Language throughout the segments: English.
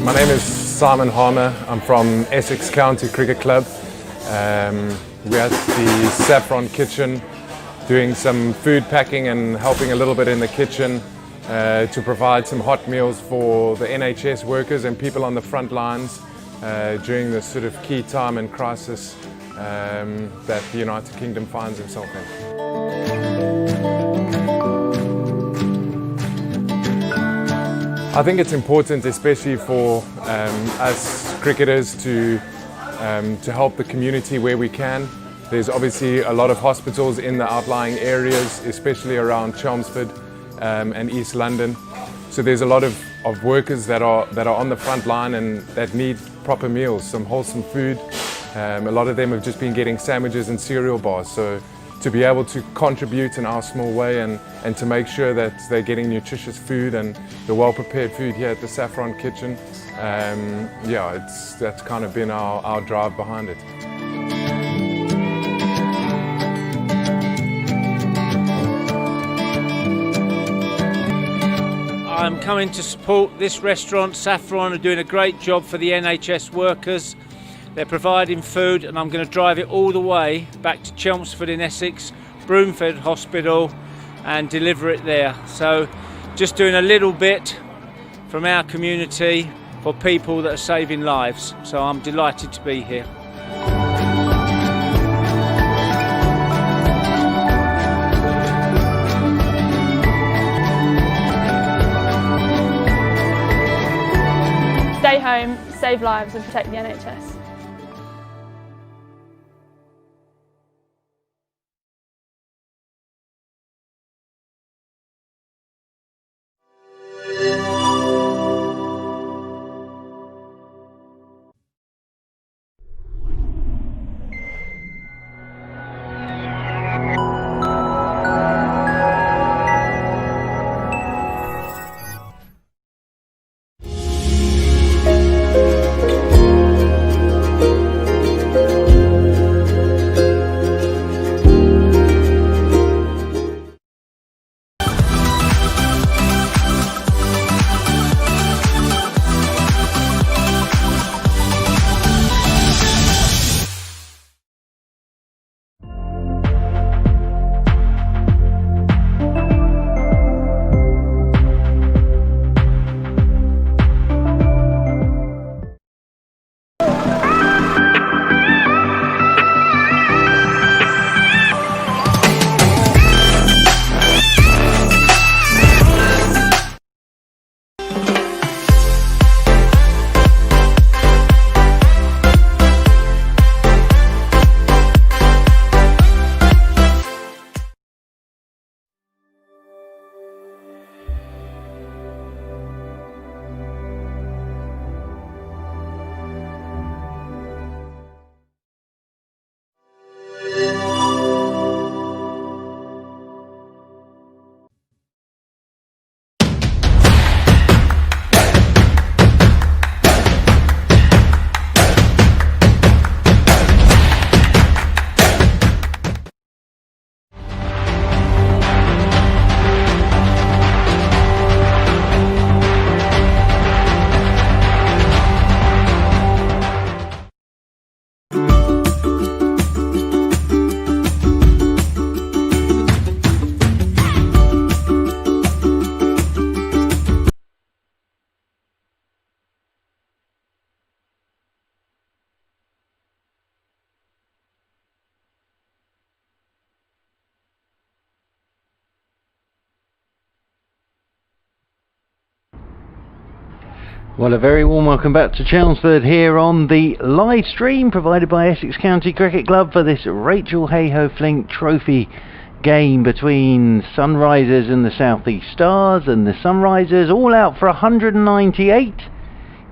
My name is Simon Harmer. I'm from Essex County Cricket Club. We're at the Saffron Kitchen doing some food packing and helping a little bit in the kitchen to provide some hot meals for the NHS workers and people on the front lines during this sort of key time and crisis that the United Kingdom finds itself in. I think it's important, especially for us cricketers, to help the community where we can. There's obviously a lot of hospitals in the outlying areas, especially around Chelmsford and East London. So there's a lot of workers that are on the front line and that need proper meals, some wholesome food. A lot of them have just been getting sandwiches and cereal bars. So to be able to contribute in our small way and to make sure that they're getting nutritious food and the well-prepared food here at the Saffron Kitchen, that's kind of been our drive behind it. I'm coming to support this restaurant. Saffron are doing a great job for the NHS workers. They're providing food, and I'm going to drive it all the way back to Chelmsford in Essex, Broomfield Hospital, and deliver it there. So just doing a little bit from our community for people that are saving lives. So I'm delighted to be here. Stay home, save lives and protect the NHS. Well, a very warm welcome back to Chelmsford here on the live stream provided by Essex County Cricket Club for this Rachael Heyhoe Flint Trophy game between Sunrisers and the South East Stars, and the Sunrisers all out for 198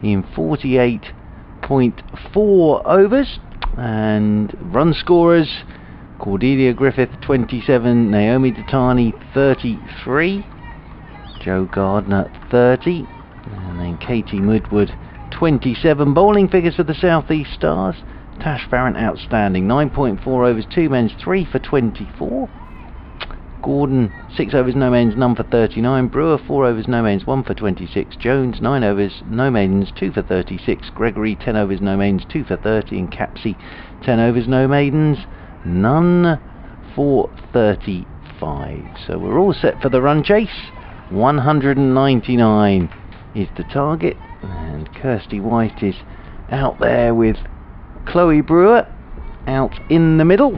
in 48.4 overs, and run scorers Cordelia Griffith 27, Naomi Datani 33, Jo Gardner 30, and then Katie Woodward 27. Bowling figures for the South East Stars: Tash Farrant outstanding, 9.4 overs, 2 men's, 3 for 24. Gordon 6 overs no maidens, none for 39. Brewer 4 overs no maidens, 1 for 26. Jones 9 overs no maidens, 2 for 36. Gregory 10 overs no maidens, 2 for 30. And Capsey 10 overs no maidens, none for 35. So we're all set for the run chase. 199 is the target, and Kirsty White is out there with Chloe Brewer out in the middle.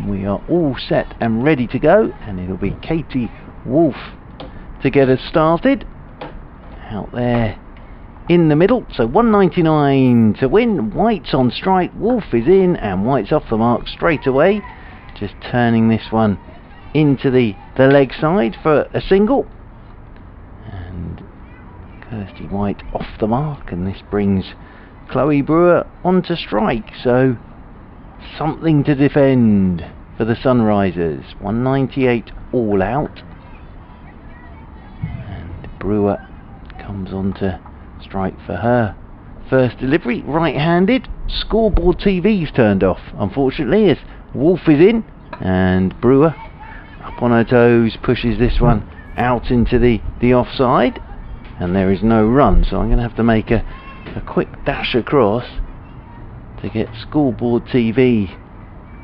We are all set and ready to go, and it'll be Katie Wolf to get us started out there in the middle. So 199 to win. White's on strike, Wolf is in, and White's off the mark straight away. Just turning this one into the leg side for a single, and Kirsty White off the mark, and this brings Chloe Brewer onto strike. So something to defend for the Sunrisers. 198 all out, and Brewer comes onto strike for her first delivery, right-handed. Scoreboard TV's turned off, unfortunately, as Wolf is in, and Brewer up on her toes pushes this one out into the offside, and there is no run. So I'm going to have to make a quick dash across to get Scoreboard TV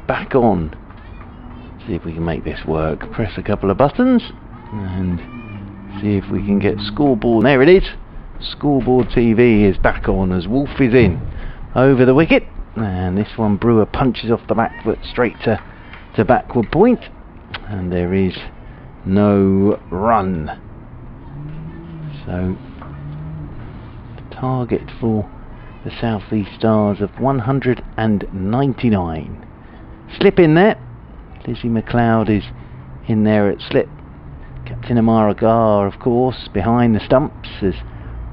back on. See if we can make this work. Press a couple of buttons and see if we can get Scoreboard. There it is. Scoreboard TV is back on as Wolf is in over the wicket, and this one Brewer punches off the back foot straight to backward point, and there is no run. So the target for the South East Stars of 199. Slip in there. Lizzie McLeod is in there at slip. Captain Amara Gar, of course, behind the stumps as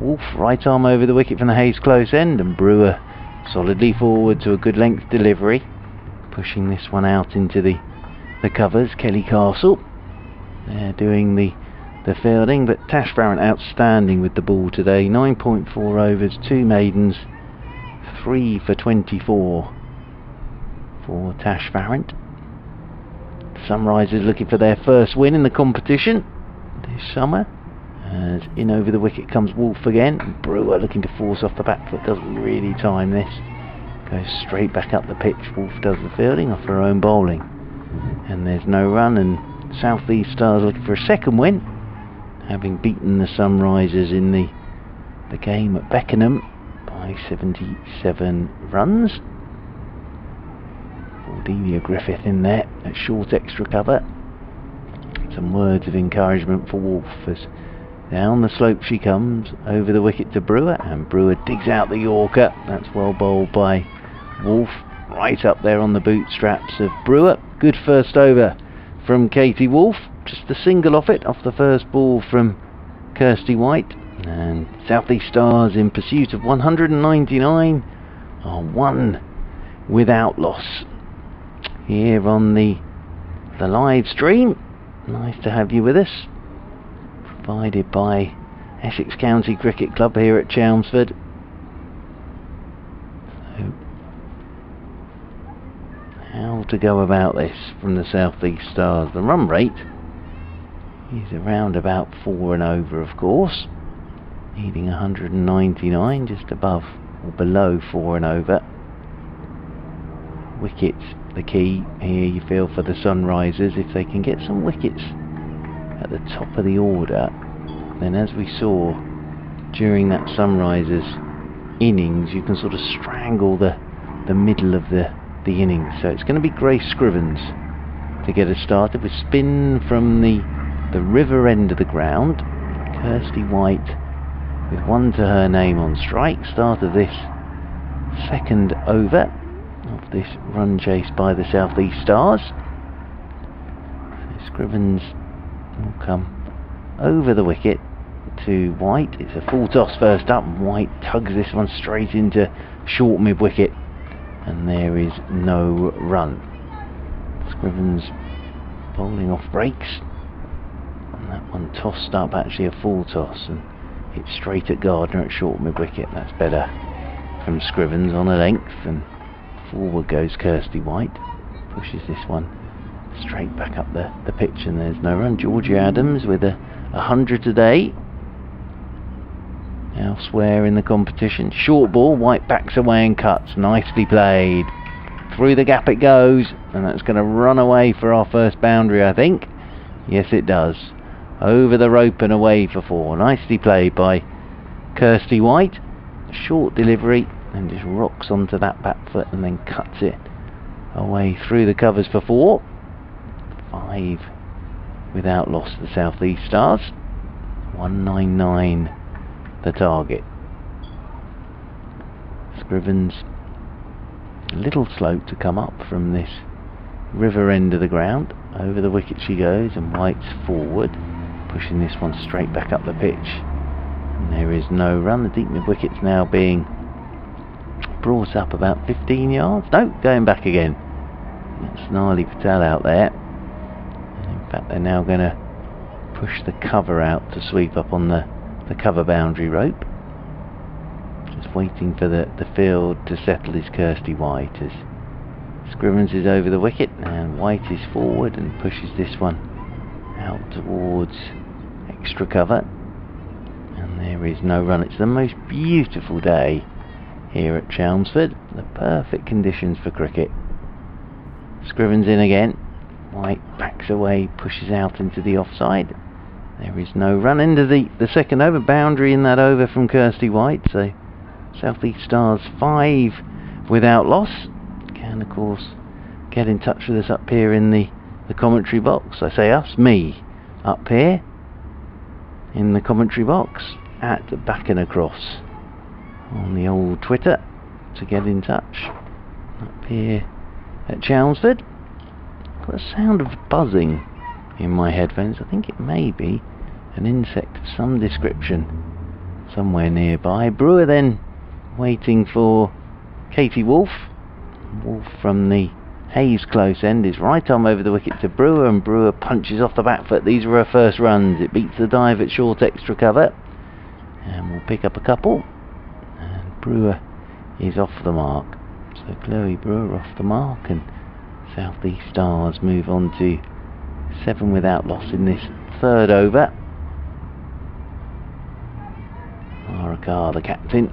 Wolf right arm over the wicket from the Hayes close end, and Brewer solidly forward to a good length delivery, pushing this one out into the covers. Kelly Castle they're doing the fielding, but Tash Farrant outstanding with the ball today. 9.4 overs, 2 maidens, 3 for 24 for Tash Farrant. Sunrisers looking for their first win in the competition this summer, as in over the wicket comes Wolf again. Brewer looking to force off the back foot, doesn't really time this, goes straight back up the pitch. Wolf does the fielding off her own bowling, and there's no run, and South East Stars looking for a second win, having beaten the Sunrisers in the game at Beckenham by 77 runs. Cordelia Griffith in there at short extra cover. Some words of encouragement for Wolf as down the slope she comes over the wicket to Brewer, and Brewer digs out the Yorker. That's well bowled by Wolf, right up there on the bootstraps of Brewer. Good first over from Katie Wolf, just a single off it, off the first ball from Kirsty White, and South East Stars in pursuit of 199 are one without loss here on the live stream. Nice to have you with us, provided by Essex County Cricket Club here at Chelmsford. So, how to go about this from the South East Stars? The run rate is around about 4 and over, of course, needing 199, just above or below 4 and over. Wickets the key here, you feel, for the Sunrisers. If they can get some wickets at the top of the order, then as we saw during that Sunrisers innings, you can sort of strangle the middle of the innings. So it's going to be Grace Scrivens to get us started with spin from the river end of the ground. Kirsty White with one to her name on strike. Start of this second over of this run chase by the South East Stars. So Scrivens will come over the wicket to White. It's a full toss first up, and White tugs this one straight into short mid wicket, and there is no run. Scrivens bowling off breaks, and that one tossed up, actually a full toss, and hit straight at Gardner at short mid wicket. That's better from Scrivens on a length, and forward goes Kirsty White, pushes this one straight back up the pitch, and there's no run. Georgia Adams with 100 today. Elsewhere in the competition, short ball, White backs away and cuts. Nicely played. Through the gap it goes, and that's going to run away for our first boundary, I think. Yes, it does. Over the rope and away for 4. Nicely played by Kirsty White. Short delivery, and just rocks onto that back foot and then cuts it away through the covers for 4. 5 without loss to the South East Stars. 199 the target. Scrivens a little slope to come up from this river end of the ground. Over the wicket she goes, and White's forward, pushing this one straight back up the pitch. And there is no run. The deep mid wicket's now being brought up about 15 yards. No, going back again. That's Gnarly Patel out there. And in fact, they're now going to push the cover out to sweep up on the cover boundary rope. Just waiting for the field to settle is Kirsty White, as Scrivens is over the wicket, and White is forward and pushes this one out towards extra cover. And there is no run. It's the most beautiful day here at Chelmsford. The perfect conditions for cricket. Scrivens in again. White backs away, pushes out into the offside. There is no run into the second over. Boundary in that over from Kirsty White. So South East Stars 5 without loss. Can of course get in touch with us up here in the commentary box. I say us, me, up here in the commentary box at Back and Across on the old Twitter to get in touch. Up here at Chelmsford. Got a sound of buzzing in my headphones. I think it may be an insect of some description somewhere nearby. Brewer then waiting for Katie Wolf. Wolf from the Hayes close end is right arm over the wicket to Brewer, and Brewer punches off the back foot. These are her first runs. It beats the dive at short extra cover, and we'll pick up a couple. And Brewer is off the mark. So Chloe Brewer off the mark, and South East Stars move on to 7 without loss in this third over. Mara, the captain,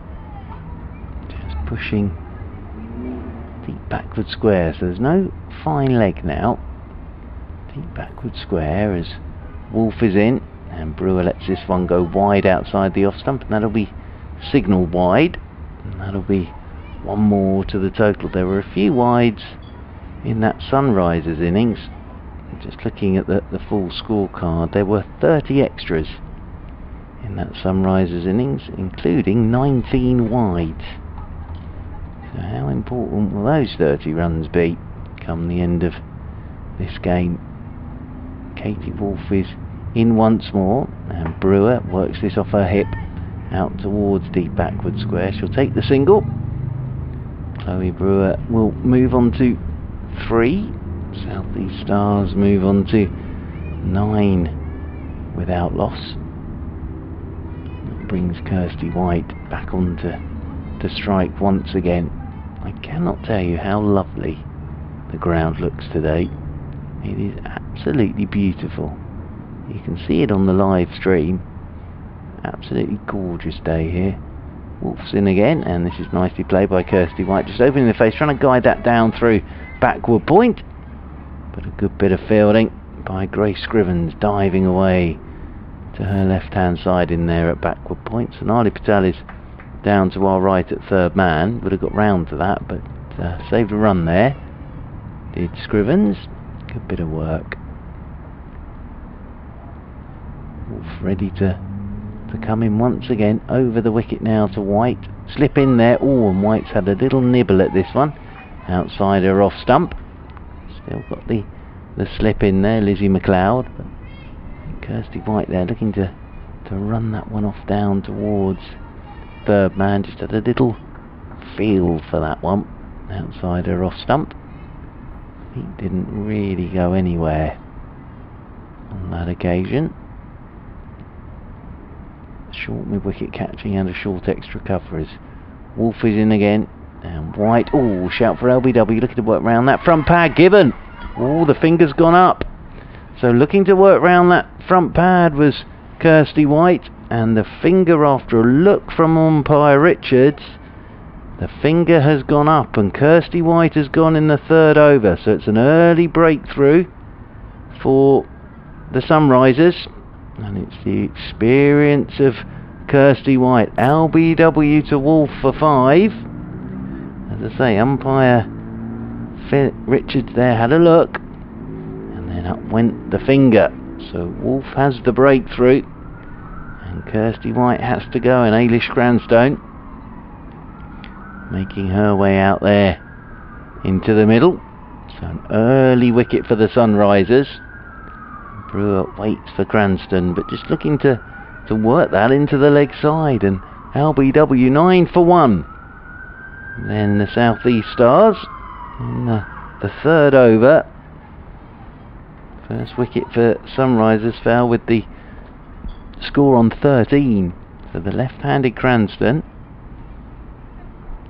just pushing deep backward square, so there's no fine leg now. Deep backward square as Wolf is in, and Brewer lets this one go wide outside the off stump, and that'll be signalled wide, and that'll be one more to the total. There were a few wides in that Sunrisers innings. Just looking at the full scorecard, there were 30 extras in that Sunrisers innings, including 19 wides. So how important will those 30 runs be come the end of this game? Katie Wolf is in once more, and Brewer works this off her hip out towards deep backward square. She'll take the single. Chloe Brewer will move on to 3. South East Stars move on to 9 without loss. That brings Kirsty White back on to strike once again. I cannot tell you how lovely the ground looks today. It is absolutely beautiful. You can see it on the live stream. Absolutely gorgeous day here. Wolf's in again, and this is nicely played by Kirsty White, just opening the face, trying to guide that down through backward point. But a good bit of fielding by Grace Scrivens, diving away to her left hand side in there at backward point. So Gnarly Patel is down to our right at third man. Would have got round to that, but saved a run there. Did Scrivens. Good bit of work. Wolf ready to come in once again. Over the wicket now to White. Slip in there. Oh, and White's had a little nibble at this one. Outside her off stump. Still got the slip in there, Lizzie McLeod. But Kirsty White there looking to run that one off down towards third man. Just had a little feel for that one. Outside her off stump. He didn't really go anywhere on that occasion. Short mid-wicket catching and a short extra cover as Wolf is in again, and White, oh, shout for LBW, looking to work round that front pad. Gibbon Oh, the finger's gone up. So looking to work round that front pad was Kirsty White, and the finger, after a look from umpire Richards, the finger has gone up and Kirsty White has gone in the third over. So it's an early breakthrough for the Sunrisers, and it's the experience of Kirsty White. LBW to Wolf for 5. As I say, umpire Richards there had a look, and then up went the finger. So Wolf has the breakthrough, and Kirsty White has to go, and Ailish Cranstone making her way out there into the middle. So an early wicket for the Sunrisers. Brewer waits for Cranston, but just looking to work that into the leg side, and LBW 9 for 1. And then the South East Stars in the third over. First wicket for Sunrisers fell with the score on 13. So the left-handed Cranston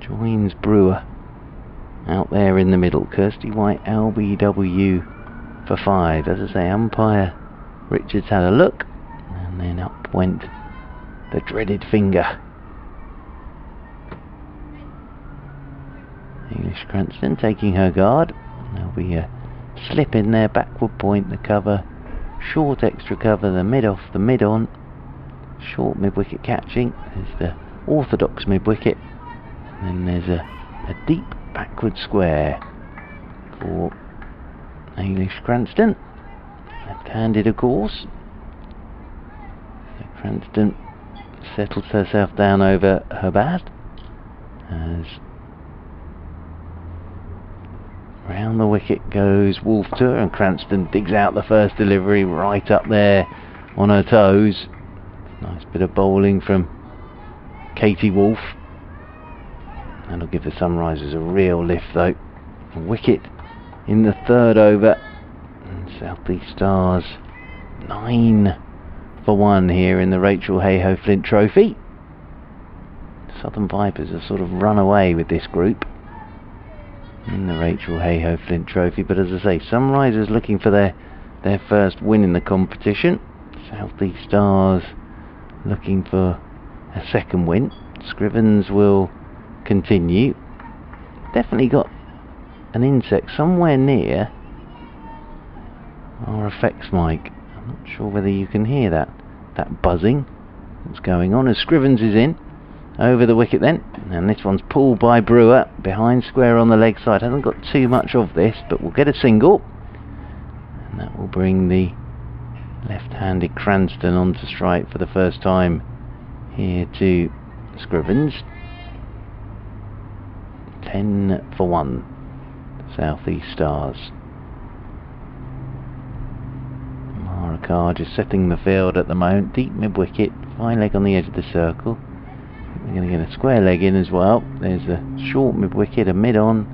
joins Brewer out there in the middle. Kirsty White, LBW for 5. As I say, umpire Richards had a look, and then up went the dreaded finger. Ailish Cranston taking her guard. There'll be a slip in there, backward point, the cover, short extra cover, the mid off, the mid on, short mid wicket catching. There's the orthodox mid wicket, and then there's a deep backward square for Ailish Cranston, left-handed of course. So Cranston settles herself down over her bat as round the wicket goes Wolf to her, and Cranston digs out the first delivery right up there on her toes. Nice bit of bowling from Katie Wolf. That'll give the Sunrisers a real lift though. A wicket in the third over, and South East Stars 9 for 1 here in the Rachael Heyhoe Flint Trophy. Southern Vipers have sort of run away with this group in the Rachael Heyhoe Flint Trophy, but as I say, Sunrisers looking for their first win in the competition. South East Stars looking for a second win. Scrivens will continue. Definitely got an insect somewhere near our effects mic. I'm not sure whether you can hear that buzzing that's going on as Scrivens is in over the wicket then, and this one's pulled by Brewer behind square on the leg side. Hasn't got too much of this, but we'll get a single, and that will bring the left-handed Cranston onto strike for the first time here to Scrivens. 10 for 1 South East Stars. Mara Carr just setting the field at the moment, deep mid-wicket, fine leg on the edge of the circle. We're going to get a square leg in as well. There's a short mid-wicket, a mid-on,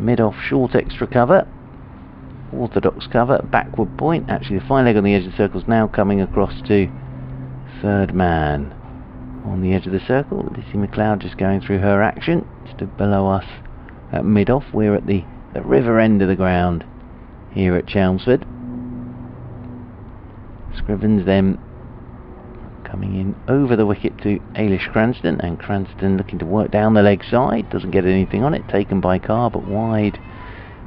mid-off, short extra cover, orthodox cover, backward point. Actually the fine leg on the edge of the circle is now coming across to third man on the edge of the circle. Lizzie McLeod just going through her action. Stood below us at mid-off. We're at the river end of the ground here at Chelmsford. Scrivens then coming in over the wicket to Ailish Cranston, and Cranston looking to work down the leg side. Doesn't get anything on it, taken by Carr, but wide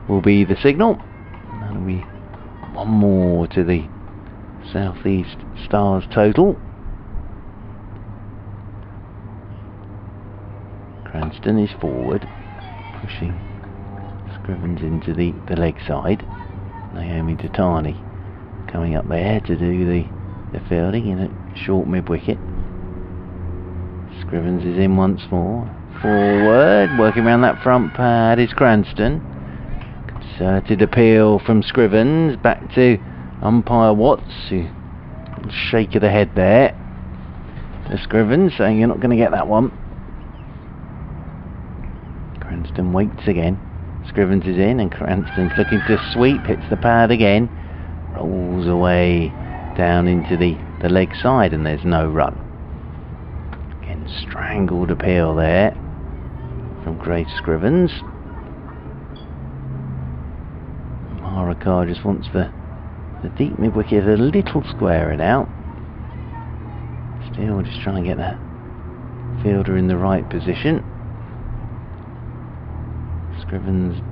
will be the signal. And that'll be one more to the South East Stars total. Cranston is forward, pushing Scrivens into the leg side. Naomi Tatani coming up there to do the fielding in a short mid-wicket. Scrivens is in once more. Forward, working around that front pad is Cranston. Concerted appeal from Scrivens, back to umpire Watts, who shake of the head there to Scrivens, saying you're not going to get that one. Cranston waits again. Scrivens is in, and Cranston's looking to sweep, hits the pad again, rolls away down into the leg side, and there's no run. Again, strangled appeal there from Grace Scrivens. Harakar just wants the deep mid-wicket a little squared out. Still just trying to get that fielder in the right position. Scrivens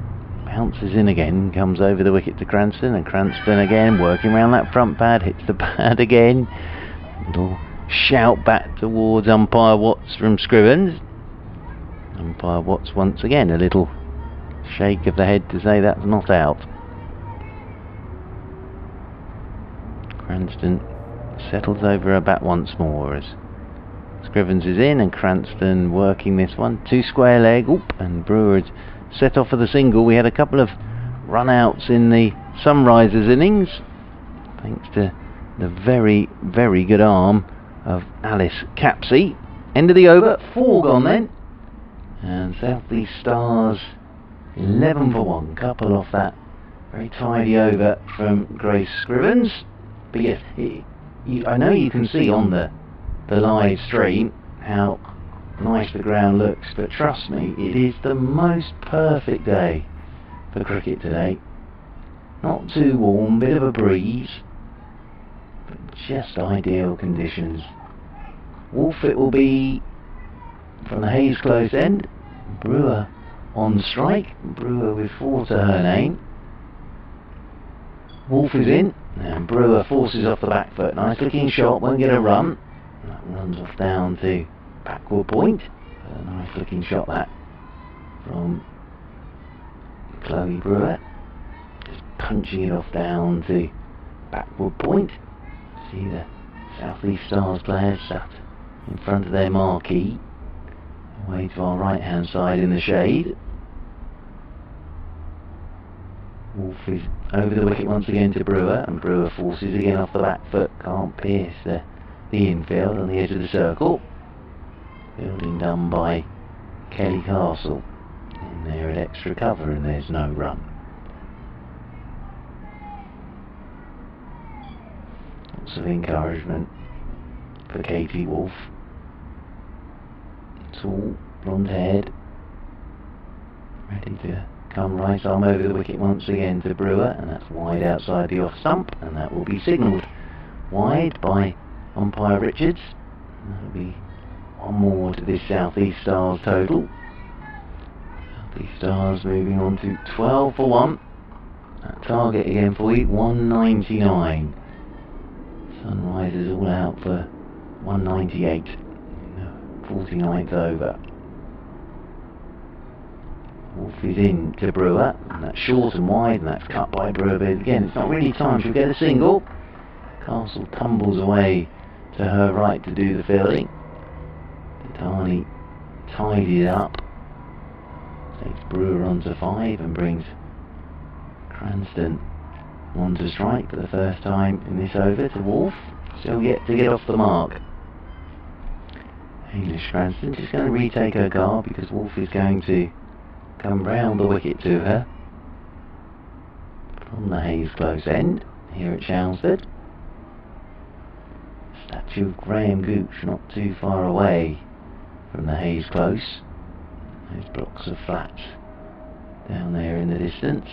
bounces in again, comes over the wicket to Cranston, and Cranston again working around that front pad, hits the pad again. Little shout back towards umpire Watts from Scrivens. Umpire Watts once again a little shake of the head to say that's not out. Cranston settles over her bat once more as Scrivens is in, and Cranston working this one, 2 square leg. Oop, and Brewer had set off for the single. We had a couple of run outs in the Sunrisers innings thanks to the very, very good arm of Alice Capsey. End of the over, 4 gone then, and South East Stars 11 for 1. Couple off that very tidy over from Grace Scrivens. But yes, I know you can see on the live stream how nice the ground looks, but trust me, it is the most perfect day for cricket today. Not too warm, bit of a breeze, but just ideal conditions. Wolf it will be from the Hayes Close end. Brewer on strike, Brewer with 4 to her name. Wolf is in, and Brewer forces off the back foot. Nice looking shot, won't get a run. That runs off down to backward point. A nice looking shot that from Chloe Brewer. Just punching it off down to backward point. See the South East Stars players sat in front of their marquee, away to our right hand side in the shade. Wolf is over the wicket once again to Brewer, and Brewer forces again off the back foot, can't pierce the infield on the edge of the circle. Fielding done by Kelly Castle. In there at extra cover, and there's no run. Lots of encouragement for Katie Wolf. Tall, blonde haired, ready to come right arm over the wicket once again to Brewer, and that's wide outside the off stump, and that will be signalled wide by umpire Richards. That'll be one more to this South East Stars total. South East Stars moving on to 12 for 1. That target again for you, 199. Sunrisers all out for 198 in the 49th over. Wolf is in to Brewer, and that's short and wide, and that's cut by Brewer, but again it's not really time, she'll get a single. Castle tumbles away to her right to do the fielding. Tatani tidied it up, takes Brewer on to 5 and brings Cranston on to strike for the first time in this over to Wolf. Still yet to get off the mark. Hamish Cranston just going to retake her guard because Wolf is going to come round the wicket to her from the Hayes Close end here at Chelmsford. Statue of Graham Gooch not too far away from the Hayes Close. Those blocks of flats down there in the distance.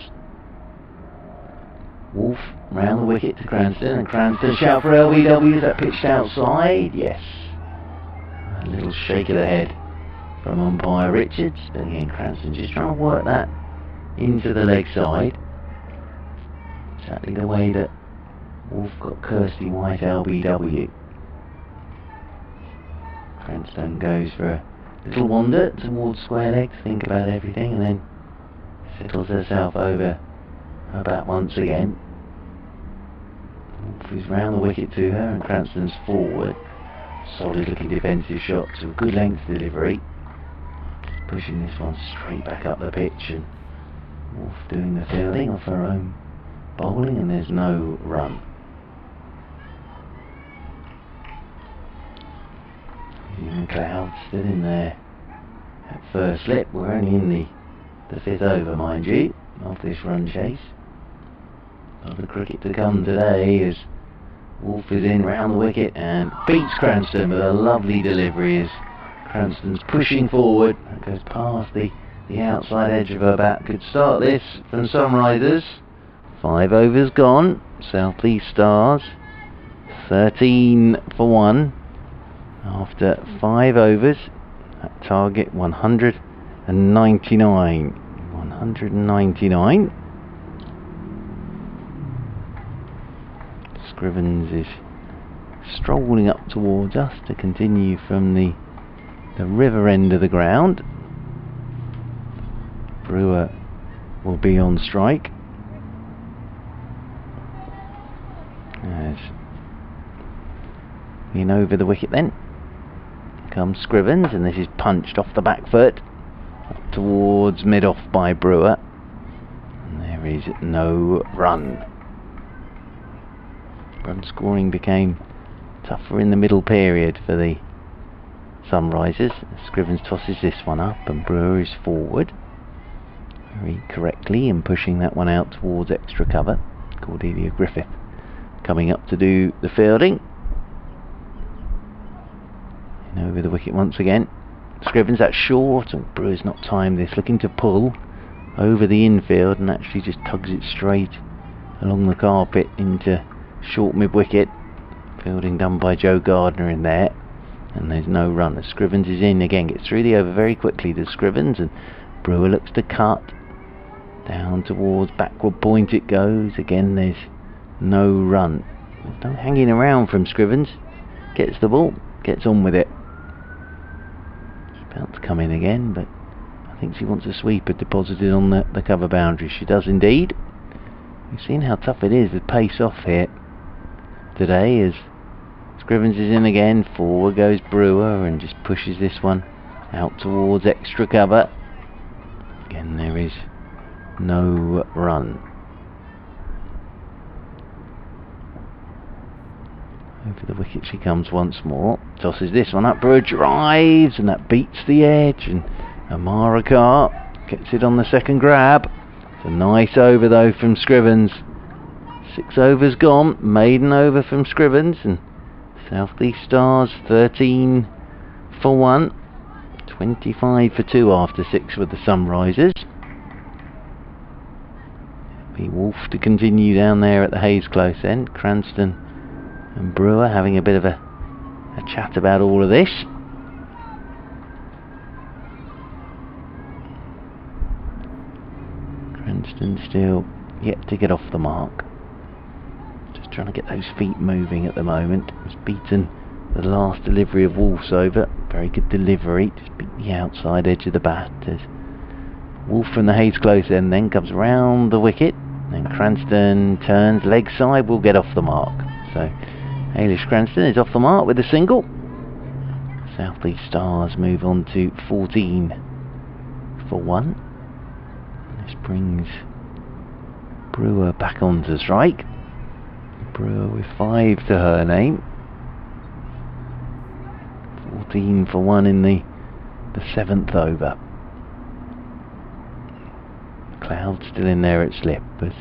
Wolf round the wicket to Cranston, and Cranston shout for LBW. Is that pitched outside? Yes. A little shake of the head from umpire Richards, but again Cranston just trying to work that into the leg side. Exactly the way that Wolf got Kirsty White LBW. Cranston goes for a little wander towards square leg to think about everything, and then settles herself over her bat once again. Wolf is round the wicket to her, and Cranston's forward. Solid looking defensive shot to a good length delivery. Just pushing this one straight back up the pitch, and Wolf doing the fielding off her own bowling, and there's no run. McLeod still in there at first slip. We're only in the 5th over, mind you, of this run chase. A lot of cricket to come today as Wolf is in round the wicket and beats Cranston with a lovely delivery as Cranston's pushing forward. It goes past the outside edge of her bat. Could start this from Sunrisers. 5 overs gone. South East Stars 13 for 1 after 5 overs. At target 199. 199. Scrivens is strolling up towards us to continue from the river end of the ground. Brewer will be on strike. As in over the wicket then comes Scrivens, and this is punched off the back foot up towards mid-off by Brewer, and there is no run. Run scoring became tougher in the middle period for the Sunrisers. Scrivens tosses this one up, and Brewer is forward very correctly in pushing that one out towards extra cover. Cordelia Griffith coming up to do the fielding. And over the wicket once again. Scrivens, that's short, and Brewer's not timed this, looking to pull over the infield and actually just tugs it straight along the carpet into short mid-wicket. Fielding done by Joe Gardner in there, and there's no run. As Scrivens is in again, gets through the over very quickly to Scrivens, and Brewer looks to cut down towards backward point it goes. Again there's no run. There's no hanging around from Scrivens. Gets the ball, gets on with it. She's about to come in again, but I think she wants a sweeper deposited on the cover boundary. She does indeed. We've seen how tough it is to pace off here today, as Scrivens is in again. Forward goes Brewer and just pushes this one out towards extra cover. Again there is no run. Over the wicket she comes once more. Tosses this one up. Brewer drives, and that beats the edge, and Amara Carr gets it on the second grab. It's a nice over though from Scrivens. 6 overs gone. Maiden over from Scrivens, and South East Stars 13 for 1. 25 for 2 after 6 with the Sunrisers. Be Wolf to continue down there at the Hayes Close end. Cranston and Brewer having a bit of a chat about all of this. Cranston still yet to get off the mark. Just trying to get those feet moving at the moment. He's beaten the last delivery of Wolf's over. Very good delivery. Just beat the outside edge of the bat as Wolf from the Hayes Close end then comes round the wicket. Then Cranston turns leg side, will get off the mark. So Ailish Cranston is off the mark with a single. South East Stars move on to 14 for 1. This brings Brewer back onto strike. Brewer with 5 to her name. 14 for 1 in the 7th over. Cloud still in there at slip, but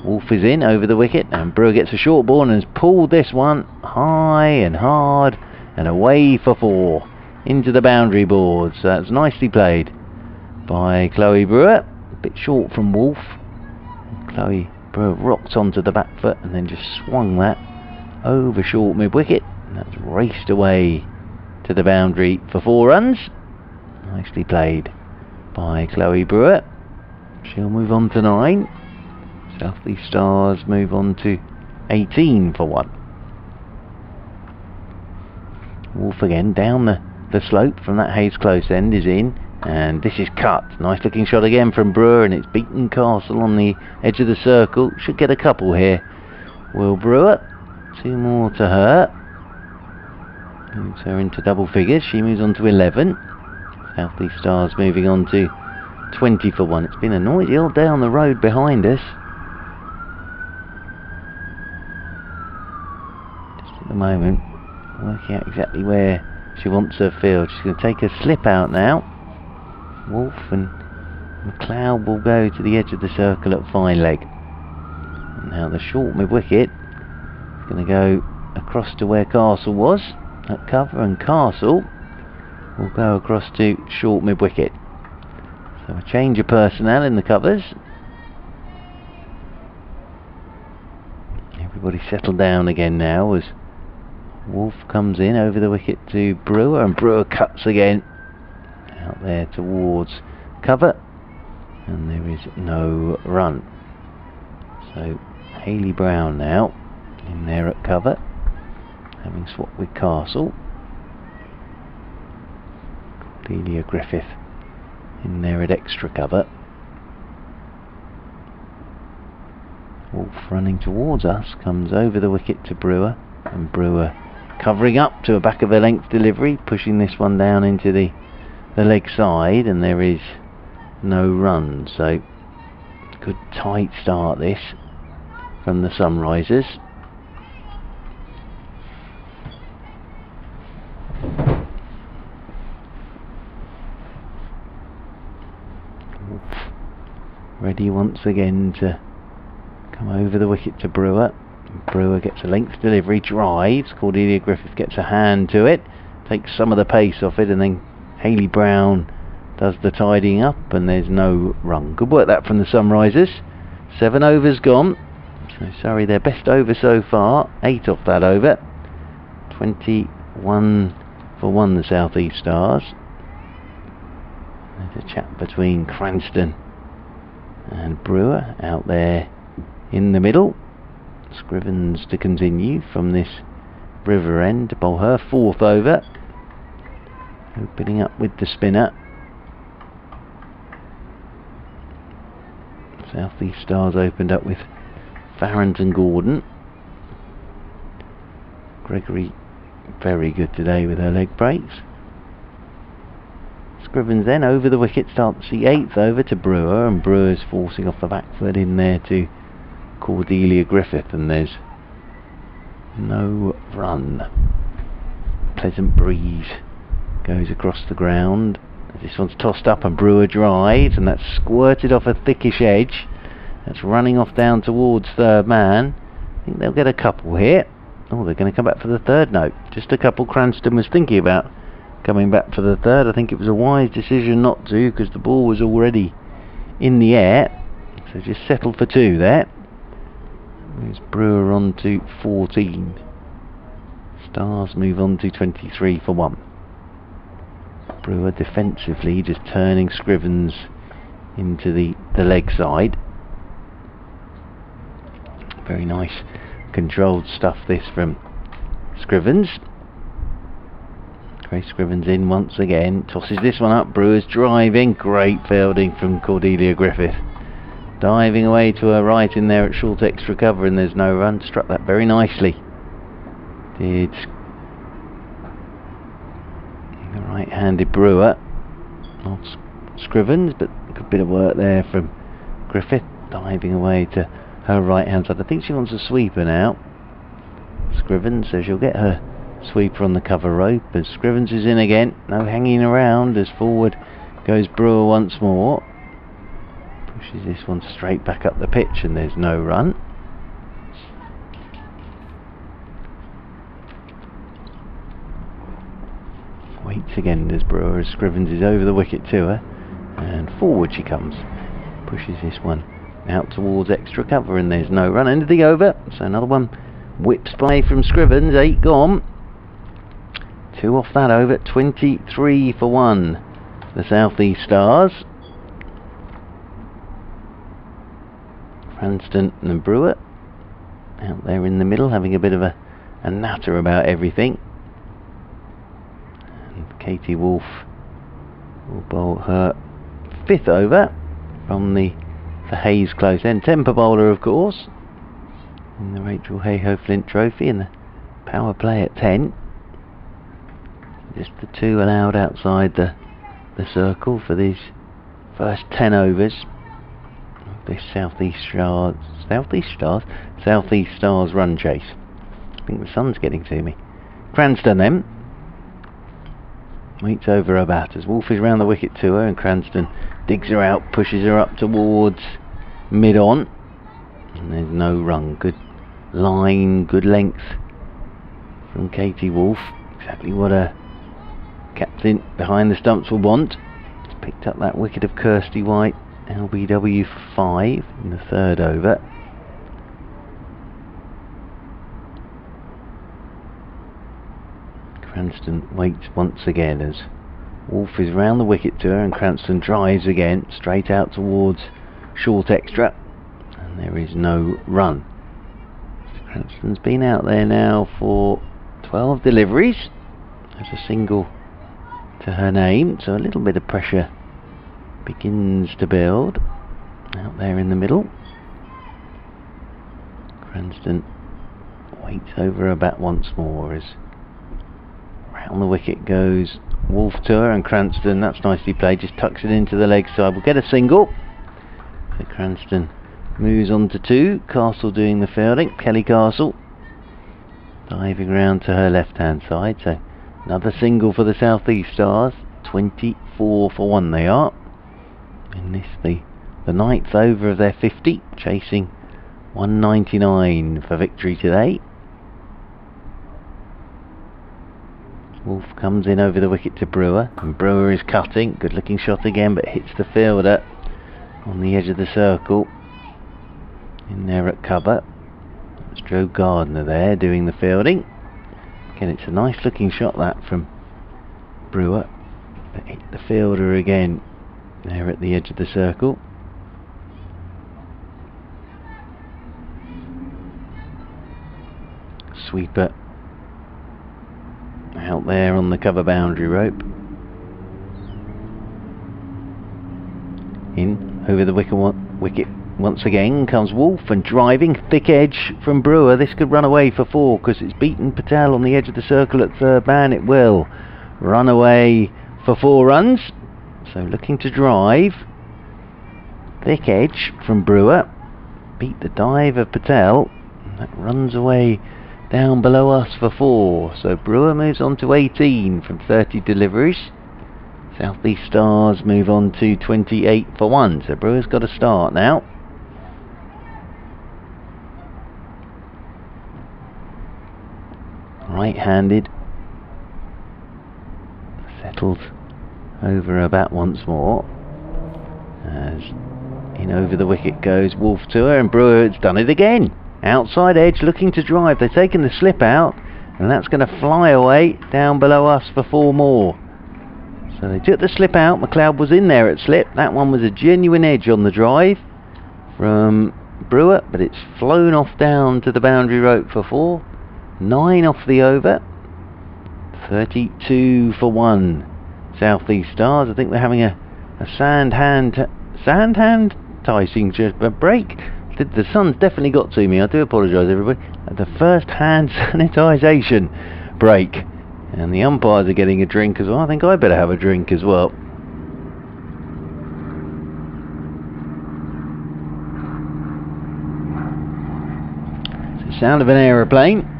Wolf is in over the wicket, and Brewer gets a short ball and has pulled this one high and hard and away for 4 into the boundary board. So that's nicely played by Chloe Brewer. A bit short from Wolf. Chloe Brewer rocked onto the back foot and then just swung that over short mid-wicket, and that's raced away to the boundary for 4 runs. Nicely played by Chloe Brewer. She'll move on to 9. South East Stars move on to 18 for 1. Wolf again down the slope from that Hayes Close end is in, and this is cut. Nice looking shot again from Brewer, and it's beaten Castle on the edge of the circle. Should get a couple here. Will Brewer. 2 more to her. Moves her into double figures. She moves on to 11. South East Stars moving on to 20 for 1. It's been a noisy old day on the road behind us. Just at the moment, working out exactly where she wants her field. She's going to take her slip out now. Wolf and McLeod will go to the edge of the circle at fine leg. And now the short mid-wicket is going to go across to where Castle was at cover, and Castle will go across to short mid-wicket. So a change of personnel in the covers. Everybody settled down again now as Wolf comes in over the wicket to Brewer, and Brewer cuts again out there towards cover, and there is no run. So Hayley Brown now in there at cover, having swapped with Castle. Delia Griffith in there at extra cover. Wolf running towards us, comes over the wicket to Brewer, and Brewer covering up to a back of a length delivery, pushing this one down into the leg side, and there is no run. So good tight start this from the Sunrisers. Ready once again to come over the wicket to Brewer. Brewer gets a length delivery, drives. Cordelia Griffith gets a hand to it, takes some of the pace off it, and then Hayley Brown does the tidying up, and there's no run. Good work that from the Sunrisers. 7 overs gone. So Surrey their best over so far. 8 off that over. 21 for 1 the South East Stars. There's a chat between Cranston and Brewer out there in the middle. Scrivens to continue from this river end to bowl her 4th over, opening up with the spinner. South East Stars opened up with Farrington Gordon. Gregory very good today with her leg breaks. Scrivens then over the wicket starts the 8th over to Brewer, and Brewer's forcing off the back foot in there to Cordelia Griffith, and there's no run. Pleasant breeze goes across the ground. This one's tossed up and Brewer drives, and that's squirted off a thickish edge. That's running off down towards third man. I think they'll get a couple here. Oh, they're going to come back for the 3rd note. Just a couple Cranston was thinking about coming back for the 3rd. I think it was a wise decision not to, because the ball was already in the air. So just settled for 2 there. Moves Brewer on to 14. Stars move on to 23 for 1. Brewer defensively just turning Scrivens into the leg side. Very nice controlled stuff this from Scrivens. Grace Scrivens in once again, tosses this one up. Brewer's driving, great fielding from Cordelia Griffith. Diving away to her right in there at short extra cover, and there's no run. Struck that very nicely. Did the right-handed Brewer, not Scrivens, but a good bit of work there from Griffith, diving away to her right-hand side. I think she wants a sweeper now, Scrivens, so she'll get her sweeper on the cover rope as Scrivens is in again. No hanging around as forward goes Brewer once more. Pushes this one straight back up the pitch, and there's no run. Waits again as Brewer, as Scrivens is over the wicket to her, and forward she comes. Pushes this one out towards extra cover, and there's no run. End of the over, so another one whips by from Scrivens. 8 gone. 2 off that over. 23 for 1 the South East Stars. Cranston and Brewer out there in the middle, having a bit of a natter about everything. And Katie Wolf will bowl her 5th over from the Hayes close end. Temper bowler, of course, in the Rachael Heyhoe Flint Trophy, and the power play at 10. Just the 2 allowed outside the circle for these first 10 overs. This South East Stars run chase. I think the sun's getting to me. Cranston then waits over her batters. Wolf is round the wicket to her, and Cranston digs her out, pushes her up towards mid-on, and there's no run. Good line, good length from Katie Wolf. Exactly what a captain behind the stumps will want. He's picked up that wicket of Kirsty White. LBW 5 in the 3rd over. Cranston waits once again as Wolf is round the wicket to her, and Cranston drives again, straight out towards short extra, and there is no run. Cranston's been out there now for 12 deliveries. There's a single to her name, so a little bit of pressure begins to build out there in the middle. Cranston waits over her bat once more as round the wicket goes Wolf to her, and Cranston, that's nicely played, just tucks it into the leg side. We'll get a single. So Cranston moves on to 2. Castle doing the fielding. Kelly Castle diving round to her left hand side. So another single for the South East Stars. 24 for 1 they are. In this the 9th over of their 50, chasing 199 for victory today. Wolf comes in over the wicket to Brewer, and Brewer is cutting. Good looking shot again, but hits the fielder on the edge of the circle. In there at cover. That's Joe Gardner there doing the fielding. Again, it's a nice looking shot that from Brewer, but hit the fielder again there at the edge of the circle. Sweeper out there on the cover boundary rope. In over the wicket once again comes Wolf, and driving thick edge from Brewer. This could run away for 4 because it's beaten Patel on the edge of the circle at third man. It will run away for 4 runs. So looking to drive. Thick edge from Brewer. Beat the dive of Patel. And that runs away down below us for 4. So Brewer moves on to 18 from 30 deliveries. South East Stars move on to 28 for 1. So Brewer's got a start now. Right-handed. Settles over her bat once more. As in over the wicket goes Wolf to her, and Brewer's done it again. Outside edge looking to drive. They've taken the slip out, and that's going to fly away down below us for 4 more. So they took the slip out. McLeod was in there at slip. That one was a genuine edge on the drive from Brewer, but it's flown off down to the boundary rope for 4. 9 off the over. 32 for 1. South East Stars. I think they're having a sand hand ticing break. The sun's definitely got to me. I do apologise, everybody. The first hand sanitisation break. And the umpires are getting a drink as well. I think I better have a drink as well. It's the sound of an aeroplane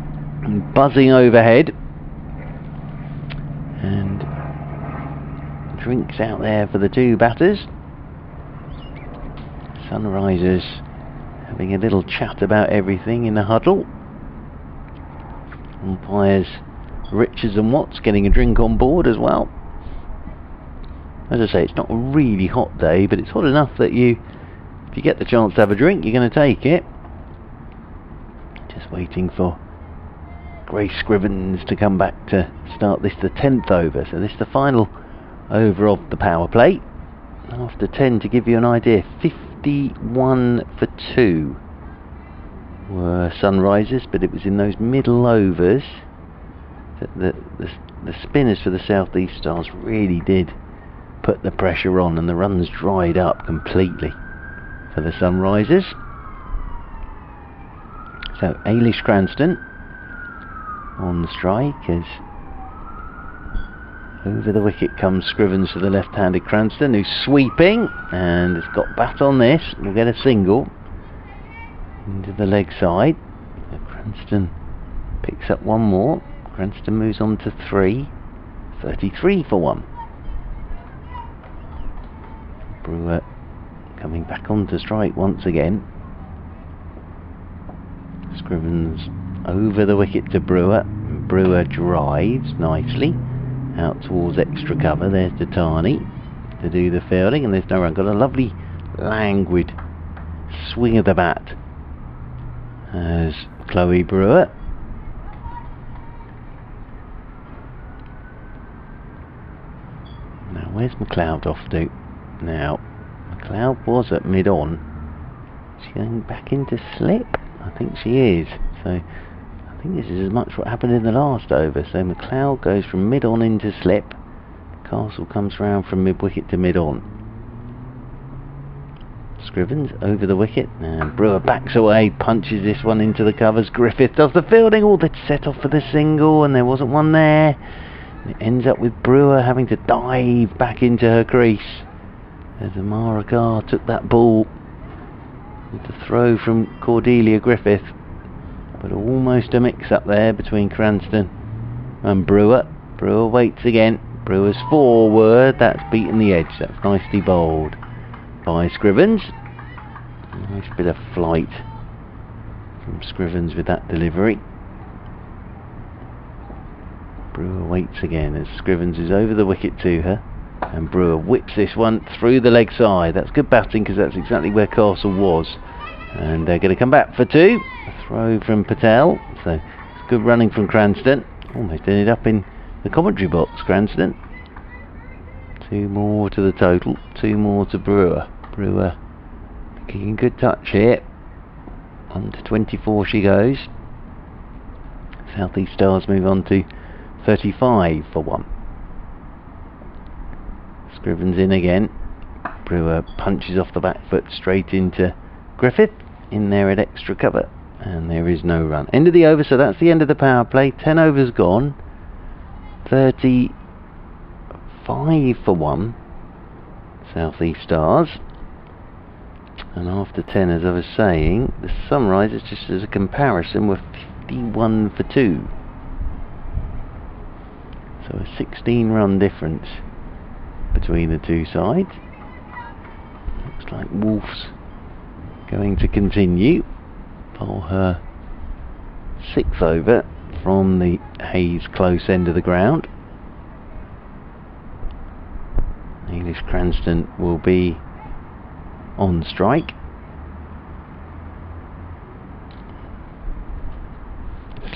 buzzing overhead. And drinks out there for the 2 batters. Sunrisers having a little chat about everything in the huddle. Umpires Richards and Watts getting a drink on board as well. As I say, it's not a really hot day, but it's hot enough that if you get the chance to have a drink, you're going to take it. Just waiting for Grace Scrivens to come back to start this, the 10th over. So this is the final over of the power play. After 10, to give you an idea, 51 for 2 were Sunrisers, but it was in those middle overs that the spinners for the South East Stars really did put the pressure on, and the runs dried up completely for the Sunrisers. So Ailish Cranston on the strike as over the wicket comes Scrivens for the left-handed Cranston, who's sweeping and has got bat on this. We'll get a single into the leg side. So Cranston picks up 1 more. Cranston moves on to 3. 33 for 1. Brewer coming back onto strike once again. Scrivens over the wicket to Brewer. Brewer drives nicely out towards extra cover. There's Tatani to do the fielding, and there's no run. Got a lovely languid swing of the bat as Chloe Brewer Where's McLeod off to now? McLeod was at mid-on. Is she going back into slip? I think she is. So I think this is as much what happened in the last over. So McLeod goes from mid-on into slip. Castle comes round from mid-wicket to mid-on. Scrivens over the wicket, and Brewer backs away, punches this one into the covers. Griffith does the fielding. Oh, they'd set off for the single, and there wasn't one there. And it ends up with Brewer having to dive back into her crease as Amara Carr took that ball with the throw from Cordelia Griffith. But almost a mix-up there between Cranston and Brewer. Brewer waits again. Brewer's forward. That's beaten the edge. That's nicely bowled by Scrivens. Nice bit of flight from Scrivens with that delivery. Brewer waits again as Scrivens is over the wicket to her, and Brewer whips this one through the leg side. That's good batting because that's exactly where Castle was, and they're going to come back for two. A throw from Patel, so it's good running from Cranston. Almost ended up in the commentary box, Cranston. Two more to the total, two more to Brewer. Brewer kicking good touch here. On to 24 she goes. South East Stars move on to 35 for 1. Scrivens in again. Brewer punches off the back foot straight into Griffith. In there at extra cover. And there is no run. End of the over, so that's the end of the power play. 10 overs gone. 35 for 1. South East Stars. And after 10, as I was saying, the Sunrisers, just as a comparison, were 51 for 2. So a 16 run difference between the two sides. Looks like Wolf's going to continue. Bowl her 6th over from the Hayes close end of the ground. English Cranston will be on strike.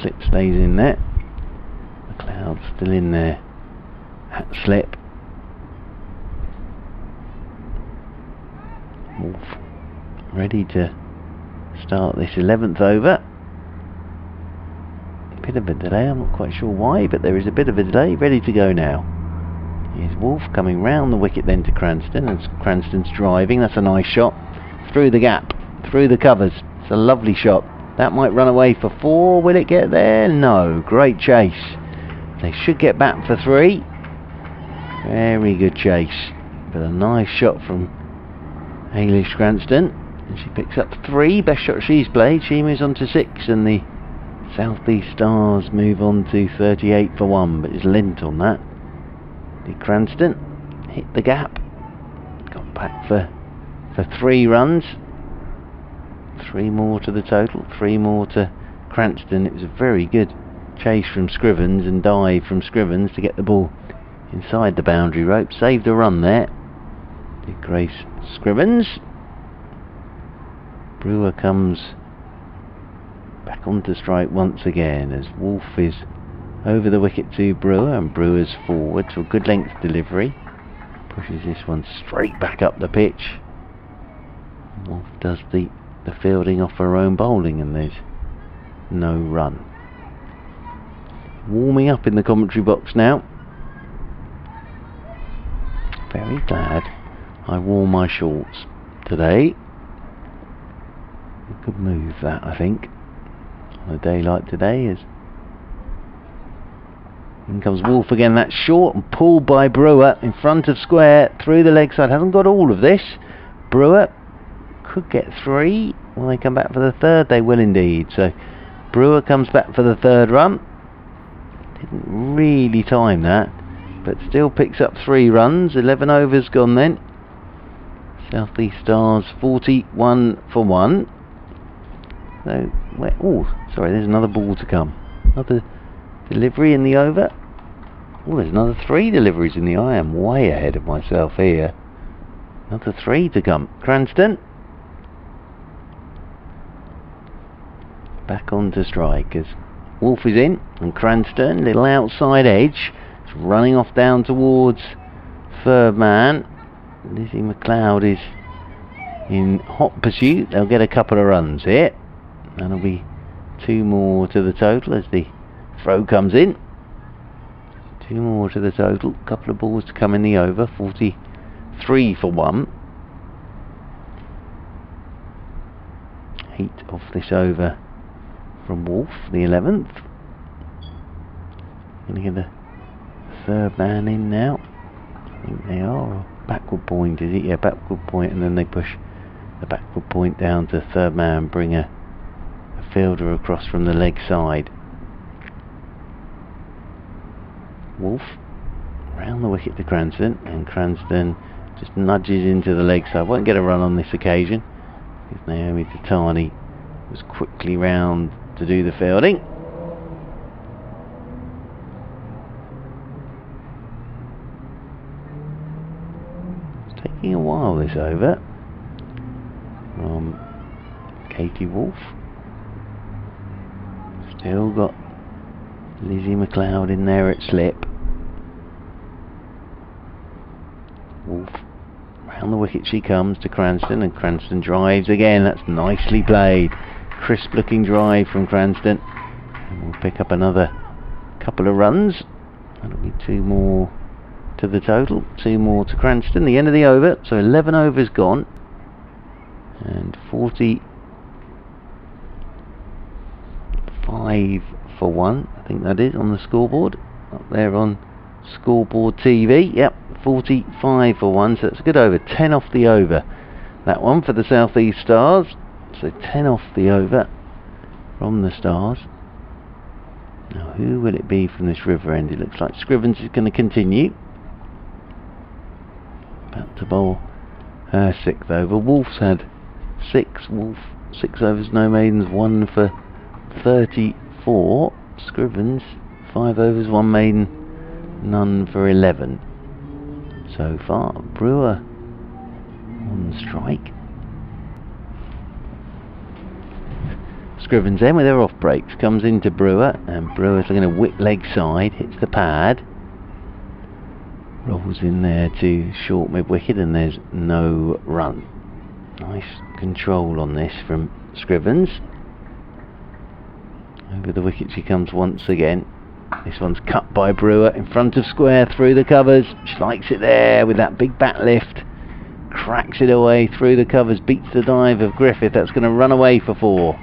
Slip stays in there. McLeod's still in there at slip. Wolf ready to start this 11th over. A bit of a delay, I'm not quite sure why, but there is a bit of a delay. Ready to go now. Here's Wolf coming round the wicket then to Cranston, as Cranston's driving. That's a nice shot through the gap, through the covers. It's a lovely shot. That might run away for 4. Will it get there? No. Great chase. They should get back for 3. Very good chase, but a nice shot from English Cranston, and she picks up 3. Best shot she's played. She moves on to 6, and the South East Stars move on to 38 for 1, but it's lent on that. Cranston hit the gap, got back for 3 runs. 3 more to the total, 3 more to Cranston. It was a very good chase from Scrivens and dive from Scrivens to get the ball inside the boundary rope. Saved a run there, did Grace Scrivens. Brewer comes back onto strike once again as Wolf is over the wicket to Brewer, and Brewer's forward to a good length delivery. Pushes this one straight back up the pitch. Wolf does the fielding off her own bowling, and there's no run. Warming up in the commentary box now. Very glad I wore my shorts today. A good move that, I think, on a day like today. Is in comes Wolf again. That's short and pulled by Brewer in front of square through the leg side. Hasn't got all of this. Brewer could get 3. Will they come back for the 3rd? They will indeed. So Brewer comes back for the 3rd run. Didn't really time that, but still picks up 3 runs. 11 overs gone then. South East Stars 41 for 1. So, oh, sorry, there's another ball to come. Another delivery in the over. Oh, there's another 3 deliveries in the. I am way ahead of myself here. Another 3 to come. Cranston back onto strike as Wolf is in, and Cranston, little outside edge, is running off down towards third man. Lizzie McLeod is in hot pursuit. They'll get a couple of runs here. That'll be 2 more to the total as the throw comes in. 2 more to the total. Couple of balls to come in the over. 43 for 1. 8 off this over from Wolf, the 11th. Going to get the third man in now. I think they are. Backward point, is it? Yeah, backward point, and then they push the backward point down to third man, bring a fielder across from the leg side. Wolf round the wicket to Cranston, and Cranston just nudges into the leg side. Won't get a run on this occasion because Naomi Tatani was quickly round to do the fielding. It's taking a while this over from Katie Wolf. Still got Lizzie McLeod in there at slip. Wolf round the wicket she comes to Cranston, and Cranston drives again. That's nicely played. Crisp looking drive from Cranston, and we'll pick up another couple of runs. That'll be 2 more to the total. 2 more to Cranston. The end of the over, so 11 overs gone, and 45 for 1, I think that is, on the scoreboard up there on scoreboard TV. Yep, 45 for 1, so it's a good over. 10 off the over, that one for the South East Stars. So 10 off the over from the Stars. Now who will it be from this river end? It looks like Scrivens is going to continue. About to bowl her 6th over. Wolf's had 6. Wolf 6 overs, no maidens, 1 for 34. Scrivens 5 overs, 1 maiden, none for 11 so far. Brewer on strike. Scrivens then with her off breaks comes into Brewer, and Brewer's going to whip leg side, hits the pad, rolls in there to short mid wicket, and there's no run. Nice control on this from Scrivens. Over the wicket she comes once again. This one's cut by Brewer in front of square, through the covers. She likes it there with that big bat lift. Cracks it away through the covers, beats the dive of Griffith. That's going to run away for 4.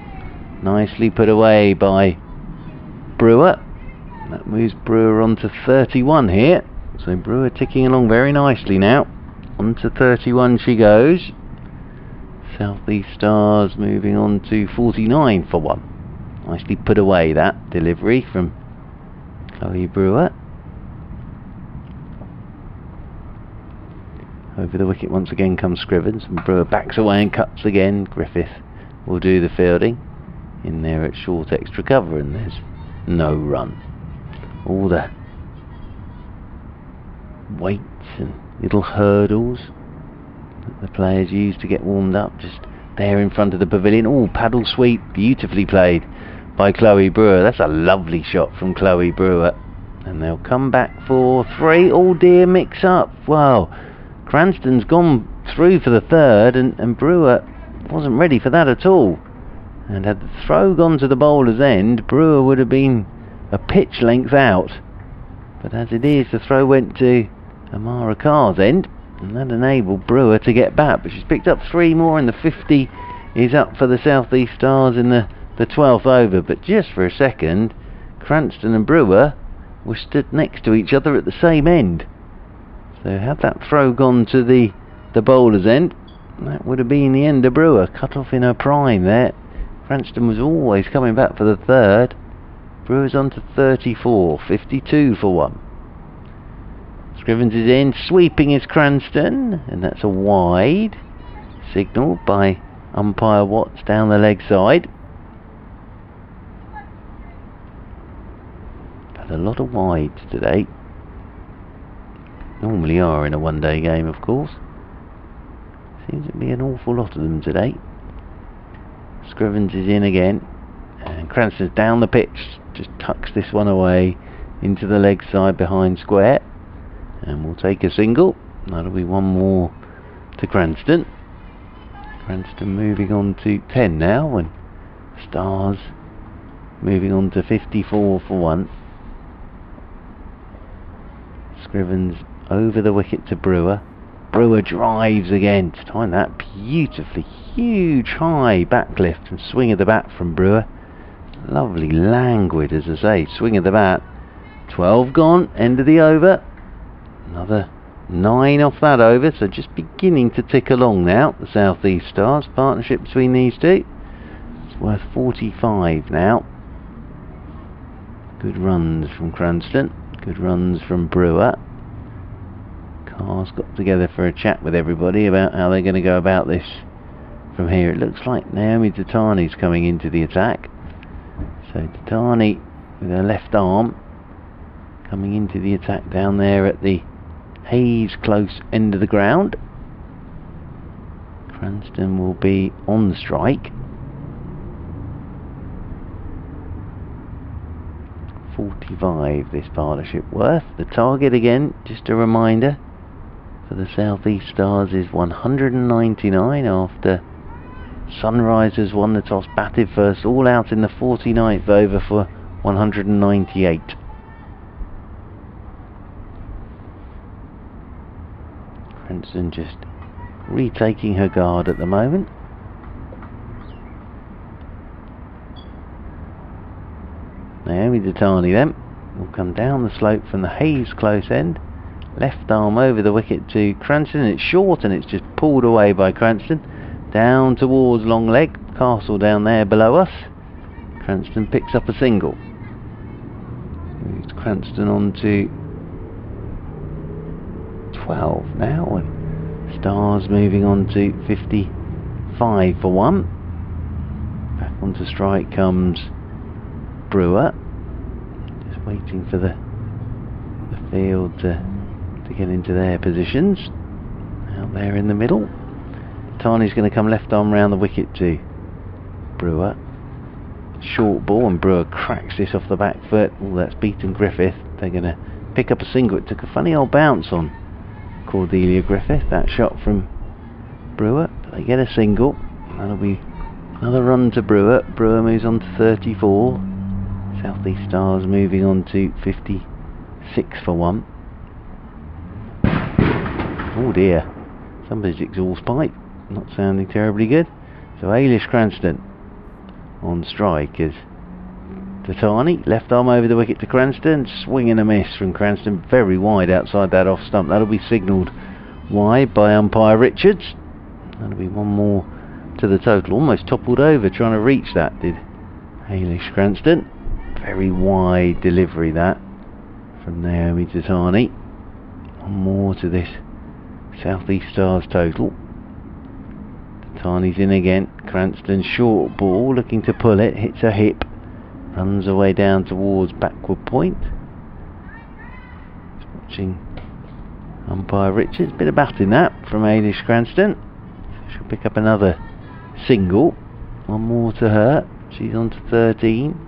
Nicely put away by Brewer. That moves Brewer on to 31 here. So Brewer ticking along very nicely now. On to 31 she goes. South East Stars moving on to 49 for 1. Nicely put away, that delivery from Chloe Brewer. Over the wicket once again comes Scrivens, and Brewer backs away and cuts again. Griffith will do the fielding in there at short extra cover, and there's no run. All the weights and little hurdles that the players use to get warmed up just there in front of the pavilion. Oh, paddle sweep, beautifully played by Chloe Brewer. That's a lovely shot from Chloe Brewer, and they'll come back for 3. Oh dear, mix up. Wow, Cranston's gone through for the 3rd, and Brewer wasn't ready for that at all. And had the throw gone to the bowler's end, Brewer would have been a pitch length out. But as it is, the throw went to Amara Carr's end, and that enabled Brewer to get back. But she's picked up 3 more, and the 50 is up for the South East Stars in the 12th over. But just for a second, Cranston and Brewer were stood next to each other at the same end. So had that throw gone to the bowler's end, that would have been the end of Brewer. Cut off in her prime there. Cranston was always coming back for the 3rd. Brewer's on to 34, 52 for 1. Scrivens is in, sweeping is Cranston, and that's a wide. Signalled by umpire Watts down the leg side. Had a lot of wides today. Normally are in a one-day game, of course. Seems to be an awful lot of them today. Scrivens is in again, and Cranston's down the pitch, just tucks this one away into the leg side behind square, and we'll take a single. That'll be one more to Cranston. Cranston moving on to 10 now, and Stars moving on to 54 for 1. Scrivens over the wicket to Brewer. Brewer drives again to time that beautifully. Huge high back lift and swing of the bat from Brewer. Lovely, languid, as I say, swing of the bat. 12 gone, end of the over. Another 9 off that over, so just beginning to tick along now. The South East Stars partnership between these two. It's worth 45 now. Good runs from Cranston, good runs from Brewer. Carr's got together for a chat with everybody about how they're going to go about this from here. It looks like Naomi Tatani's coming into the attack. So Tatani with her left arm coming into the attack down there at the Hayes close end of the ground. Cranston will be on strike. 45 this partnership worth. The target again, just a reminder, for the South East Stars is 199 after Sunrisers won the toss, batted first, all out in the 49th over for 198. Cranston just retaking her guard at the moment. Naomi Tatani then will come down the slope from the Hayes close end. Left arm over the wicket to Cranston. It's short and it's just pulled away by Cranston. Down towards long leg. Castle down there below us. Cranston picks up a single. Moves Cranston on to 12 now. And Stars moving on to 55 for 1. Back onto strike comes Brewer, just waiting for the field to get into their positions. Out there in the middle. Tani's going to come left arm round the wicket to Brewer. Short ball, and Brewer cracks this off the back foot. Oh, that's beaten Griffith. They're going to pick up a single. It took a funny old bounce on Cordelia Griffith, that shot from Brewer. But they get a single. That'll be another run to Brewer. Brewer moves on to 34. South East Stars moving on to 56 for 1. Oh dear, somebody's exhaust pipe not sounding terribly good. So Ailish Cranston on strike as Tatani, left arm over the wicket to Cranston, swing and a miss from Cranston, very wide outside that off stump. That'll be signalled wide by umpire Richards. That'll be one more to the total. Almost toppled over trying to reach that, did Ailish Cranston. Very wide delivery that from Naomi Tatani. One more to this South East Stars total. Tatani's in again. Cranston short ball, looking to pull it, hits her hip, runs away down towards backward point. Just watching umpire Richards. Bit of batting that from Ailish Cranston. She'll pick up another single. One more to her. She's on to 13.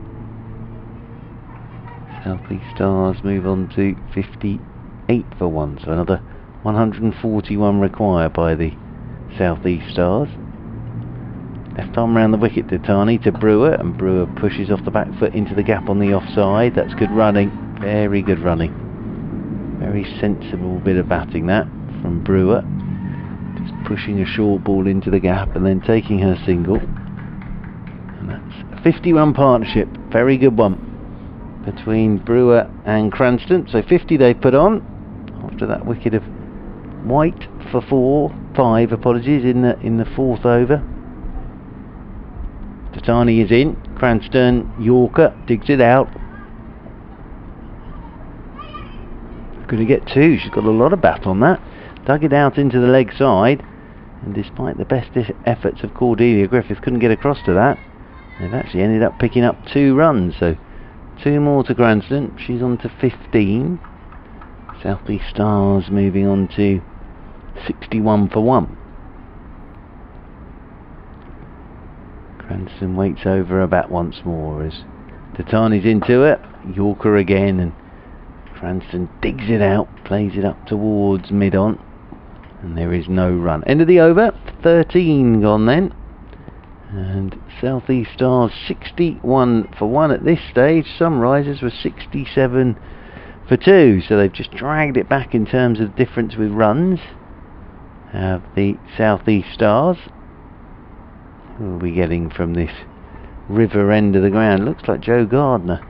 South East Stars move on to 58 for 1, so another 141 required by the South East Stars. Left arm round the wicket to Tani to Brewer, and Brewer pushes off the back foot into the gap on the offside. That's good running, very good running. Very sensible bit of batting that from Brewer. Just pushing a short ball into the gap and then taking her single. And that's a 50-run partnership, very good one between Brewer and Cranston. So 50 they put on after that wicket of White for 5 apologies in the fourth over. Tatani is in. Cranston Yorker digs it out. Going to get 2. She's got a lot of bat on that. Dug it out into the leg side, and despite the best efforts of Cordelia Griffith, couldn't get across to that. They've actually ended up picking up 2 runs, so 2 more to Cranston. She's on to 15. South East Stars moving on to 61 for 1. Cranston waits over her bat once more as Tatani's into it. Yorker again, and Cranston digs it out, plays it up towards mid-on. and there is no run. End of the over, 13 gone then. And South East Stars 61 for 1 at this stage. Sunrisers were 67 for 2, so they've just dragged it back in terms of difference with runs. The South East Stars. Who are we getting from this river end of the ground? Looks like Joe Gardner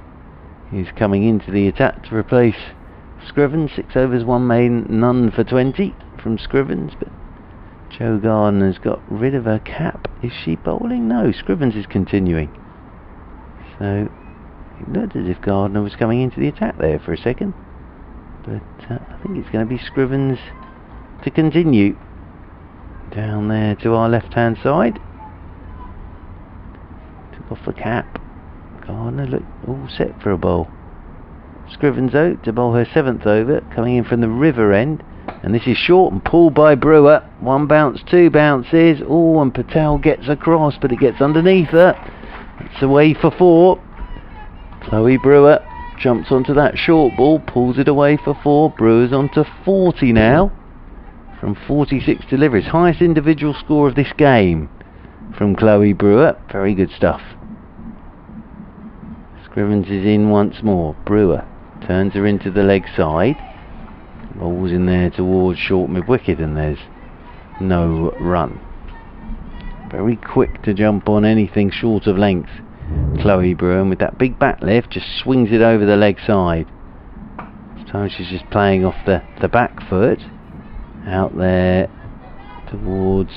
is coming into the attack to replace Scrivens. 6 overs, 1 maiden, none for 20 from Scrivens, but Joe Gardner's got rid of her cap. Is she bowling? No, Scrivens is continuing. So it looked as if Gardner was coming into the attack there for a second, but I think it's going to be Scrivens to continue. Down there to our left hand side. Took off the cap. Gardner looked all set for a bowl. Scrivens out to bowl her 7th over, coming in from the river end, and this is short and pulled by Brewer. 1 bounce, 2 bounces. Oh, and Patel gets across, but it gets underneath her. It's away for 4. Chloe Brewer jumps onto that short ball, pulls it away for 4. Brewer's onto 40 now from 46 deliveries. Highest individual score of this game from Chloe Brewer. Very good stuff. Scrivens is in once more. Brewer turns her into the leg side, rolls in there towards short mid wicket, and there's no run. Very quick to jump on anything short of length, Chloe Brewer, and with that big bat lift just swings it over the leg side. This time she's just playing off the back foot out there towards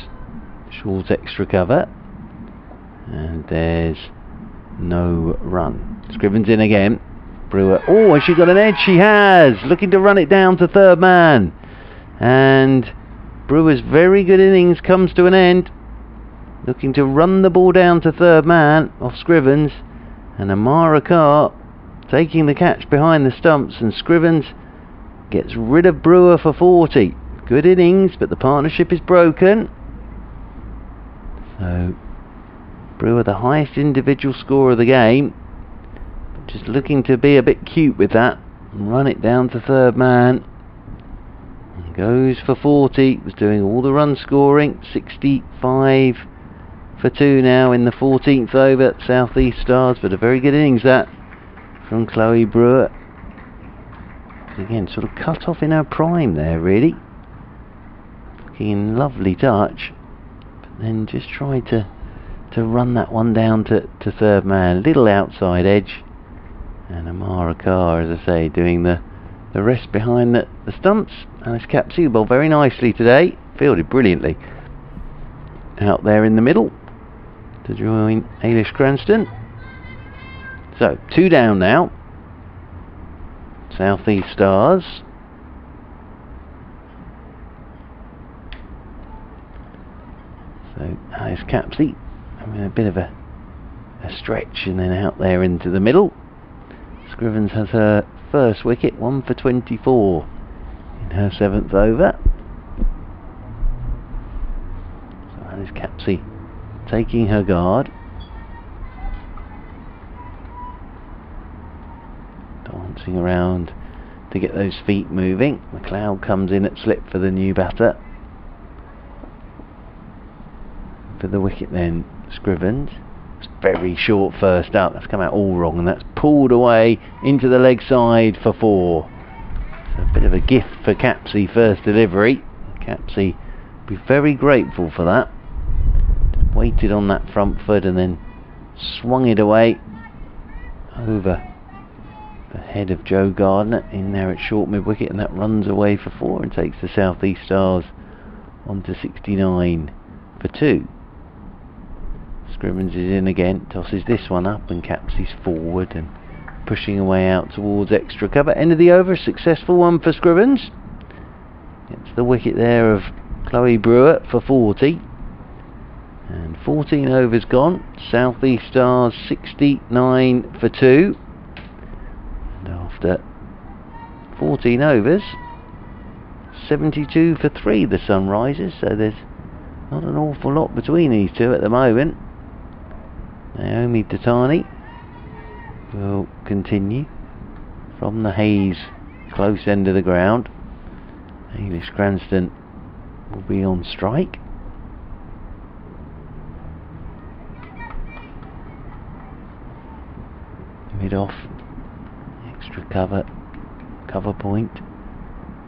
short extra cover, and there's no run. Scrivens in again. Brewer, oh, has she got an edge? She has, looking to run it down to 3rd man, and Brewer's very good innings comes to an end, looking to run the ball down to 3rd man off Scrivens, and Amara Carr taking the catch behind the stumps, and Scrivens gets rid of Brewer for 40. Good innings, but the partnership is broken. So Brewer, the highest individual score of the game, just looking to be a bit cute with that and run it down to 3rd man. And goes for 40. Was doing all the run scoring. 65 for 2 now in the 14th over. South East Stars, but a very good innings that from Chloe Brewer. Again, sort of cut off in her prime there, really. Looking in lovely touch, but then just tried to run that one down to 3rd man. Little outside edge, and Amara Carr, as I say, doing the rest behind the stumps. Alice Capsey bowled very nicely today, fielded brilliantly out there in the middle to join Ailish Cranston. So 2 down now. South East Stars. So Alice Capsey having a bit of a stretch, and then out there into the middle. Scrivens has her first wicket, 1 for 24 in her 7th over. So Alice Capsey taking her guard. Dancing around to get those feet moving. McLeod comes in at slip for the new batter. For the wicket then, Scrivens. It's very short first up. That's come out all wrong, and that's pulled away into the leg side for 4. So a bit of a gift for Capsey first delivery. Capsey will be very grateful for that. Just waited on that front foot and then swung it away over the head of Joe Gardner in there at short mid wicket, and that runs away for 4 and takes the South East Stars on to 69 for 2. Scrivens is in again, tosses this one up, and Capsey's forward and pushing away out towards extra cover. End of the over, a successful one for Scrivens. It's the wicket there of Chloe Brewer for 40. And 14 overs gone. South East Stars 69 for 2. And after 14 overs, 72 for 3 the Sunrisers. So there's not an awful lot between these two at the moment. Naomi Tatani will continue from the haze close end of the ground. Ailish Cranston will be on strike. Mid off, extra cover point.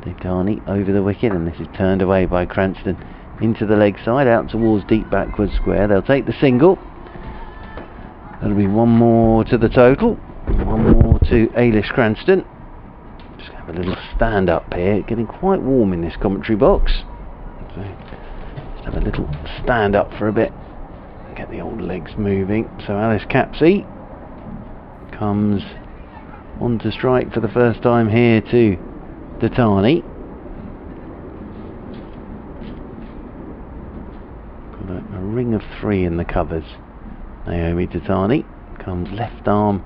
Detani over the wicket, and this is turned away by Cranston into the leg side, out towards deep backward square. They'll take the single. That'll be one more to the total, one more to Ailish Cranston. Just have a little stand up here, getting quite warm in this commentary box. So just have a little stand up for a bit, get the old legs moving. So Alice Capsey comes on to strike for the first time here to Detani. Got a ring of three in the covers. Naomi Detani comes left arm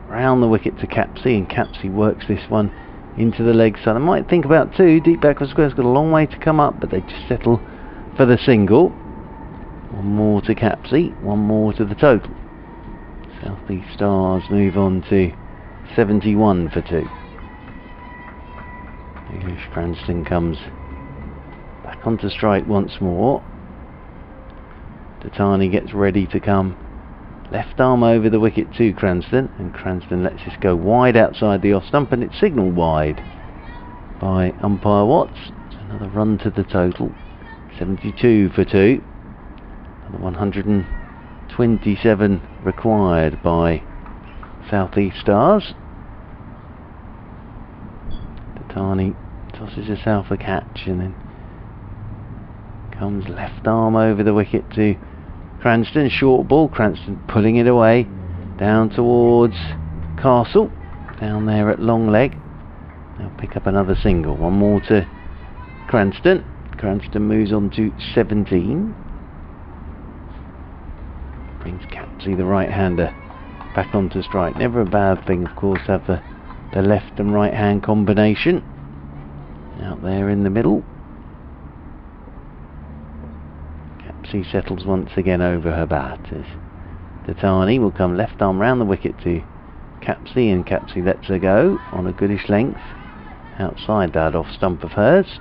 round the wicket to Capsey, and Capsey works this one into the leg side. I might think about two. Deep backward square's got a long way to come up, but they just settle for the single. One more to Capsey, one more to the total. South East Stars move on to 71 for 2. Ailish Cranston comes back onto strike once more. Detani gets ready to come left arm over the wicket to Cranston, and Cranston lets this go wide outside the off stump, and it's signalled wide by umpire Watts. Another run to the total, 72 for 2. Another 127 required by South East Stars. Detani tosses herself a catch and then comes left arm over the wicket to Cranston. Short ball, Cranston pulling it away down towards Castle, down there at long leg. They'll pick up another single. One more to Cranston. Cranston moves on to 17. Brings Capsey, the right-hander, back onto strike. Never a bad thing, of course, to have the left and right hand combination out there in the middle. Capsey settles once again over her bat as Detani will come left arm round the wicket to Capsey, and Capsey lets her go on a goodish length outside that off stump of hers,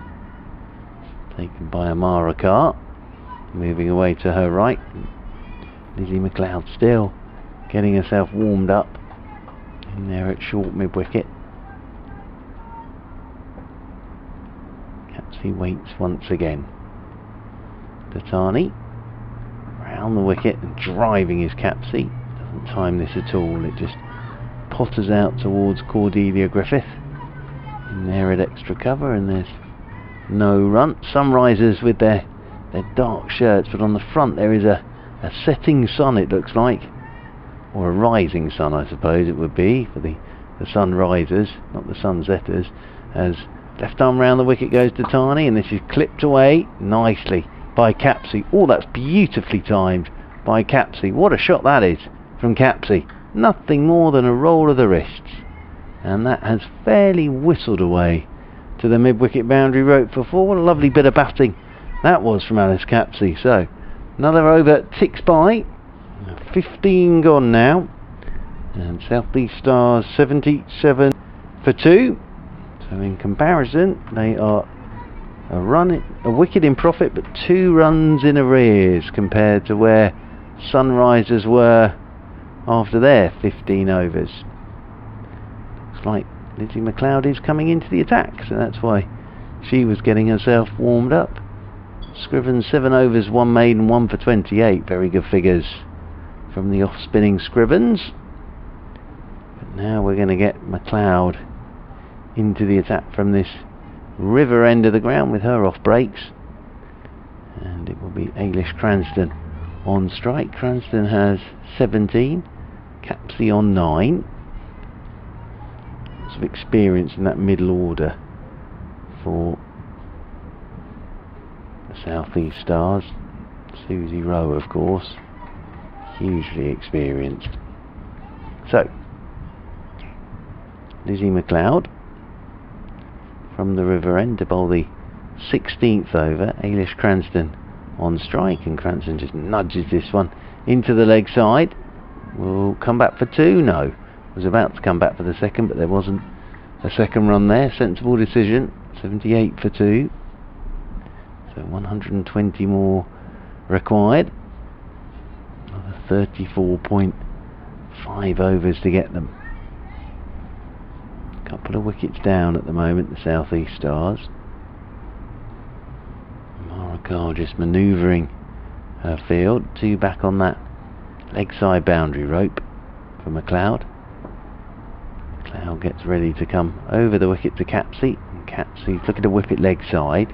taken by Amara Carr. Moving away to her right, Lizzie McLeod still getting herself warmed up in there at short mid wicket. Capsey waits once again. Detani round the wicket and driving his Capsey. Doesn't time this at all, it just potters out towards Cordelia Griffith in there at extra cover, and there's no run. Sunrisers with their dark shirts, but on the front there is a setting sun, it looks like, or a rising sun I suppose it would be for the sunrisers, not the sunsetters. As left arm round the wicket goes to Detani, and this is clipped away nicely by Capsey. Oh, that's beautifully timed by Capsey. What a shot that is from Capsey. Nothing more than a roll of the wrists, and that has fairly whistled away to the mid-wicket boundary rope for 4. What a lovely bit of batting that was from Alice Capsey. So another over ticks by, 15 gone now, and South East Stars 77 for 2. So in comparison they are a wicket in profit, but 2 runs in arrears compared to where Sunrisers were after their 15 overs. Looks like Lizzie McLeod is coming into the attack, so that's why she was getting herself warmed up. Scrivens 7 overs, 1 maiden, 1 for 28. Very good figures from the off-spinning Scrivens. But now we're going to get McLeod into the attack from this river end of the ground with her off breaks, and it will be Ailish Cranston on strike. Cranston has 17, Capsey on 9. Lots of experience in that middle order for the South East Stars. Susie Rowe, of course, hugely experienced. So Lizzie McLeod from the river end to bowl the 16th over. Ailish Cranston on strike, and Cranston just nudges this one into the leg side. Will come back for 2. No, was about to come back for the second, but there wasn't a second run there. Sensible decision. 78 for 2. So 120 more required. Another 34.5 overs to get them. Couple of wickets down at the moment, the South East Stars. Rachael just manoeuvring her field. 2 back on that leg side boundary rope for McLeod. McLeod gets ready to come over the wicket to Capsey. And Capsey's looking to whip it leg side.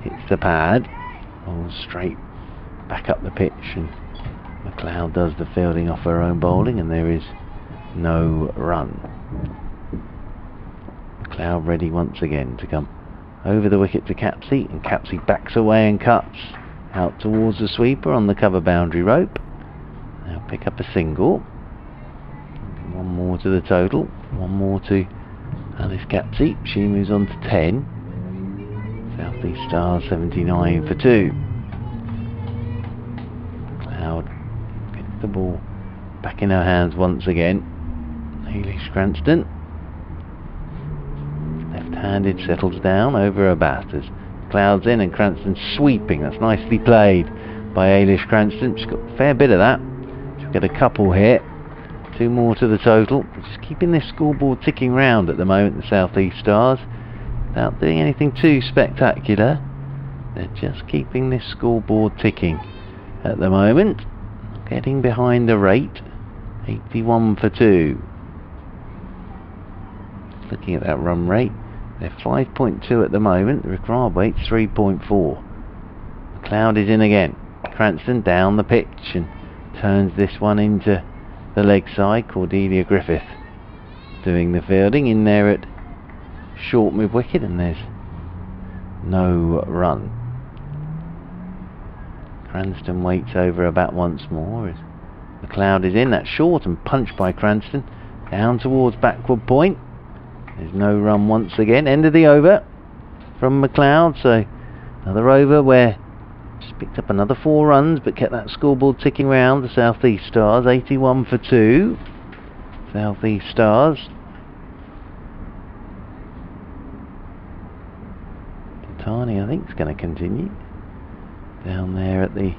Hits the pad. Rolls straight back up the pitch, and McLeod does the fielding off her own bowling, and there is no run. McLeod ready once again to come over the wicket to Capsey, and Capsey backs away and cuts out towards the sweeper on the cover boundary rope. Now pick up a single. One more to the total. One more to Alice Capsey. She moves on to 10. South East Stars 79 for 2. McLeod gets the ball back in her hands once again. Eilish Cranston, left-handed, settles down over her bat as McLeod's in and Cranston sweeping. That's nicely played by Eilish Cranston. She's got a fair bit of that. She'll get a couple here. 2 more to the total. Just keeping this scoreboard ticking round at the moment, the South East Stars, without doing anything too spectacular. They're just keeping this scoreboard ticking at the moment. Getting behind the rate. 81 for 2. Looking at that run rate, they're 5.2 at the moment. The required weight's 3.4. McLeod is in again. Cranston down the pitch and turns this one into the leg side. Cordelia Griffith doing the fielding in there at short mid wicket, and there's no run. Cranston waits over her bat once more as McLeod is in. That's short and punched by Cranston down towards backward point. There's no run once again. End of the over from McLeod. So another over where just picked up another 4 runs but kept that scoreboard ticking round. The South East Stars 81 for 2. South East Stars. Tani, I think, is going to continue down there at the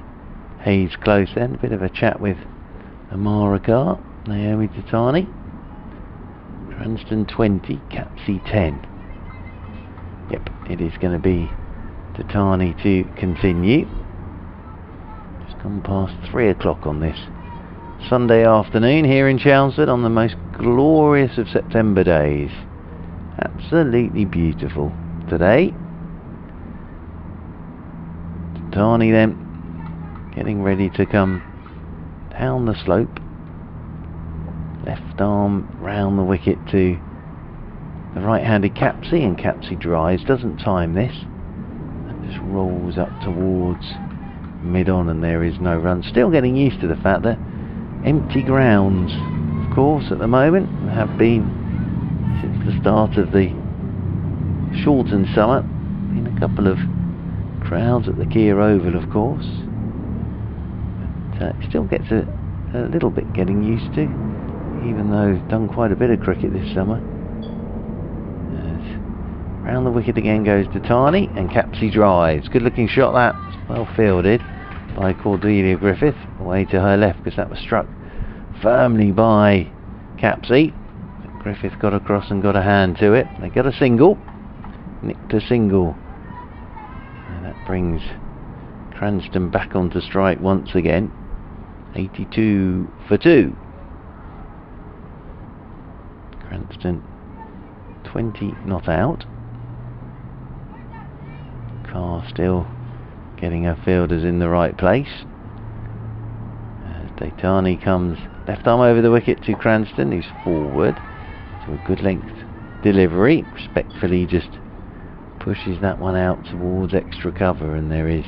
Hayes Close end. A bit of a chat with Amara Carr. Naomi Tatani. Cranston 20, Capsey 10. Yep, it is going to be Tatani to continue. Just gone past 3 o'clock on this Sunday afternoon here in Chelmsford on the most glorious of September days. Absolutely beautiful today. Tatani then getting ready to come down the slope. Left arm round the wicket to the right-handed Capsey, and Capsey drives, doesn't time this, and just rolls up towards mid-on, and there is no run. Still getting used to the fact that empty grounds, of course, at the moment, have been since the start of the shortened summer. Been a couple of crowds at the Kia Oval, of course, but still gets a little bit getting used to, even though he's done quite a bit of cricket this summer. Round the wicket again goes to Tani, and Capsey drives. Good looking shot that, well fielded by Cordelia Griffith, away to her left because that was struck firmly by Capsey. Griffith got across and got a hand to it. They got a single, nicked a single, and that brings Cranston back onto strike once again. 82 for 2. Cranston 20 not out. Carr still getting her fielders in the right place. As Tatani comes left arm over the wicket to Cranston, who's forward to a good length delivery. Respectfully just pushes that one out towards extra cover, and there is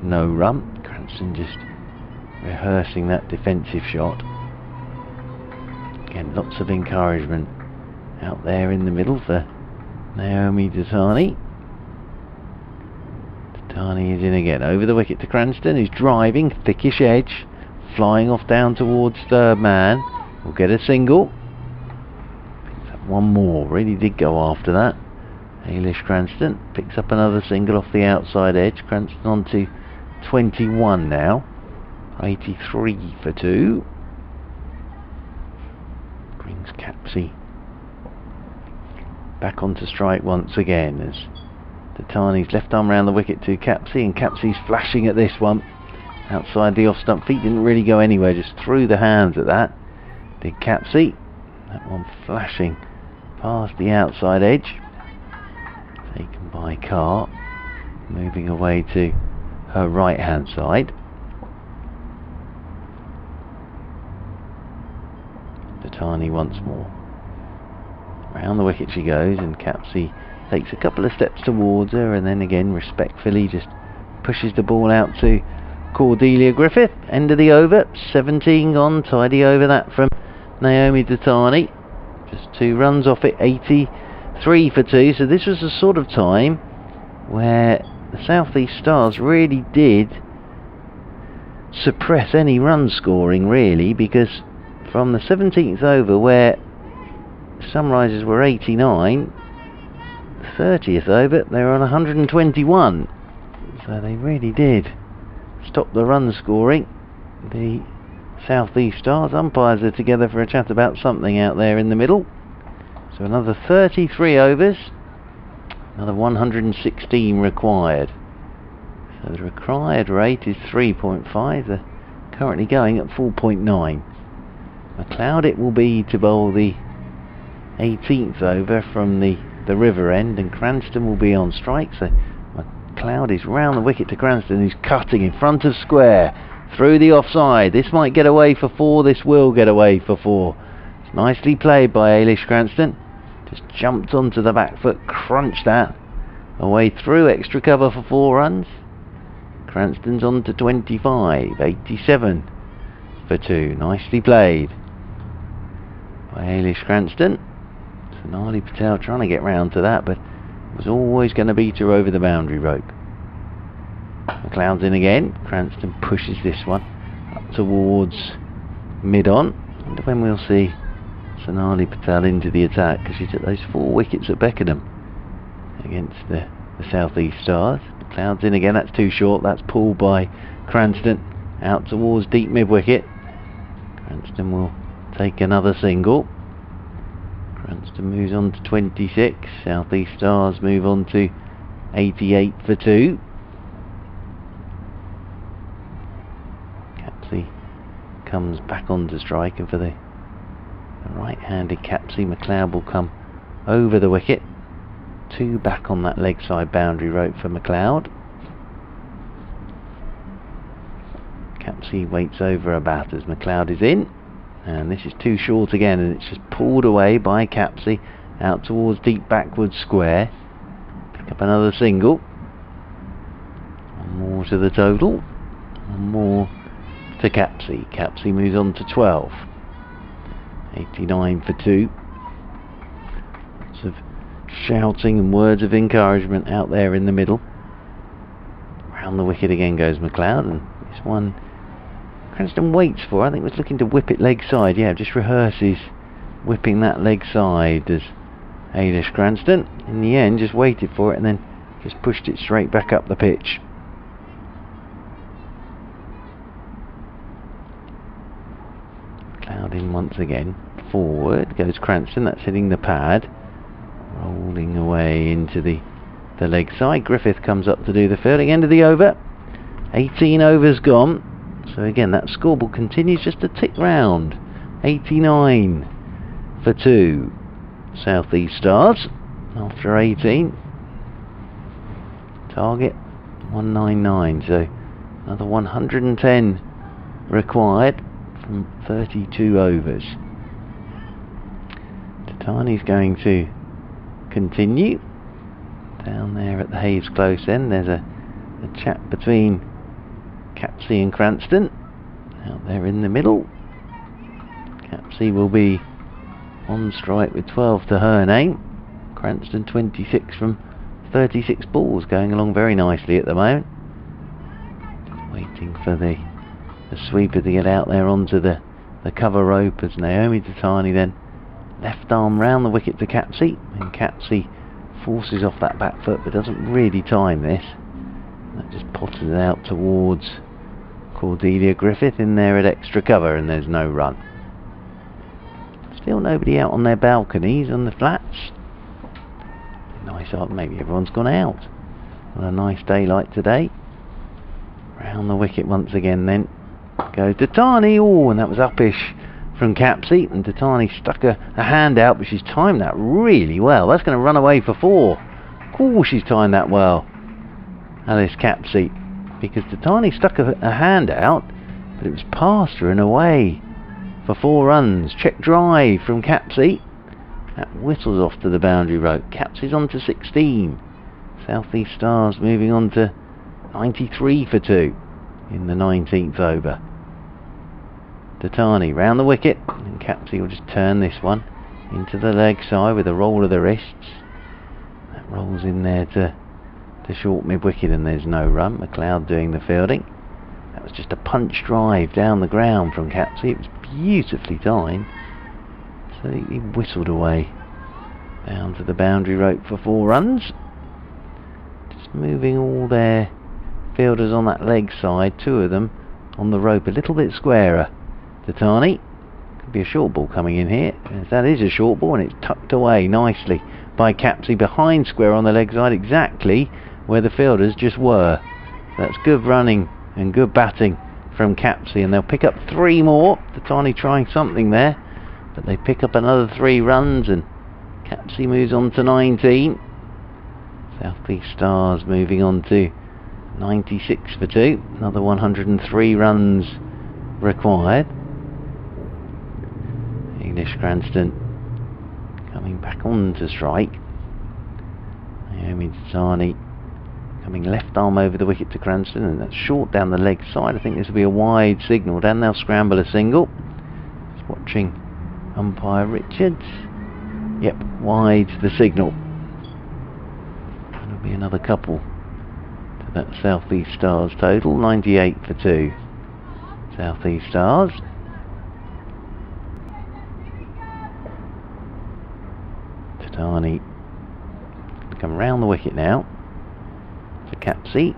no run. Cranston just rehearsing that defensive shot. Again, lots of encouragement out there in the middle for Naomi Tatani. Tatani is in again, over the wicket to Cranston, who's driving, thickish edge, flying off down towards third man. Will get a single. Picks up one more, really did go after that. Ailish Cranston picks up another single off the outside edge. Cranston on to 21 now. 83 for 2. Brings Capsey back onto strike once again as Tatani's left arm round the wicket to Capsey, and Capsey's flashing at this one. Outside the off stump, feet didn't really go anywhere, just threw the hands at that. Did Capsey. That one flashing past the outside edge. Taken by Carr. Moving away to her right hand side. Tatani once more. Round the wicket she goes, and Capsey takes a couple of steps towards her and then again respectfully just pushes the ball out to Cordelia Griffith. End of the over, 17 gone, tidy over that from Naomi Tatani. Just 2 runs off it, 83 for 2. So this was the sort of time where the South East Stars really did suppress any run scoring, really, because from the 17th over where Sunrisers were 89, 30th over they were on 121, so they really did stop the run scoring. The South East Stars umpires are together for a chat about something out there in the middle. So another 33 overs, another 116 required. So the required rate is 3.5. They're currently going at 4.9. McLeod it will be to bowl the 18th over from the river end, and Cranston will be on strike. So McLeod is round the wicket to Cranston, who's cutting in front of square through the offside. This might get away for 4. This will get away for 4. It's nicely played by Ailish Cranston. Just jumped onto the back foot, crunched that away through extra cover for 4 runs. Cranston's on to 25, 87 for 2. Nicely played by Ailish Cranston. Sonali Patel trying to get round to that, but was always going to beat her over the boundary rope. McLeod's in again. Cranston pushes this one up towards mid-on. I wonder when we'll see Sonali Patel into the attack, because she took those 4 wickets at Beckenham against the South East Stars. McLeod's in again. That's too short. That's pulled by Cranston out towards deep mid-wicket. Cranston will take another single. Cranston moves on to 26. South East Stars move on to 88 for 2. Capsey comes back onto strike, and for the right-handed Capsey, McLeod will come over the wicket. 2 back on that leg side boundary rope for McLeod. Capsey waits over a bat as McLeod is in, and this is too short again, and it's just pulled away by Capsey out towards deep backward square. Pick up another single. 1 more to the total. 1 more to Capsey. Capsey moves on to 12. 89 for 2. Lots of shouting and words of encouragement out there in the middle. Round the wicket again goes McLeod, and this one Cranston waits for. I think was looking to whip it leg side. Yeah, just rehearses whipping that leg side as Ailish Cranston in the end just waited for it and then just pushed it straight back up the pitch. McLeod in once again. Forward goes Cranston. That's hitting the pad, rolling away into the leg side. Griffith comes up to do the fielding. End of the over. 18 overs gone. So again, that scoreboard continues just to tick round. 89 for 2. South East Stars after 18. Target 199. So another 110 required from 32 overs. Tatani's going to continue. Down there at the Hayes Close end, there's a chat between Capsey and Cranston. Out there in the middle, Capsey will be on strike with 12 to her name. Cranston 26 from 36 balls, going along very nicely at the moment. Just waiting for the sweeper to get out there onto the cover rope as Naomi Tatani then left arm round the wicket to Capsey, and Capsey Forces off that back foot but doesn't really time this. That just potters it out towards Cordelia Griffith in there at extra cover, and there's no run. Still nobody out on their balconies on the flats. Nice up, maybe everyone's gone out. On a nice day like today. Round the wicket once again then. Goes Tatani, oh, and that was uppish from Capsey, and Tatani stuck a hand out, but she's timed that really well. That's going to run away for 4. Oh, she's timed that well, Alice Capsey, because Tatani stuck a hand out, but it was past her and away for 4 runs. Check drive from Capsey. That whistles off to the boundary rope. Capsey's on to 16. South East Stars moving on to 93 for 2 in the 19th over. Tatani round the wicket, and Capsey will just turn this one into the leg side with a roll of the wrists. That rolls in there to short mid wicket, and there's no run. McLeod doing the fielding. That was just a punch drive down the ground from Capsey. It was beautifully timed. So he whistled away down to the boundary rope for 4 runs. Just moving all their fielders on that leg side, 2 of them on the rope a little bit squarer. Tatani, could be a short ball coming in here. Yes, that is a short ball, and it's tucked away nicely by Capsey behind square on the leg side, exactly where the fielders just were. That's good running and good batting from Capsey, and they'll pick up 3 more. Tatani trying something there, but they pick up another 3 runs, and Capsey moves on to 19. South East Stars moving on to 96 for 2. Another 103 runs required. English Cranston coming back on to strike. Naomi Tatani coming left arm over the wicket to Cranston, and that's short down the leg side. I think this will be a wide signal. Then they'll scramble a single. Just watching umpire Richards. Yep, wide's the signal. There'll be another couple to that South East Stars total. 98 for 2. South East Stars. Tatani come round the wicket now to Capsey.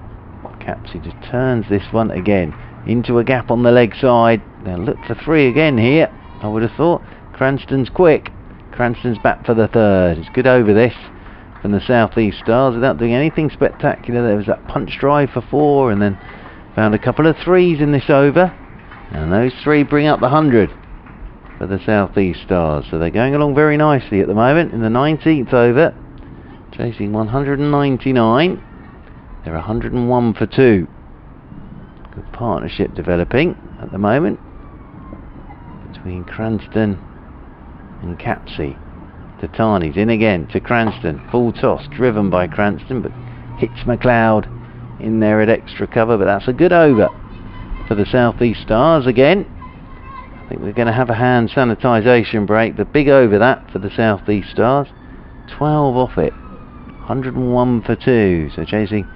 Capsey just turns this one again into a gap on the leg side. They'll look for 3 again here, I would have thought. Cranston's quick. Cranston's back for the 3rd. It's good over this from the South East Stars without doing anything spectacular. There was that punch drive for 4, and then found a couple of 3s in this over, and those 3 bring up the 100 for the South East Stars. So they're going along very nicely at the moment in the 19th over, chasing 199. They're 101 for 2. Good partnership developing at the moment between Cranston and Capsey. Tatani's in again to Cranston. Full toss driven by Cranston, but hits McLeod in there at extra cover. But that's a good over for the South East Stars again. I think we're going to have a hand sanitisation break. The big over that for the South East Stars. 12 off it. 101 for 2. So chasing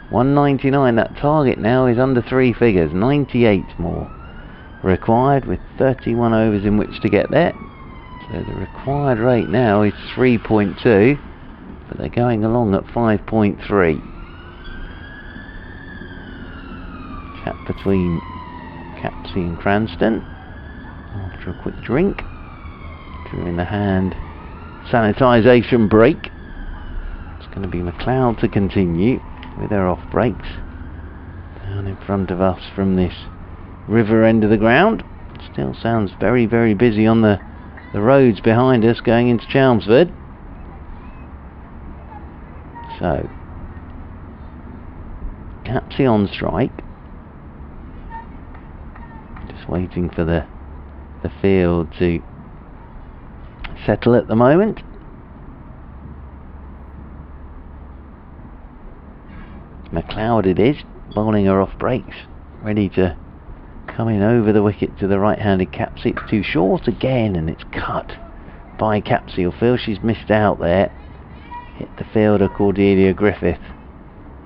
199. That target now is under 3 figures. 98 more required with 31 overs in which to get there. So the required rate now is 3.2, but they're going along at 5.3. Chat between Capsey and Cranston after a quick drink during the hand sanitisation break. It's going to be McLeod to continue with their off breaks down in front of us from this river end of the ground. Still sounds very, very busy on the roads behind us going into Chelmsford. So Capsey on strike, just waiting for the field to settle at the moment. McLeod it is, bowling her off breaks, ready to come in over the wicket to the right-handed Capsey. It's too short again, and it's cut by Capsey. You'll feel she's missed out there. Hit the fielder Cordelia Griffith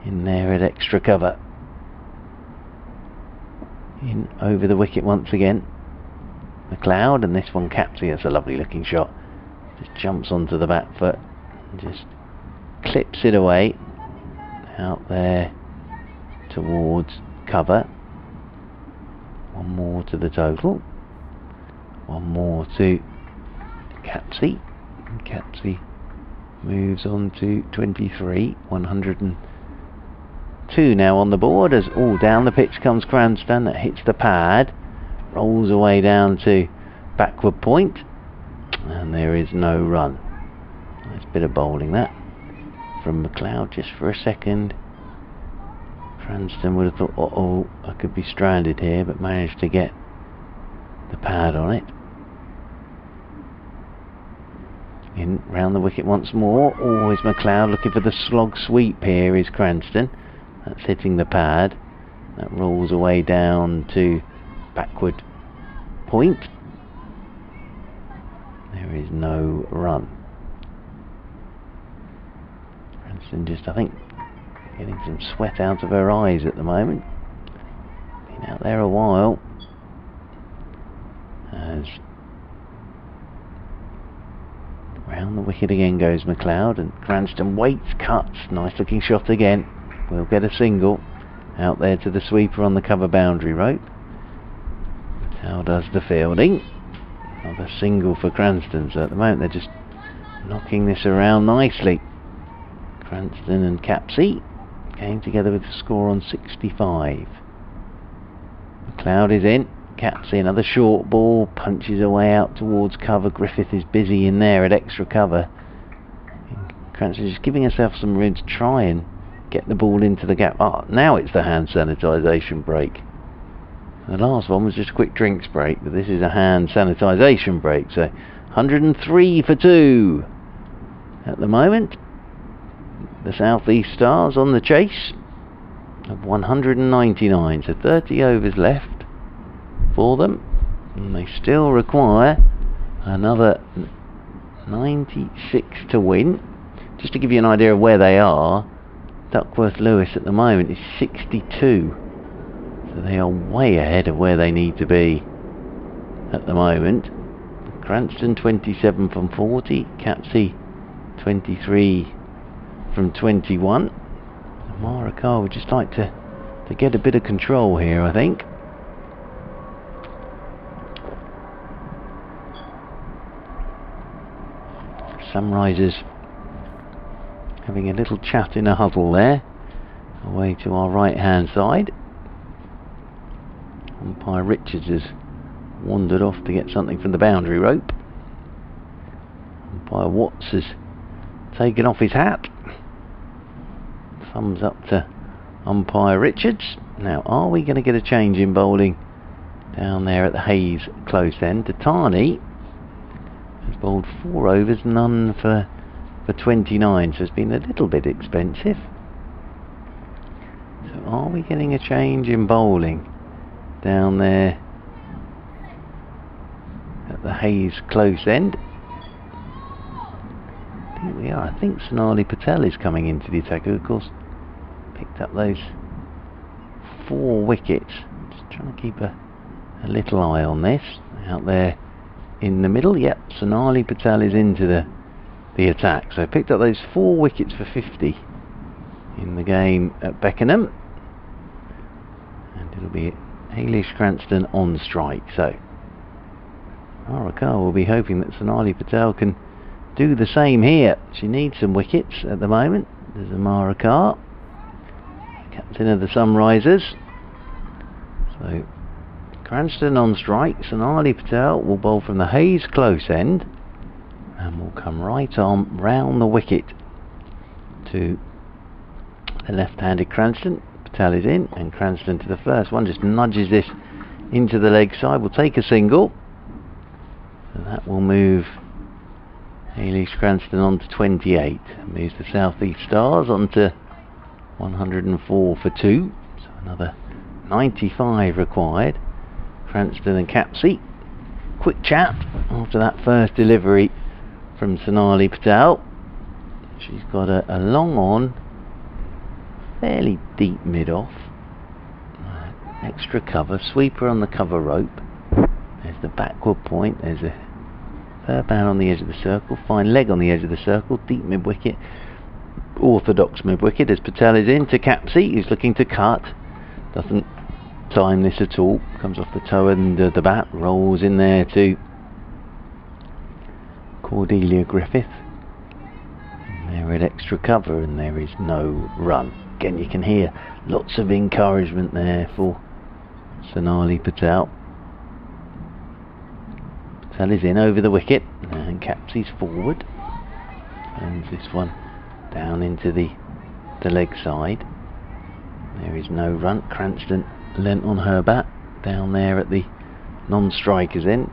in there at extra cover. In over the wicket once again. McLeod, and this one Capsey. That's a lovely looking shot. Just jumps onto the back foot and just clips it away out there towards cover. One more to the total. One more to Capsey. Capsey moves on to 23. 102 now on the board as all down the pitch comes Cranston. That hits the pad, rolls away down to backward point, and there is no run. Nice bit of bowling that from McLeod just for a second. Cranston would have thought, oh, I could be stranded here, but managed to get the pad on it. In round the wicket once more. Always McLeod looking for the slog sweep here is Cranston. That's hitting the pad. That rolls away down to backward point. There is no run. Cranston just, I think, getting some sweat out of her eyes at the moment. Been out there a while. As round the wicket again goes McLeod, and Cranston waits, cuts. Nice looking shot again. We'll get a single out there to the sweeper on the cover boundary rope. How does the fielding? Another single for Cranston. So at the moment they're just knocking this around nicely. Cranston and Capsey came together with a score on 65. McLeod is in. Capsey, another short ball, punches away out towards cover. Griffith is busy in there at extra cover. Cranston just giving herself some room to try and get the ball into the gap. Now it's the hand sanitisation break. The last one was just a quick drinks break, but this is a hand sanitisation break. So 103 for 2 at the moment. The South East Stars on the chase of 199, so 30 overs left for them, and they still require another 96 to win. Just to give you an idea of where they are, Duckworth Lewis at the moment is 62, so they are way ahead of where they need to be at the moment. Cranston 27 from 40, Capsey 23 from 21. Mara Carr would just like to get a bit of control here, I think. Sunrisers having a little chat in a huddle there, away to our right hand side. Umpire Richards has wandered off to get something from the boundary rope. Umpire Watts has taken off his hat. Thumbs up to Umpire Richards. Now, are we going to get a change in bowling down there at the Hayes close end? Tatani has bowled 4 overs, none for 29, so it's been a little bit expensive. So are we getting a change in bowling down there at the Hayes close end? I think we are. I think Sonali Patel is coming into the attack, who of course picked up those 4 wickets. Just trying to keep a little eye on this. Out there in the middle, yep, Sonali Patel is into the attack. So picked up those 4 wickets for 50 in the game at Beckenham. And it'll be Ailish Cranston on strike. So Arakar will be hoping that Sonali Patel can do the same here. She needs some wickets at the moment. There's Amara Carr, captain of the Sunrisers. So Cranston on strike. Sonali Patel will bowl from the Hayes close end and will come right on round the wicket to the left-handed Cranston. Patel is in, and Cranston to the first one, just nudges this into the leg side. Will take a single, so that will move Ailish Cranston on to 28. Moves the South East Stars on to 104 for 2. So another 95 required. Cranston and Capsey. Quick chat after that first delivery from Sonali Patel. She's got a long on, fairly deep mid-off. Extra cover, sweeper on the cover rope. There's the backward point. There's a third man on the edge of the circle, fine leg on the edge of the circle, deep mid-wicket. orthodox mid-wicket as Patel is in to Capsey, who's looking to cut. Doesn't time this at all. Comes off the toe end of the bat, rolls in there to Cordelia Griffith. And they're at extra cover and there is no run. Again, you can hear lots of encouragement there for Sonali Patel. Patel is in over the wicket and Capsey's forward. And this one down into the leg side. There is no run. Cranston lent on her bat down there at the non-strikers end.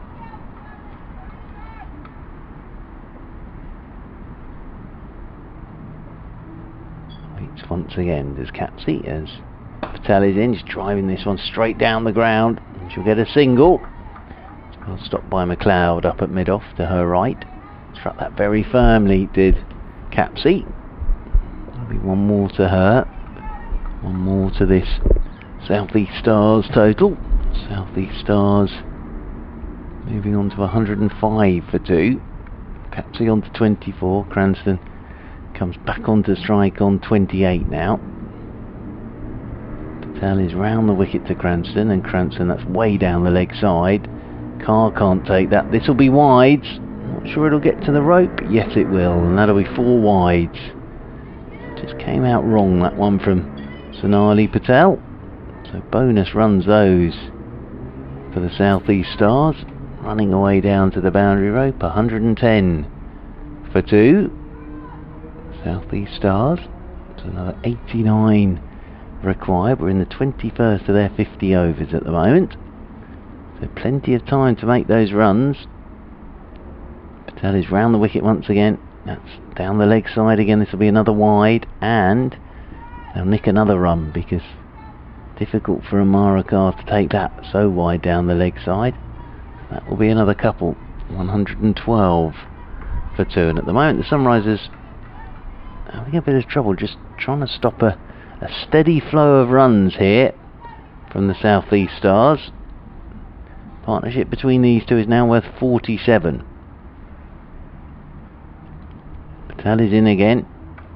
Waits once again as Capsey, as Patel is in. She's driving this one straight down the ground and she'll get a single. Well stopped by McLeod up at mid-off to her right. Struck that very firmly, did Capsey. There'll be one more to her. One more to this South East Stars total. South East Stars moving on to 105 for 2. Capsey on to 24. Cranston comes back onto strike on 28 now. Patel is round the wicket to Cranston, and Cranston, that's way down the leg side. Carr can't take that. This will be wides. Not sure it'll get to the rope. Yes, it will, and that'll be 4 wides. Just came out wrong, that one from Sonali Patel. So bonus runs those for the South East Stars. Running away down to the boundary rope. 110 for 2. South East Stars. So another 89 required. We're in the 21st of their 50 overs at the moment. So plenty of time to make those runs. Patel is round the wicket once again. That's down the leg side again. This will be another wide, and they'll nick another run because difficult for Amara Carr to take that so wide down the leg side. That will be another couple. 112 for 2, and at the moment the Sunrisers are having a bit of trouble just trying to stop a steady flow of runs here from the South East Stars. Partnership between these two is now worth 47. Patel is in again,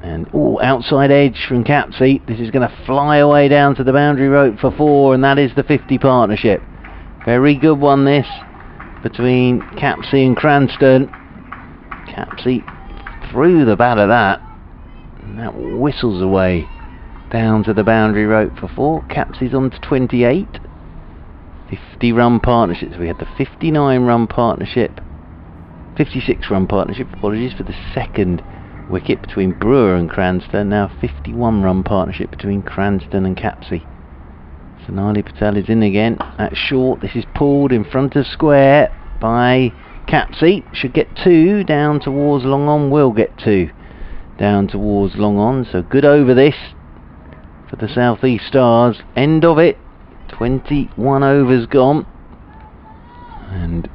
and outside edge from Capsey. This is going to fly away down to the boundary rope for 4, and that is the 50 partnership. Very good one this between Capsey and Cranston. Capsey threw the bat at that, and that whistles away down to the boundary rope for 4. Capsey's on to 28. 50 run partnerships. We had the 59 run partnership, 56 run partnership, apologies, for the second wicket between Brewer and Cranston. Now 51 run partnership between Cranston and Capsey. Sonali Patel is in again. That's short. This is pulled in front of square by Capsey. Should get 2 down towards long on. Will get 2 down towards long on. So good over this for the South East Stars. End of it. 21 overs gone, and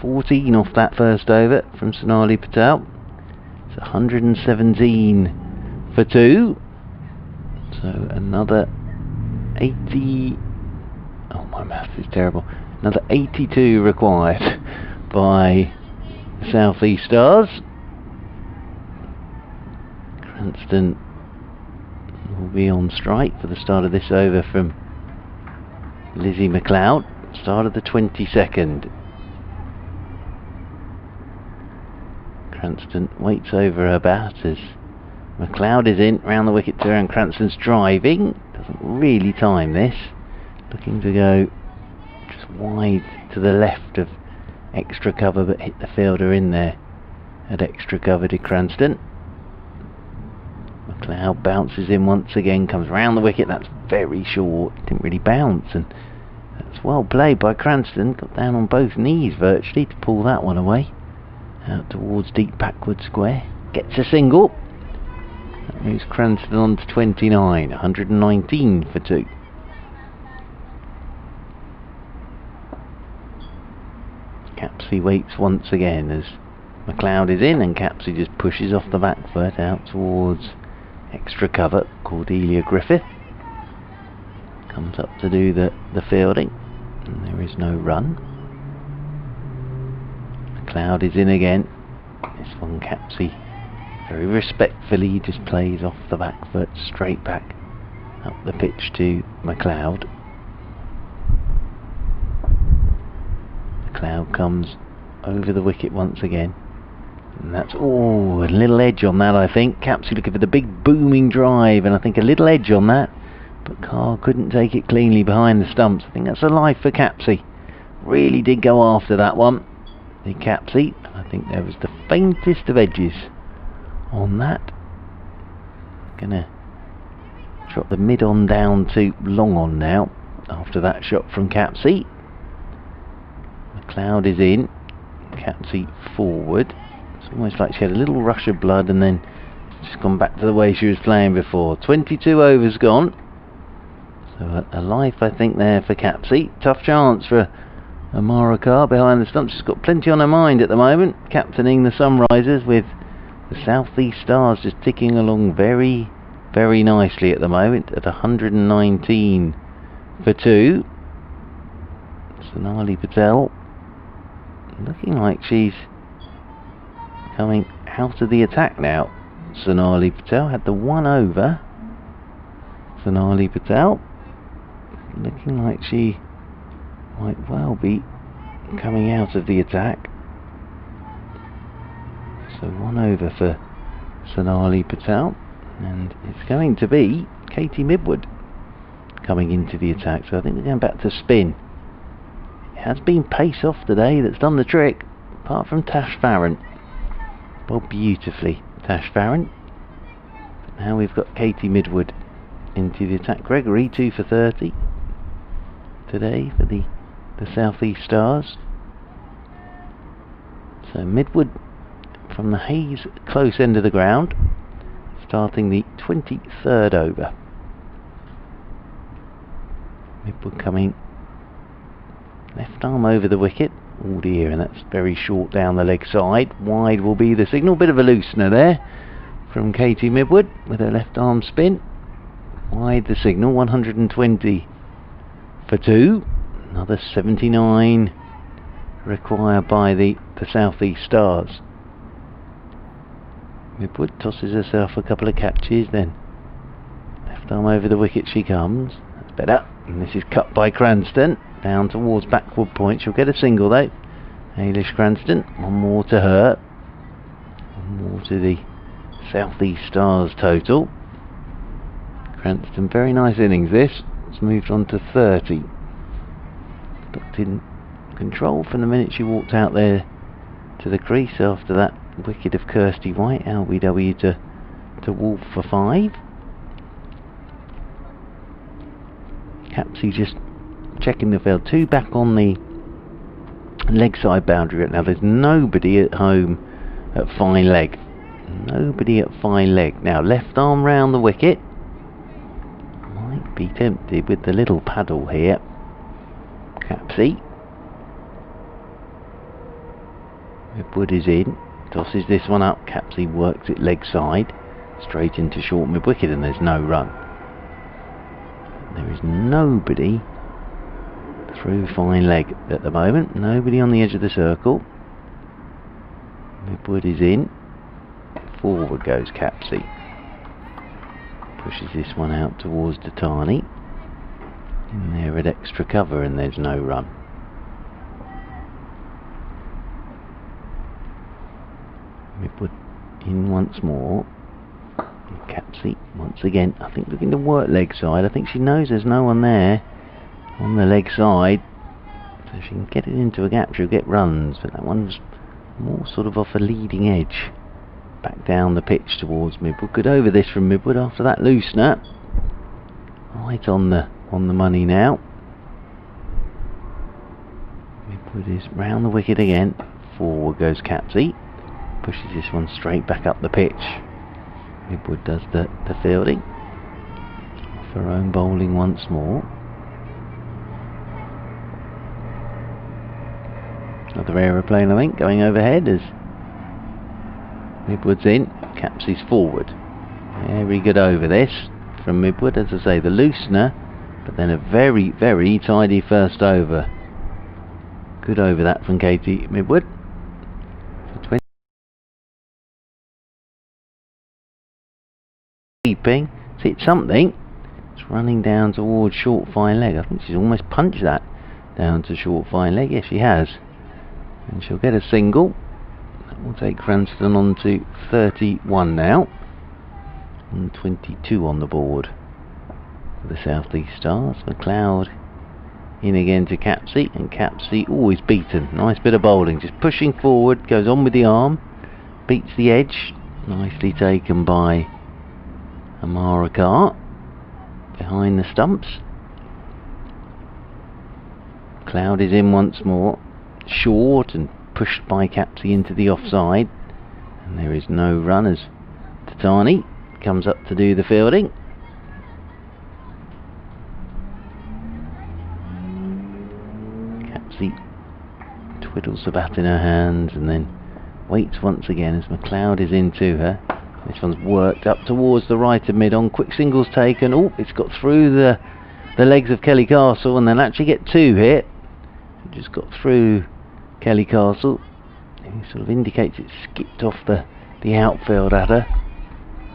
14 off that first over from Sonali Patel. It's 117 for 2. So another 80. Oh, my maths is terrible. Another 82 required by the South East Stars. Cranston will be on strike for the start of this over from Lizzie McLeod, start of the 22nd. Cranston waits over her bat as McLeod is in, round the wicket to her, and Cranston's driving. Doesn't really time this. Looking to go just wide to the left of extra cover, but hit the fielder in there at extra cover to Cranston. McLeod bounces in once again, comes round the wicket. That's very short, didn't really bounce, and that's well played by Cranston. Got down on both knees virtually to pull that one away out towards deep backward square. Gets a single. That moves Cranston on to 29. 119 for 2. Capsey waits once again as McLeod is in, and Capsey just pushes off the back foot out towards extra cover. Cordelia Griffith comes up to do the fielding, and there is no run. McLeod is in again. This one Capsey Very respectfully just plays off the back foot straight back up the pitch to McLeod. McLeod comes over the wicket once again. And that's, oh, a little edge on that, I think. Capsey looking for the big booming drive, and I think a little edge on that. But Carl couldn't take it cleanly behind the stumps. I think that's a life for Capsey. Really did go after that one. The Capsey, I think there was the faintest of edges on that. Gonna drop the mid on down to long on now after that shot from Capsey. McLeod is in. Capsey forward. It's almost like she had a little rush of blood and then just gone back to the way she was playing before. 22 overs gone. So a life, I think, there for Capsey. Tough chance for Amara Carr behind the stumps. She's got plenty on her mind at the moment, captaining the Sunrisers, with the South East Stars just ticking along very, very nicely at the moment at 119 for 2. Sonali Patel looking like she's coming out of the attack now. Sonali Patel had the 1 over. Sonali Patel looking like she might well be coming out of the attack. So 1 over for Sonali Patel, and it's going to be Katie Midwood coming into the attack. So I think we're going back to spin. It has been pace off today that's done the trick, apart from Tash Farron. Well, beautifully, Tash Farron. But now we've got Katie Midwood into the attack. Gregory 2 for 30 today for the South East Stars. So Midwood from the Hayes close end of the ground, starting the 23rd over. Midwood coming left arm over the wicket. Oh dear, and that's very short down the leg side. Wide will be the signal. Bit of a loosener there from Katie Midwood with her left arm spin. Wide the signal. 120 for 2. Another 79 required by the South East Stars. Midwood tosses herself a couple of catches, then left arm over the wicket she comes. That's better. And this is cut by Cranston down towards backward point. She'll get a single though. Ailish Cranston. 1 more to her. 1 more to the South East Stars total. Cranston, very nice innings this. It's moved on to 30. Looked in control from the minute she walked out there to the crease after that wicket of Kirsty White. LBW to Wolf for 5. Capsey just checking the field. 2 back on the leg side boundary right now. There's nobody at home at fine leg. Nobody at fine leg. Now left arm round the wicket. Might be tempted with the little paddle here. Capsey. Midwood is in. Tosses this one up. Capsey works it leg side. Straight into short mid wicket, and there's no run. There is nobody through fine leg at the moment. Nobody on the edge of the circle. Midwood is in. Forward goes Capsey. Pushes this one out towards Datani. In there at extra cover, and there's no run. Midwood in once more. Capsey once again, I think, looking to work leg side. I think she knows there's no one there on the leg side, so she can get it into a gap. She'll get runs, but that one's more sort of off a leading edge back down the pitch towards Midwood. Good over this from Midwood after that loosener. Right on the money now. Midwood is round the wicket again. Forward goes Capsey. Pushes this one straight back up the pitch. Midwood does the fielding. Off her own bowling once more. Another aeroplane, I think, going overhead as Midwood's in. Capsey's forward. Very good over this from Midwood. As I say, the loosener, but then a very, very tidy first over. Good over that from Katie Midwood. keeping. It's hit something. It's running down towards short fine leg. I think she's almost punched that down to short fine leg. Yes, she has. And she'll get a single. That will take Cranston on to 31 now. And 22 on the board for the South East Stars. McLeod in again to Capsey, and Capsey always beaten. Nice bit of bowling, just pushing forward, goes on with the arm, beats the edge. Nicely taken by Amara Carr behind the stumps. Cloud is in once more, short and pushed by Capsey into the offside, and there is no run as Tatani comes up to do the fielding. Capsey twiddles the bat in her hands and then waits once again as McLeod is into her. This one's worked up towards the right of mid on. Quick singles taken. Oh, it's got through the legs of Kelly Castle, and they'll actually get two here. It just got through Kelly Castle. He sort of indicates it skipped off the outfield at her.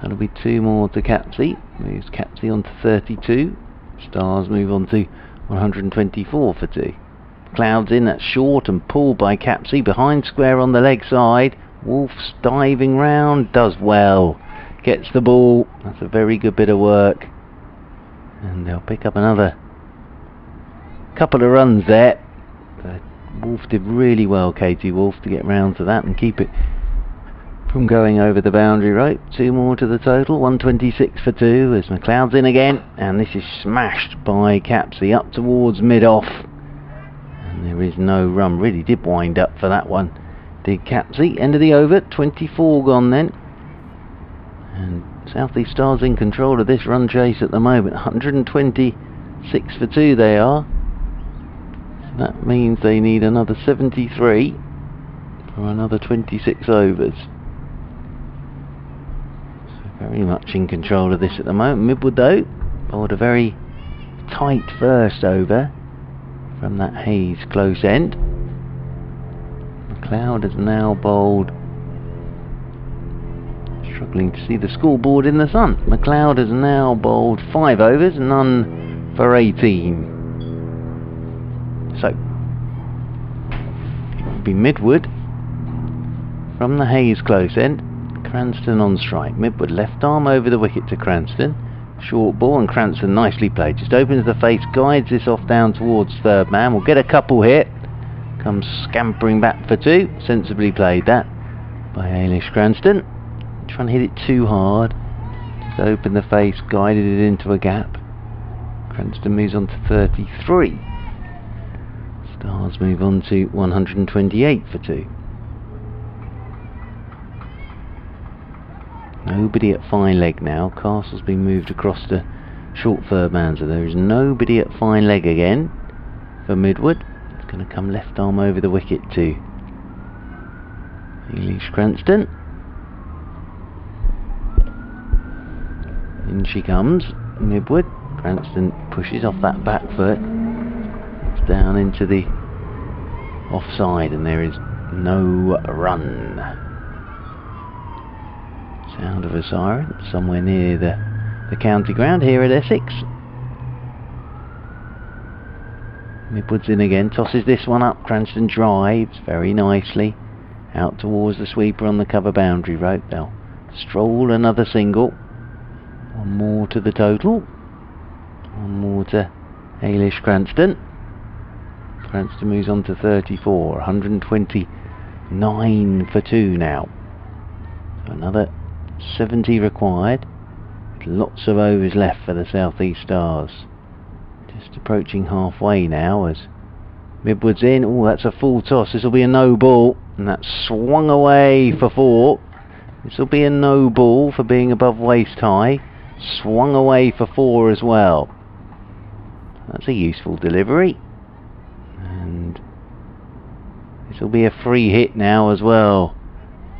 That'll be two more to Capsey. Moves Capsey on to 32. Stars move on to 124 for two. Clouds in, that's short and pulled by Capsey. Behind square on the leg side. Wolf's diving round, does well. Gets the ball. That's a very good bit of work. And they'll pick up another couple of runs there. But Wolf did really well, Katie Wolf, to get round to that and keep it from going over the boundary rope. Two more to the total, 126 for two as McLeod's in again, and this is smashed by Capsey up towards mid-off, and there is no run. Really did wind up for that one, did Capsey. End of the over, 24 gone then, and South East Stars in control of this run chase at the moment. 126 for two they are, so that means they need another 73 for another 26 overs. Very much in control of this at the moment. Midwood though bowled a very tight first over from that Hayes close end. McLeod has now bowled, struggling to see the scoreboard in the sun. McLeod has now bowled 5 overs, none for 18. So it will be Midwood from the Hayes close end. Cranston on strike. Midwood left arm over the wicket to Cranston. Short ball, and Cranston nicely played. Just opens the face, guides this off down towards third man. We'll get a couple here. Comes scampering back for two. Sensibly played that by Ailish Cranston. Trying to hit it too hard. Just opened the face, guided it into a gap. Cranston moves on to 33. Stars move on to 128 for two. Nobody at fine leg now. Castle's been moved across to short third man, so there is nobody at fine leg again for Midwood. It's going to come left arm over the wicket to Ailish Cranston. In she comes, Midwood. Cranston pushes off that back foot. It's down into the offside, and there is no run. Sound of a siren somewhere near the county ground here at Essex. Midwood's in again, tosses this one up. Cranston drives very nicely out towards the sweeper on the cover boundary rope. They'll stroll another single. One more to the total. One more to Ailish Cranston. Cranston moves on to 34. 129 for two now. So another 70 required. Lots of overs left for the South East Stars. Just approaching halfway now as Midwood's in. Oh, that's a full toss. This will be a no ball, and that's swung away for 4. This will be a no ball for being above waist high. Swung away for 4 as well. That's a useful delivery, and this will be a free hit now as well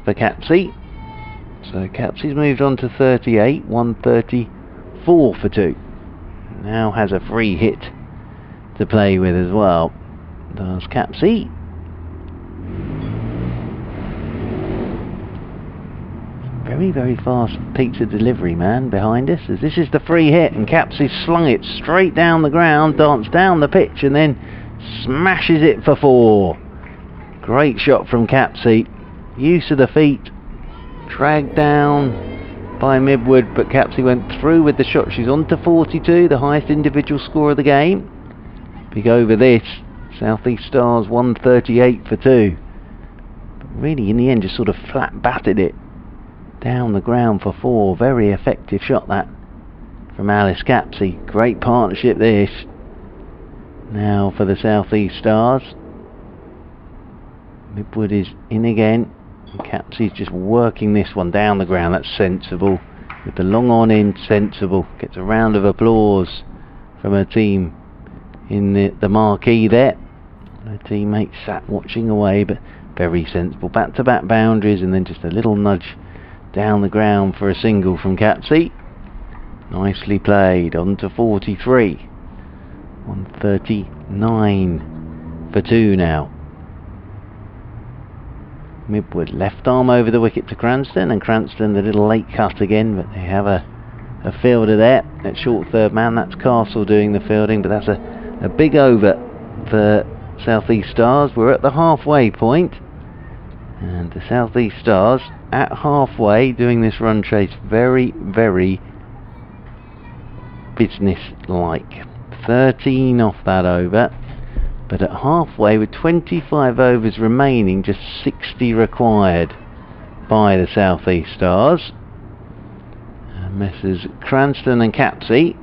for Capsey. So Capsey's moved on to 38, 134 for 2. Now has a free hit to play with as well. Does Capsey. Very, very fast pizza delivery man behind us, as this is the free hit, and Capsey slung it straight down the ground, danced down the pitch, and then smashes it for 4. Great shot from Capsey. Use of the feet, dragged down by Midwood, but Capsey went through with the shot. She's on to 42, the highest individual score of the game. Big over this. South East Stars 138 for 2. But really, in the end, just sort of flat batted it down the ground for 4. Very effective shot that from Alice Capsey. Great partnership this. Now for the South East Stars. Midwood is in again. Capsey's just working this one down the ground. That's sensible. With the long on in, sensible. Gets a round of applause from her team in the marquee there. Her teammates sat watching away, but very sensible. Back-to-back boundaries, and then just a little nudge down the ground for a single from Capsey. Nicely played. On to 43. 139 for 2 now. Midwood left arm over the wicket to Cranston, and Cranston the little late cut again, but they have a fielder there at short third man. That's Castle doing the fielding, but that's a big over for South East Stars. We're at the halfway point, and the South East Stars at halfway doing this run chase very, very business-like. 13 off that over, but at halfway with 25 overs remaining, just 60 required by the South East Stars. Messrs Cranston and Capsey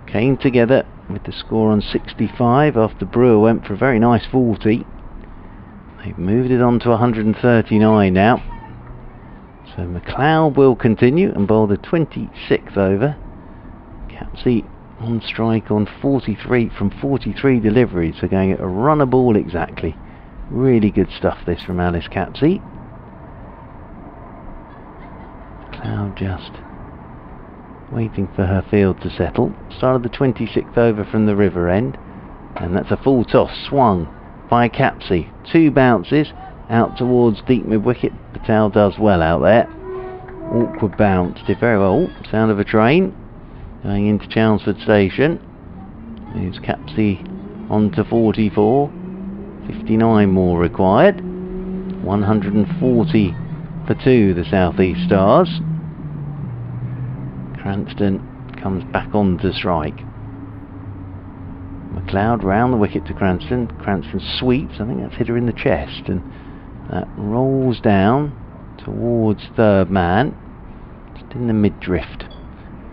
came together with the score on 65 after Brewer went for a very nice 40. They've moved it on to 139 now. So McLeod will continue and bowl the 26th over. Capsey on strike on 43 from 43 deliveries, so going at a run a ball exactly. Really good stuff this from Alice Capsey. McLeod just waiting for her field to settle. Started the 26th over from the river end, and that's a full toss swung by Capsey. 2 bounces out towards deep mid wicket. Patel does well out there. Awkward bounce, did very well. Sound of a train going into Chelmsford Station. Moves Capsey on to 44. 59 more required. 140 for 2 the South East Stars. Cranston comes back on to strike. McLeod round the wicket to Cranston. Cranston sweeps, I think that's hit her in the chest, and that rolls down towards third man, just in the mid-drift.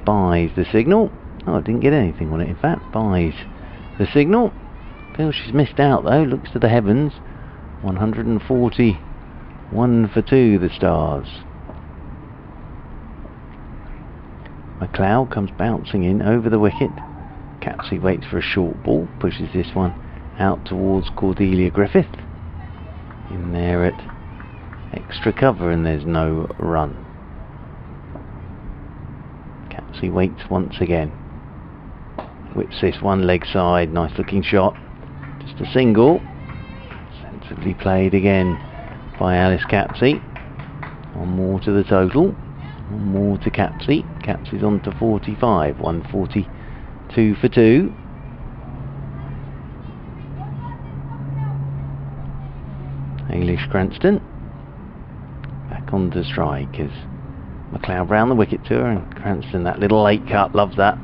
Buys the signal. Oh, I didn't get anything on it, in fact. Buys the signal. Feels she's missed out though, looks to the heavens. 141 for 2 the Stars. McLeod comes bouncing in over the wicket. Capsey waits for a short ball, pushes this one out towards Cordelia Griffith. In there at extra cover, and there's no run. Capsey waits once again. Whips this one leg side, nice looking shot. Just a single. Sensibly played again by Alice Capsey. One more to the total. One more to Capsey. Capsey's on to 45. 142 for 2. Ailish Cranston back on to strike as McLeod round the wicket to her, and Cranston, that little late cut, loves that.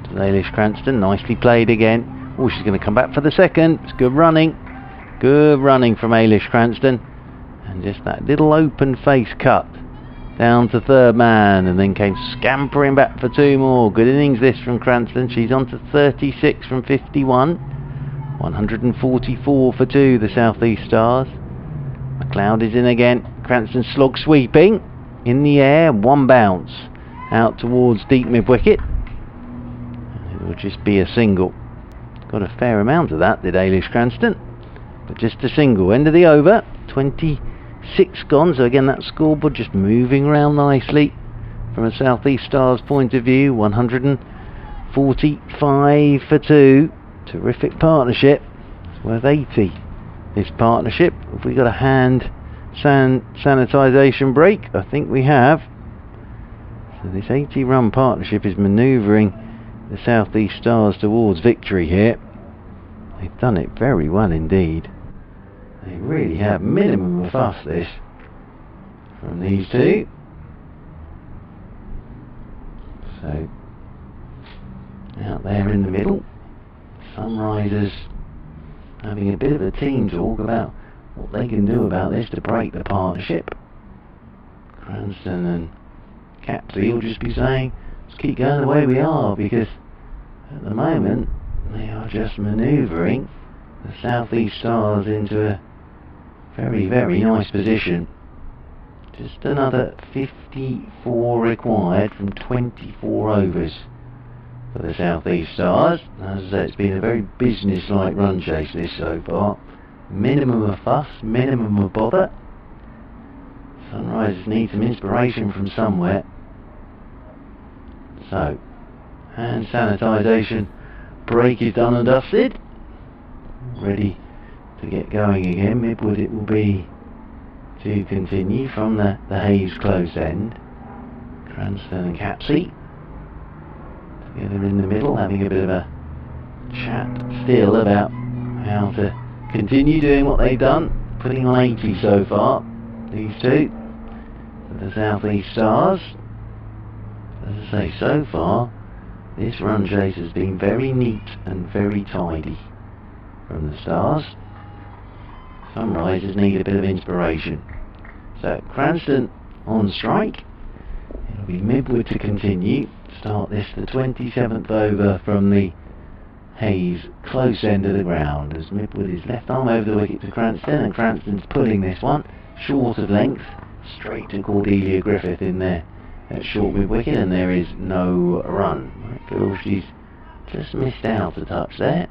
Ailish Cranston, nicely played again. Oh, she's going to come back for the second. It's good running. Good running from Ailish Cranston. And just that little open face cut down to third man, and then came scampering back for 2 more. Good innings this from Cranston. She's on to 36 from 51. 144 for 2 the South East Stars. McLeod is in again. Cranston slog sweeping in the air, 1 bounce out towards deep mid wicket. It will just be a single. Got a fair amount of that, did Ailish Cranston, but just a single. End of the over. 26 gone, so again that scoreboard just moving around nicely from a South East Stars point of view. 145 for 2. Terrific partnership. It's worth 80 this partnership. Have we got a hand sanitisation break? I think we have. So this 80-run partnership is manoeuvring the South East Stars towards victory here. They've done it very well indeed. They really have minimum of fuss this from these two. So out there in the middle, Sunrisers having a bit of a team talk about what they can do about this to break the partnership. Cranston and Capsey will just be saying, let's keep going the way we are, because at the moment they are just manoeuvring the South East Stars into a very, very nice position. Just another 54 required from 24 overs for the South East Stars. As I say, it's been a very business-like run chase this so far. Minimum of fuss, minimum of bother. Sunrisers need some inspiration from somewhere. So, hand sanitisation break is done and dusted. Ready to get going again. Midwood it will be to continue from the Hayes close end. Cranston and Capsey together in the middle, having a bit of a chat still about how to continue doing what they've done, putting on 80 so far, these two, for the South East Stars. As I say, so far this run chase has been very neat and very tidy from the Stars. Sunrisers need a bit of inspiration. So Cranston on strike. It'll be Midwood to continue. Start this the 27th over from the Hayes close end of the ground, as Midwood is left arm over the wicket to Cranston, and Cranston's pulling this one short of length straight to Cordelia Griffith in there at short mid wicket, and there is no run. I feel she's just missed out a touch there.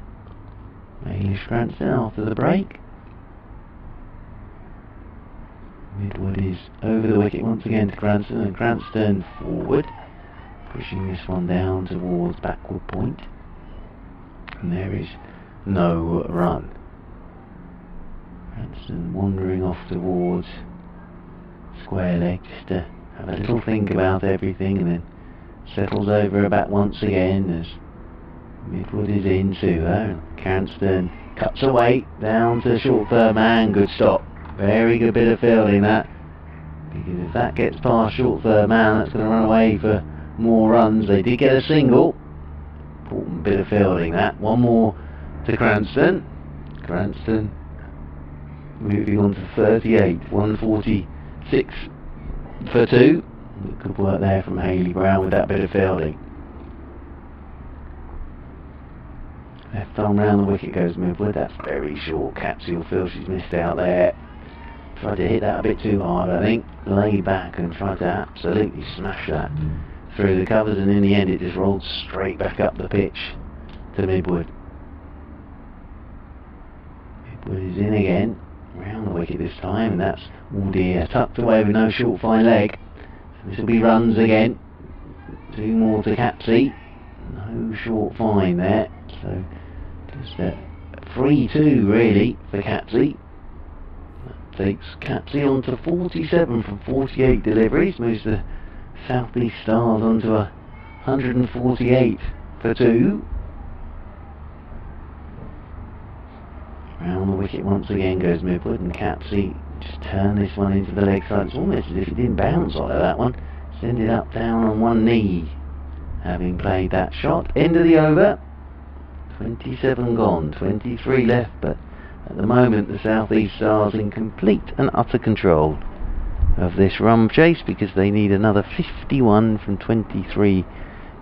Ailish Cranston after the break. Midwood is over the wicket once again to Cranston, and Cranston forward, pushing this one down towards backward point, and there is no run. Cranston wandering off towards square leg just to have a little think about everything, and then settles over her back once again as Midwood is into her, and Cranston cuts away down to short third man. Good stop. Very good bit of fielding that, because if that gets past short third man, that's going to run away for more runs. They did get a single. Important bit of fielding that. One more to Cranston. Cranston moving on to 38, 146 for 2. Good work there from Hayley Brown with that bit of fielding. Left arm round the wicket goes Midwood. That's very short. Capsey will feel she's missed out there. Tried to hit that a bit too hard, I think. Lay back and tried to absolutely smash that through the covers, and in the end it just rolled straight back up the pitch to Midwood. Midwood is in again, round the wicket this time, and that's, oh dear, tucked away with no short fine leg. So this will be runs again. 2 more to Capsey. No short fine there, so just a 3-2 really for Capsey. Takes Capsey on to 47 from 48 deliveries, moves the South East Stars on to 148 for 2. Round the wicket once again goes Midwood, and Capsey just turn this one into the leg side. It's almost as if it didn't bounce out of that one. Send it up down on one knee, having played that shot. End of the over. 27 gone, 23 left, but at the moment the South East Stars in complete and utter control of this run chase, because they need another 51 from 23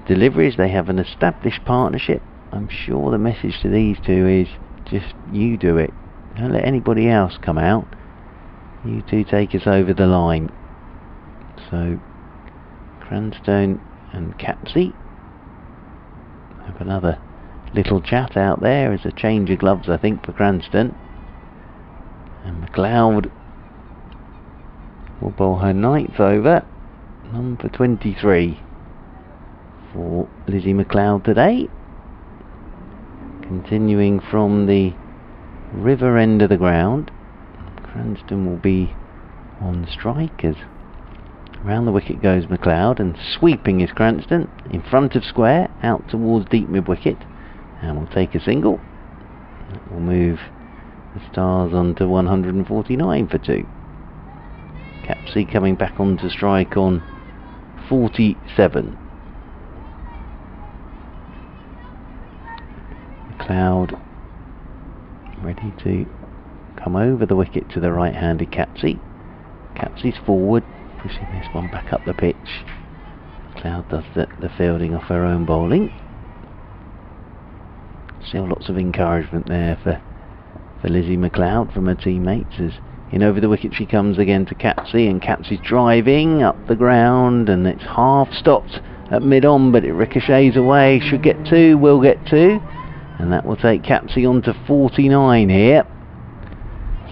deliveries. They have an established partnership. I'm sure the message to these two is just you do it. Don't let anybody else come out. You two take us over the line. So Cranstone and Capsey have another little chat out there as a change of gloves, I think, for Cranston. And McLeod will bowl her 9th over, number 23 for Lizzie McLeod today. Continuing from the river end of the ground, Cranston will be on strike as round the wicket goes McLeod, and sweeping is Cranston in front of square out towards deep mid wicket, and will take a single. That will move the Stars on to 149 for 2. Capsey coming back onto strike on 47. McLeod ready to come over the wicket to the right-handed Capsey. Capsey's forward, pushing this one back up the pitch. McLeod does the fielding off her own bowling. Still lots of encouragement there for Lizzie McLeod from her teammates, as in over the wicket she comes again to Capsey, and Capsey's driving up the ground, and it's half stopped at mid-on, but it ricochets away. Should get 2, will get 2, and that will take Capsey on to 49 here.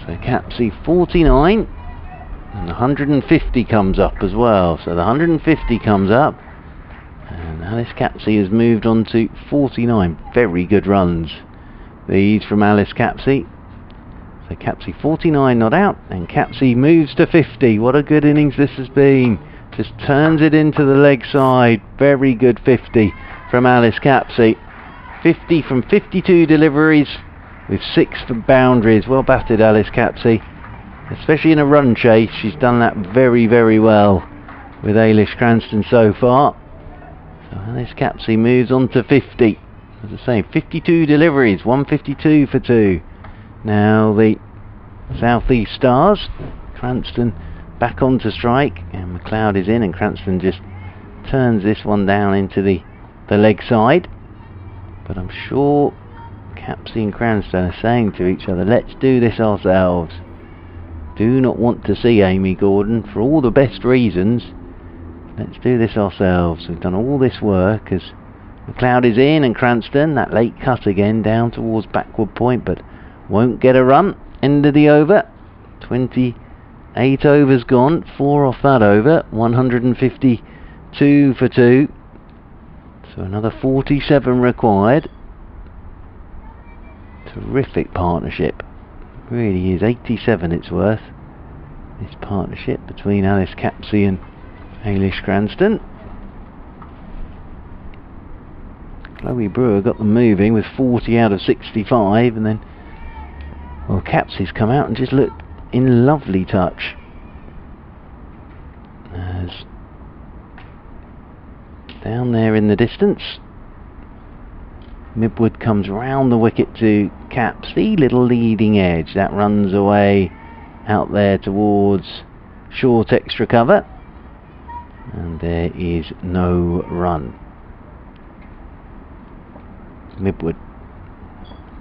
So Capsey 49, and the 150 comes up as well. So the 150 comes up, and Alice Capsey has moved on to 49. Very good runs these from Alice Capsey. So Capsey 49 not out, and Capsey moves to 50. What a good innings this has been. Just turns it into the leg side. Very good 50 from Alice Capsey. 50 from 52 deliveries with 6 for boundaries. Well batted, Alice Capsey. Especially in a run chase, she's done that very, very well with Ailish Cranston so far. So Alice Capsey moves on to 50. As I say, 52 deliveries, 152 for 2. Now the South East Stars, Cranston back onto strike, and McLeod is in, and Cranston just turns this one down into the leg side. But I'm sure Capsey and Cranston are saying to each other, let's do this ourselves. Do not want to see Amy Gordon for all the best reasons. Let's do this ourselves. We've done all this work as McLeod is in, and Cranston, that late cut again down towards backward point, but won't get a run. End of the over. 28 overs gone, 4 off that over. 152 for 2. So another 47 required. Terrific partnership. Really is. 87 it's worth. This partnership between Alice Capsey and Ailish Cranston. Chloe Brewer got them moving with 40 out of 65, and then, well, Capsey's come out and just looked in lovely touch. As down there in the distance, Midwood comes round the wicket to Capsey, little leading edge that runs away out there towards short extra cover, and there is no run. Midwood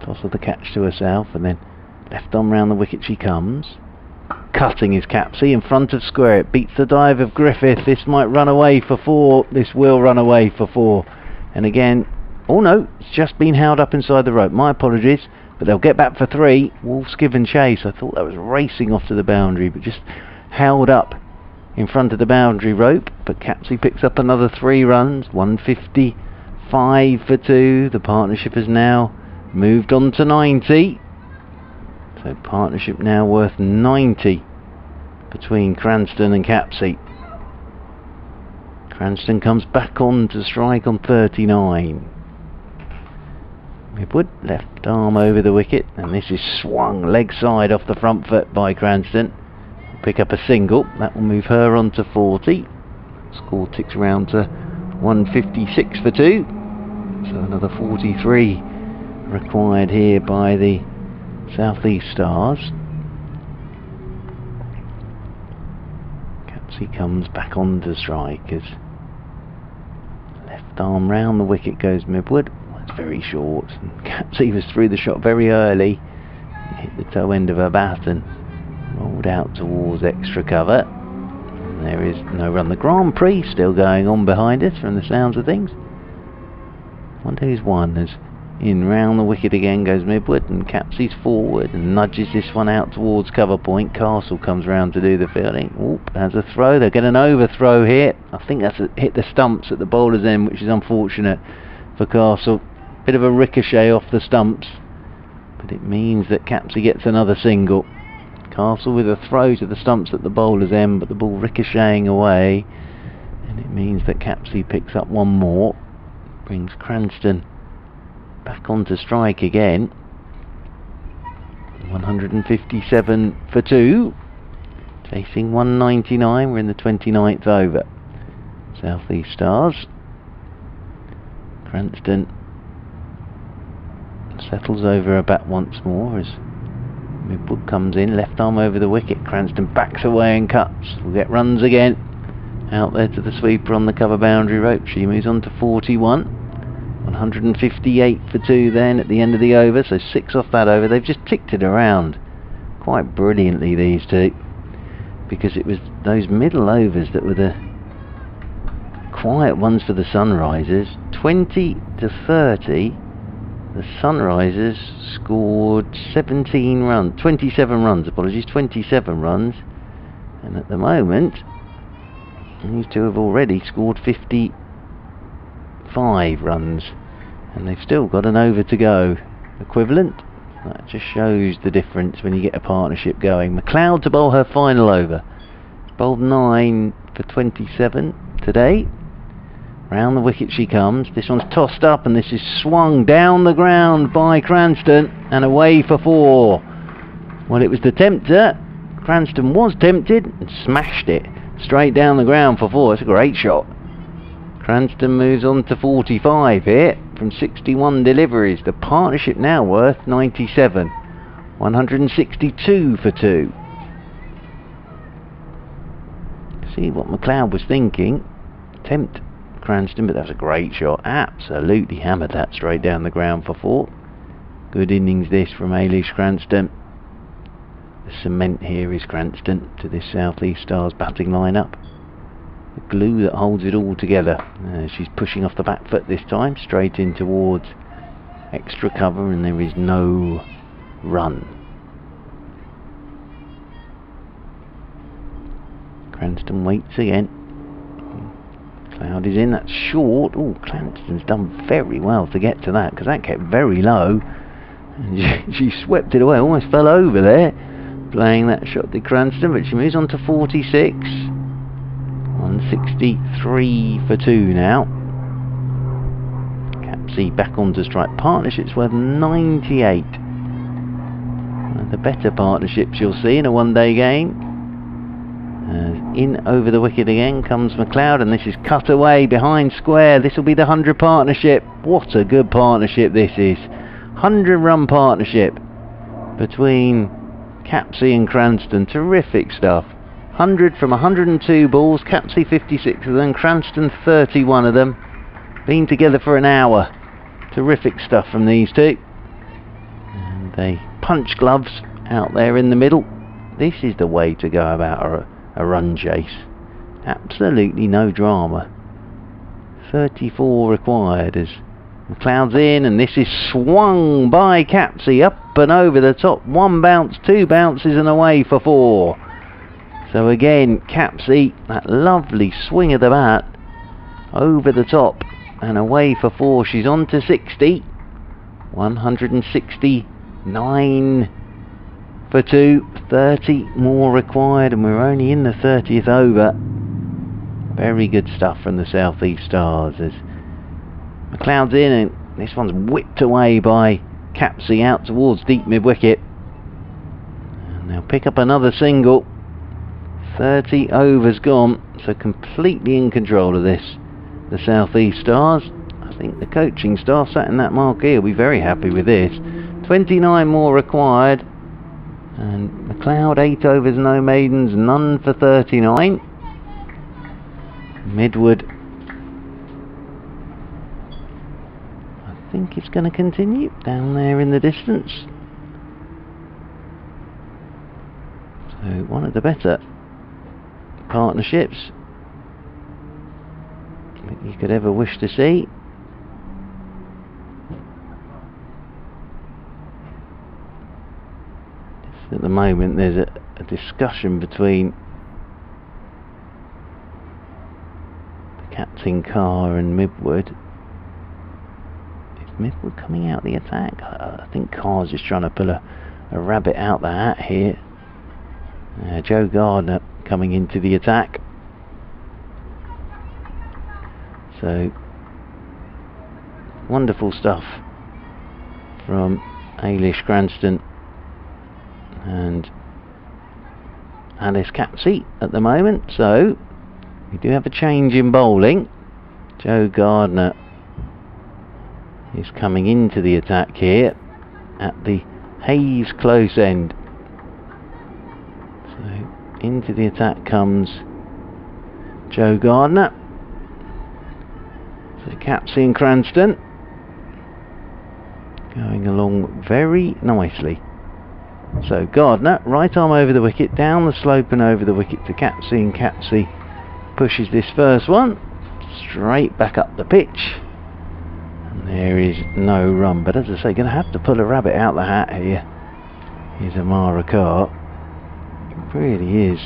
toss of the catch to herself, and then left on round the wicket she comes. Cutting is Capsey in front of square. It beats the dive of Griffith. This might run away for 4. This will run away for 4. And again, oh no, it's just been held up inside the rope. My apologies, but they'll get back for 3. Wolves give and chase. I thought that was racing off to the boundary, but just held up in front of the boundary rope. But Capsey picks up another 3 runs. 155 for 2. The partnership has now moved on to 90. So partnership now worth 90 between Cranston and Capsey. Cranston comes back on to strike on 39. Midwood, left arm over the wicket, and this is swung leg side off the front foot by Cranston. Pick up a single, that will move her on to 40. Score ticks round to 156 for 2. So another 43 required here by the South East Stars. Capsey comes back on to strike as left arm round the wicket goes Midwood. It's very short, and Capsey was through the shot very early. Hit the toe end of her bat and rolled out towards extra cover. And there is no run. The Grand Prix still going on behind us from the sounds of things. Wonder who's won. As in round the wicket again goes Midwood, and Capsey's forward and nudges this one out towards cover point. Castle comes round to do the fielding. Oop, has a throw. They'll get an overthrow here. I think that's hit the stumps at the bowler's end, which is unfortunate for Castle. Bit of a ricochet off the stumps, but it means that Capsey gets another single. Castle with a throw to the stumps at the bowler's end, but the ball ricocheting away, and it means that Capsey picks up one more. Brings Cranston back onto strike again. 157 for 2. Chasing 199, we're in the 29th over. South East Stars. Cranston settles over a bat once more as Midwood comes in, left arm over the wicket. Cranston backs away and cuts. We'll get runs again. Out there to the sweeper on the cover boundary rope. She moves on to 41. 158 for 2 then at the end of the over, so 6 off that over. They've just ticked it around quite brilliantly, these two, because it was those middle overs that were the quiet ones for the Sunrisers. 20 to 30. The Sunrisers scored 27 runs, apologies, 27 runs, and at the moment these two have already scored 55 runs, and they've still got an over to go equivalent. That just shows the difference when you get a partnership going. McLeod to bowl her final over. She's bowled 9 for 27 today. Round the wicket she comes. This one's tossed up, and this is swung down the ground by Cranston and away for 4. Well, it was the tempter. Cranston was tempted and smashed it straight down the ground for 4. It's a great shot. Cranston moves on to 45 here from 61 deliveries. The partnership now worth 97. 162 for 2. See what McLeod was thinking. Tempt Cranston, but that was a great shot. Absolutely hammered that straight down the ground for 4. Good innings this from Ailish Cranston. The cement here is Cranston to this South East Stars batting lineup. The glue that holds it all together. She's pushing off the back foot this time, straight in towards extra cover, and there is no run. Cranston waits again. Cloud is in, that's short. Oh, Cranston's done very well to get to that, because that kept very low. And she swept it away, almost fell over there, playing that shot to Cranston, but she moves on to 46. 163 for 2 now. Capsey back onto strike. Partnership's worth 98. One of the better partnerships you'll see in a one-day game. In over the wicket again comes McLeod, and this is cut away behind square. This will be the 100 partnership. What a good partnership this is. 100-run partnership between Capsey and Cranston. Terrific stuff. 100 from 102 balls. Capsey 56 of them, Cranston 31 of them. Been together for an hour. Terrific stuff from these two. And they punch gloves out there in the middle. This is the way to go about a run chase. Absolutely no drama. 34 required as McLeod's in, and this is swung by Capsey up and over the top. 1 bounce, 2 bounces, and away for 4. So again, Capsey, that lovely swing of the bat over the top and away for 4. She's on to 60. 169 for 2. 30 more required, and we're only in the 30th over. Very good stuff from the South East Stars as McLeod's in, and this one's whipped away by Capsey out towards deep mid-wicket. And they'll pick up another single. 30 overs gone, so completely in control of this, the South East Stars. I think the coaching staff sat in that marquee will be very happy with this. 29 more required, and McLeod 8 overs, no maidens, none for 39. Midwood, I think it's going to continue down there in the distance. So one of the better partnerships that you could ever wish to see. At the moment there's a discussion between the Captain Carr and Midwood. Is Midwood coming out the attack? I think Carr's just trying to pull a rabbit out the hat here. Joe Gardner coming into the attack. So wonderful stuff from Ailish Cranston and Alice Capsey at the moment. So we do have a change in bowling. Joe Gardner is coming into the attack here at the Hayes close end. So into the attack comes Joe Gardner. So Capsey and Cranston going along very nicely. So Gardner, right arm over the wicket, down the slope and over the wicket to Capsey, and Capsey pushes this first one straight back up the pitch. And there is no run, but as I say, going to have to pull a rabbit out the hat here. Here's Amara Carr. It really is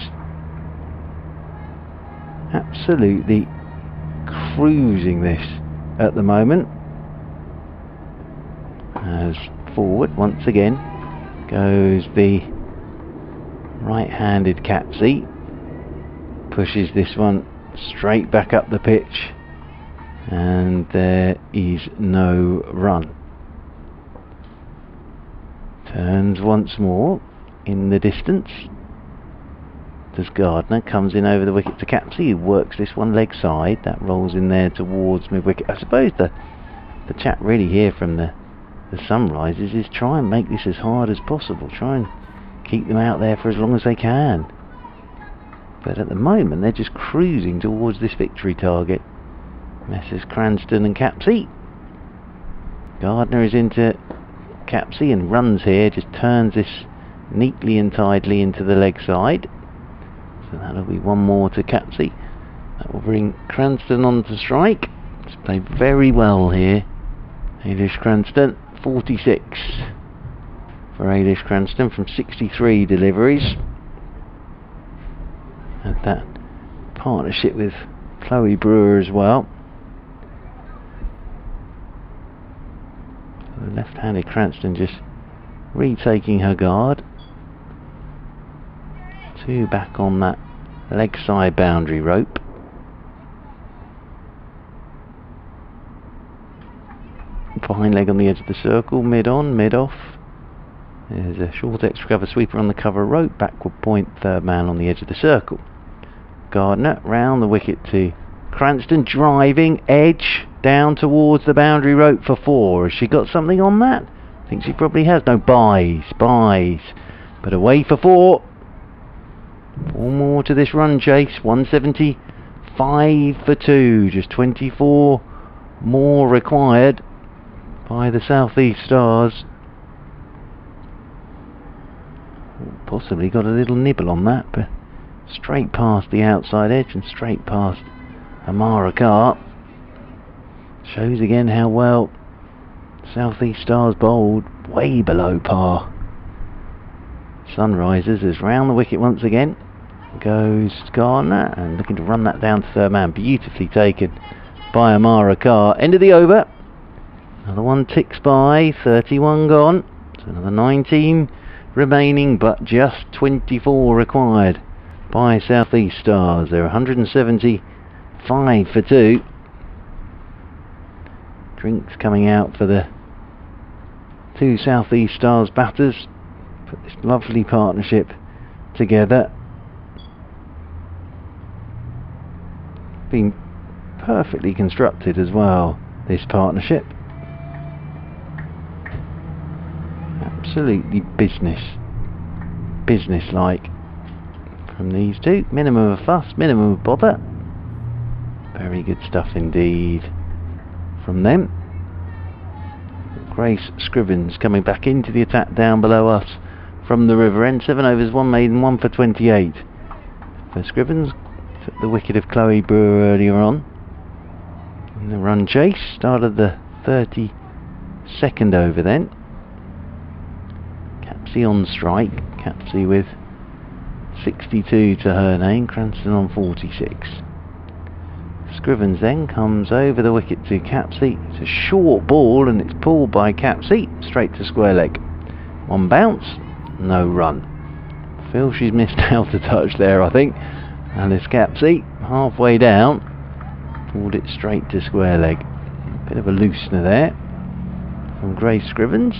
absolutely cruising this at the moment. As forward once again goes the right-handed Capsey, pushes this one straight back up the pitch, and there is no run. Turns once more in the distance. Does Gardner, comes in over the wicket to Capsey, who works this one leg side, that rolls in there towards mid-wicket. I suppose the chat really here from the Sunrisers is try and make this as hard as possible, try and keep them out there for as long as they can. But at the moment they're just cruising towards this victory target. Messrs Cranston and Capsey. Gardner is into Capsey and runs here, just turns this neatly and tidily into the leg side. So that'll be one more to Capsey. That will bring Cranston on to strike. It's played very well here. Ailish Cranston, 46 for Ailish Cranston from 63 deliveries. Had that partnership with Chloe Brewer as well. So the left-handed Cranston just retaking her guard. Two back on that leg side boundary rope. Behind leg on the edge of the circle, mid on, mid off. There's a short extra cover sweeper on the cover rope, backward point, third man on the edge of the circle. Gardner round the wicket to Cranston, driving edge down towards the boundary rope for 4. Has she got something on that? I think she probably has. No, buys, but away for 4. 4 more to this run chase. 175 for 2, just 24 more required by the South East Stars. Possibly got a little nibble on that, but straight past the outside edge and straight past Amara Carr. Shows again how well South East Stars bowled, way below par. Sunrisers is round the wicket once again. Goes Gardner and looking to run that down to third man. Beautifully taken by Amara Carr. End of the over. Another one ticks by. 31 gone. So another 19 remaining, but just 24 required by South East Stars. They're 175 for 2. Drinks coming out for the two South East Stars batters. Put this lovely partnership together. Been perfectly constructed as well, this partnership. Absolutely business-like from these two. Minimum of fuss, minimum of bother. Very good stuff indeed from them. Grace Scrivens coming back into the attack down below us from the river end. 7 overs, 1 maiden, 1 for 28 for Scrivens. Took the wicket of Chloe Brewer earlier on in the run chase. Started the 32nd over then. Capsey on strike. Capsey with 62 to her name. Cranston on 46. Scrivens then comes over the wicket to Capsey. It's a short ball and it's pulled by Capsey straight to square leg. One bounce, no run. Feel she's missed out a touch there, I think. Alice Capsey, halfway down, pulled it straight to square leg. Bit of a loosener there from Grace Scrivens.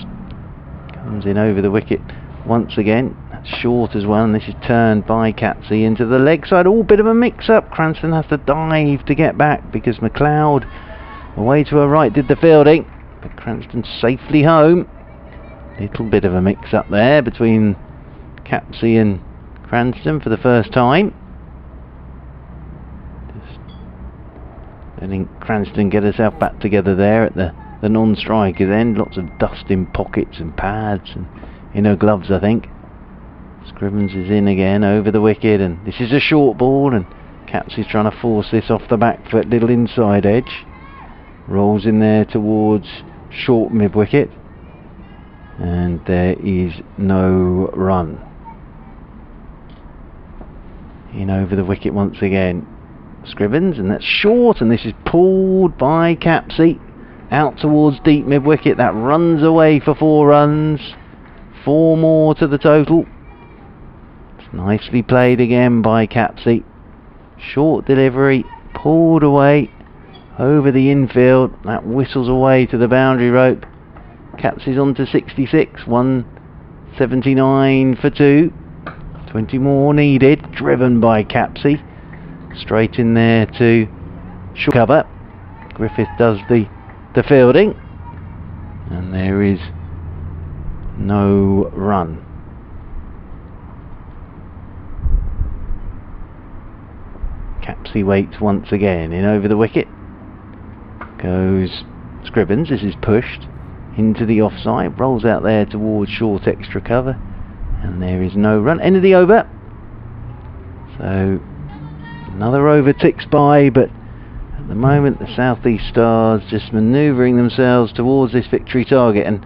Comes in over the wicket once again. That's short as well, and this is turned by Capsey into the leg side. All bit of a mix-up. Cranston has to dive to get back because McLeod, away to her right, did the fielding. But Cranston safely home. Little bit of a mix-up there between Capsey and Cranston for the first time. Just letting Cranston get herself back together there at the non-striker's end. Lots of dust in pockets and pads and in her gloves, I think. Scrivens is in again over the wicket, and this is a short ball, and Capsey's trying to force this off the back foot, little inside edge. Rolls in there towards short mid-wicket, and there is no run. In over the wicket once again, Scrivens, and that's short, and this is pulled by Capsey out towards deep mid-wicket. That runs away for 4 runs, 4 more to the total. It's nicely played again by Capsey. Short delivery, pulled away over the infield. That whistles away to the boundary rope. Capsey's on to 66, 179 for 2. 20 more needed, driven by Capsey. Straight in there to short cover. Griffith does the fielding, and there is no run. Capsey waits once again. In over the wicket goes Scrivens. This is pushed into the offside, rolls out there towards short extra cover, and there is no run. End of the over. So another over ticks by, but at the moment the South East Stars just manoeuvring themselves towards this victory target. And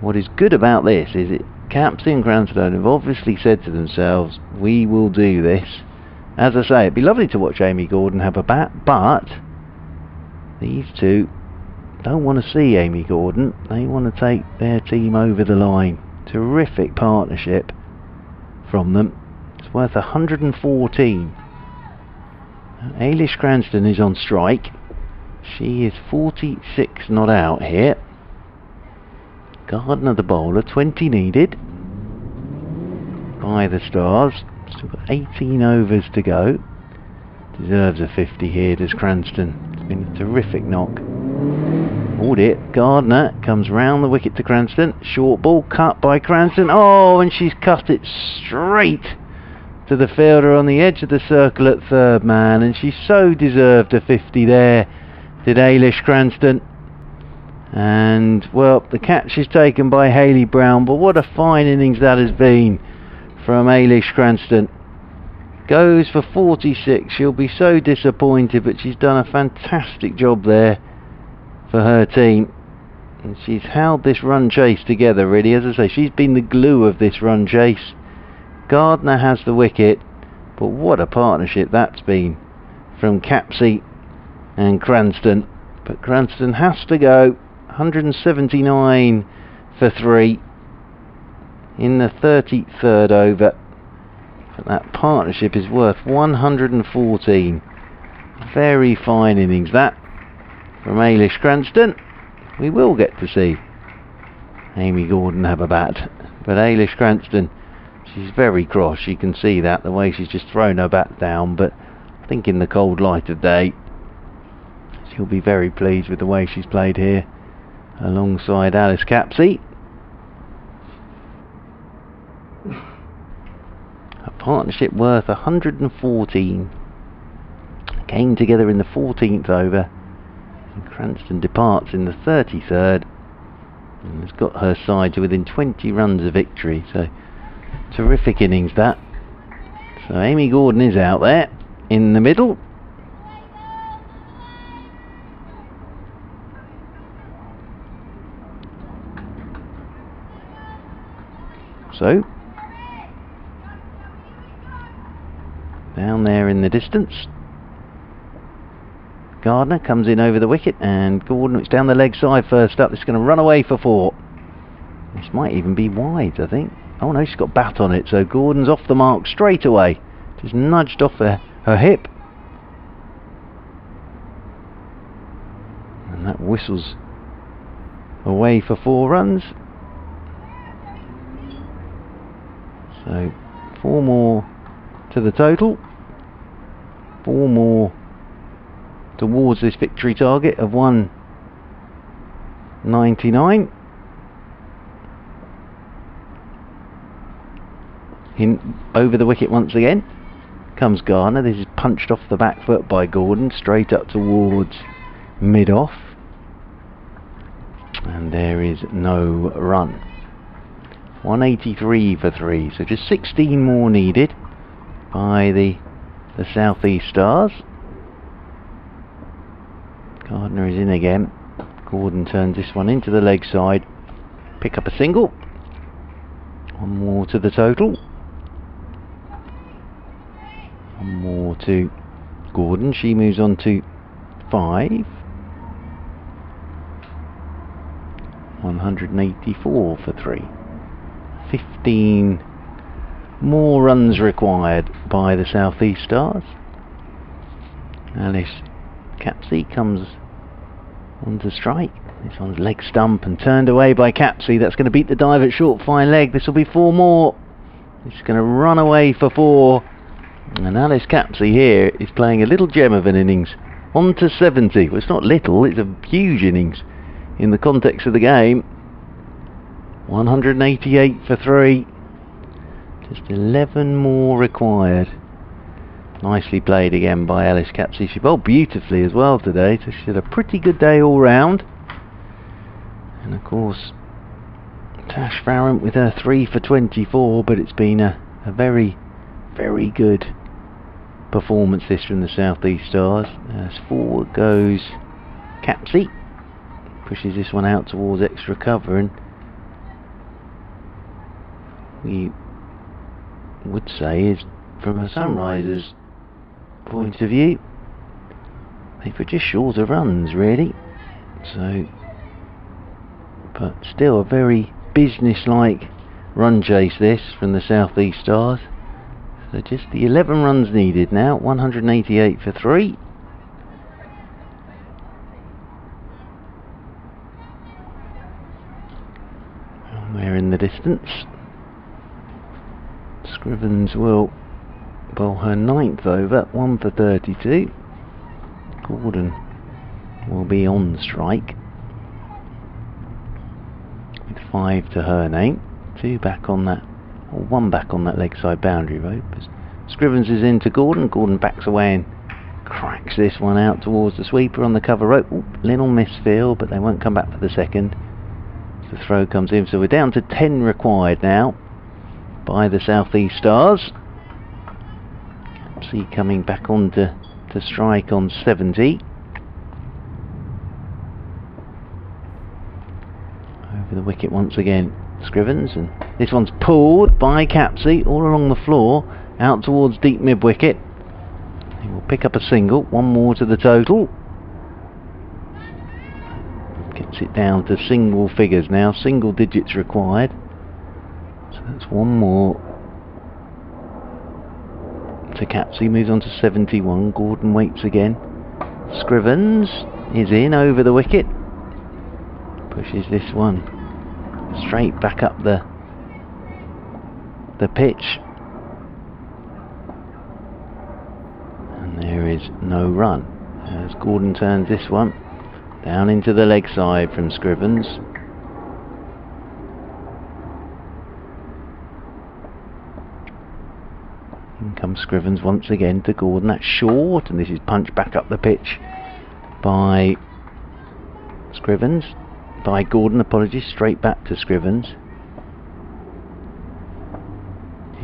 what is good about this is that Capsey and Cranston have obviously said to themselves, we will do this. As I say, it'd be lovely to watch Amy Gordon have a bat, but these two don't want to see Amy Gordon. They want to take their team over the line. Terrific partnership from them. It's worth 114. Ailish Cranston is on strike. She is 46 not out here. Gardner the bowler, 20 needed by the Stars. Still got 18 overs to go. Deserves a 50 here, does Cranston. It's been a terrific knock. Audit, Gardner comes round the wicket to Cranston. Short ball cut by Cranston. Oh, and she's cut it straight to the fielder on the edge of the circle at third man, and she so deserved a 50 there, did Ailish Cranston. And well, the catch is taken by Hayley Brown, but what a fine innings that has been from Ailish Cranston. Goes for 46. She'll be so disappointed, but she's done a fantastic job there for her team, and she's held this run chase together really. As I say, she's been the glue of this run chase. Gardner has the wicket, but what a partnership that's been from Capsey and Cranston. But Cranston has to go. 179 for 3 in the 33rd over. But that partnership is worth 114. Very fine innings that from Ailish Cranston. We will get to see Amy Gordon have a bat, but Ailish Cranston, she's very cross. You can see that, the way she's just thrown her bat down, but I think in the cold light of day she'll be very pleased with the way she's played here alongside Alice Capsey. A partnership worth 114. Came together in the 14th over, and Cranston departs in the 33rd and has got her side to within 20 runs of victory. So terrific innings that. So Amy Gordon is out there in the middle. So down there in the distance, Gardner comes in over the wicket, and Gordon, it's down the leg side first up. It's going to run away for 4. This might even be wide, I think. Oh no, she's got bat on it, so Gordon's off the mark straight away. Just nudged off her hip. And that whistles away for 4 runs. So 4 more to the total. 4 more towards this victory target of 199. In over the wicket once again comes Garner. This is punched off the back foot by Gordon, straight up towards mid-off, and there is no run. 183 for 3, so just 16 more needed by the South East Stars. Gardner is in again. Gordon turns this one into the leg side, pick up a single. 1 more to the total. 1 more to Gordon. She moves on to 5. 184 for 3. 15 more runs required by the South East Stars. Alice Capsey comes onto strike. This one's leg stump and turned away by Capsey. That's going to beat the dive at short fine leg. This will be 4 more. It's going to run away for 4. And Alice Capsey here is playing a little gem of an innings. On to 70. Well, it's not little, it's a huge innings in the context of the game. 188 for 3. Just 11 more required. Nicely played again by Alice Capsey. She bowled beautifully as well today, so she had a pretty good day all round. And of course, Tash Farrant with her 3 for 24, but it's been a very, very good performance this from the South East Stars. As forward goes Capsey, pushes this one out towards extra cover, and we would say is, from a Sunrisers point of view, they were just shorter runs really, so, but still a very business-like run chase this from the South East Stars. So just the 11 runs needed now. 188 for 3. Somewhere in the distance, Scrivens will bowl her 9th over, 1 for 32. Gordon will be on strike with 5 to her name. 2 back on that, or 1 back on that leg side boundary rope. Scrivens is into Gordon. Gordon backs away and cracks this one out towards the sweeper on the cover rope. Ooh, little misfield, but they won't come back for the second. The throw comes in, so we're down to 10 required now by the South East Stars. Capsey coming back on to strike on 70. Over the wicket once again, Scrivens, and this one's pulled by Capsey all along the floor out towards deep mid wicket. He will pick up a single. 1 more to the total. Gets it down to single figures now, single digits required. So that's 1 more to Capsey. Moves on to 71. Gordon waits again. Scrivens is in over the wicket. Pushes this one straight back up the pitch, and there is no run as Gordon turns this one down into the leg side from Scrivens. In comes Scrivens once again to Gordon. That's short, and this is punched back up the pitch by Scrivens. By Gordon, apologies, straight back to Scrivens.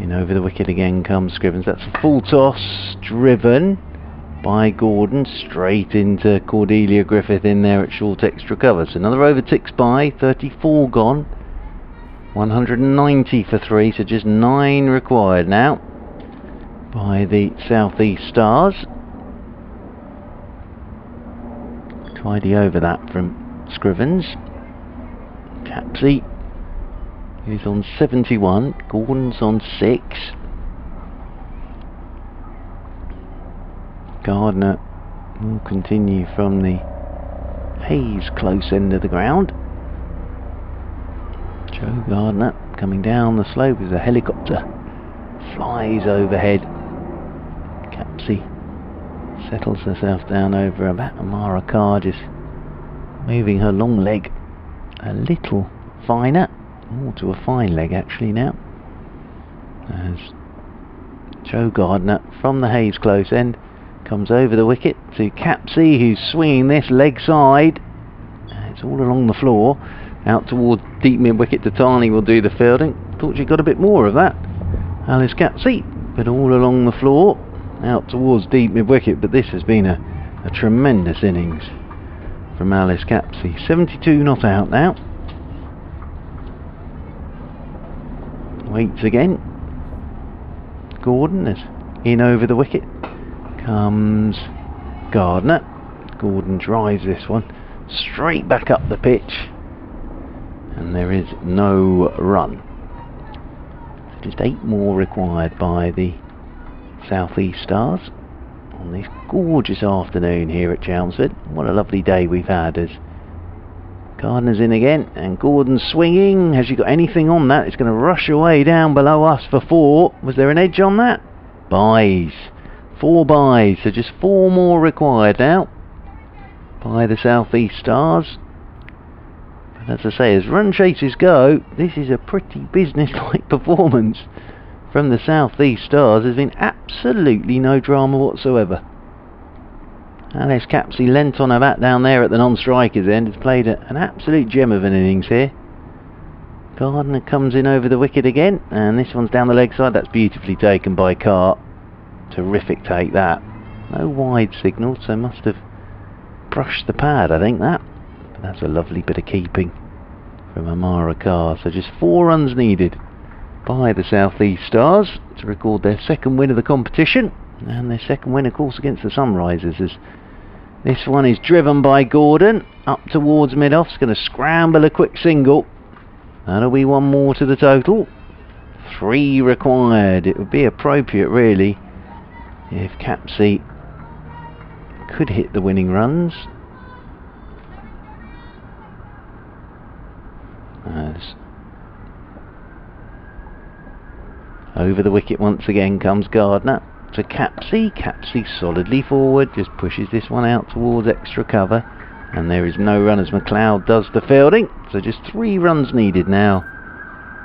In over the wicket again comes Scrivens. That's a full toss, driven by Gordon, straight into Cordelia Griffith in there at short extra cover. So another over ticks by, 34 gone. 190 for 3, so just 9 required now by the South East Stars. Tidy over that from Scrivens. Capsey who's on 71. Gordon's on 6. Gardner will continue from the Hayes close end of the ground. Joe Gardner coming down the slope as a helicopter flies overhead. Capsey settles herself down over about Amara Carr, just moving her long leg a little finer, more to a fine leg actually now, as Joe Gardner from the Hayes close end comes over the wicket to Capsey, who's swinging this leg side. It's all along the floor, out towards deep mid wicket. Tatani will do the fielding. Thought she got a bit more of that, Alice Capsey, but all along the floor, out towards deep mid wicket. But this has been a tremendous innings from Alice Capsey. 72 not out now. Waits again. Gordon is in over the wicket. Comes Gardner. Gordon drives this one straight back up the pitch, and there is no run. So just 8 more required by the South East Stars on this gorgeous afternoon here at Chelmsford. What a lovely day we've had, as Gardner's in again and Gordon's swinging. Has she got anything on that? It's going to rush away down below us for 4. Was there an edge on that? Buys. 4 buys, so just 4 more required now by the South East Stars. But as I say, as run chases go, this is a pretty business-like performance from the South East Stars. There's been absolutely no drama whatsoever. Alice Capsey leant on her bat down there at the non-strikers end, has played an absolute gem of an innings here. Gardner comes in over the wicket again, and this one's down the leg side. That's beautifully taken by Carr. Terrific take that. No wide signal, so must have brushed the pad, I think that. But that's a lovely bit of keeping from Amara Carr. So just 4 runs needed by the South East Stars to record their 2nd win of the competition, and their 2nd win of course against the Sunrisers, as this one is driven by Gordon up towards mid-off. It's going to scramble a quick single. That'll be 1 more to the total. 3 required. It would be appropriate really if Capsey could hit the winning runs. As over the wicket once again comes Gardner to Capsey. Capsey solidly forward, just pushes this one out towards extra cover, and there is no run as McLeod does the fielding. So just 3 runs needed now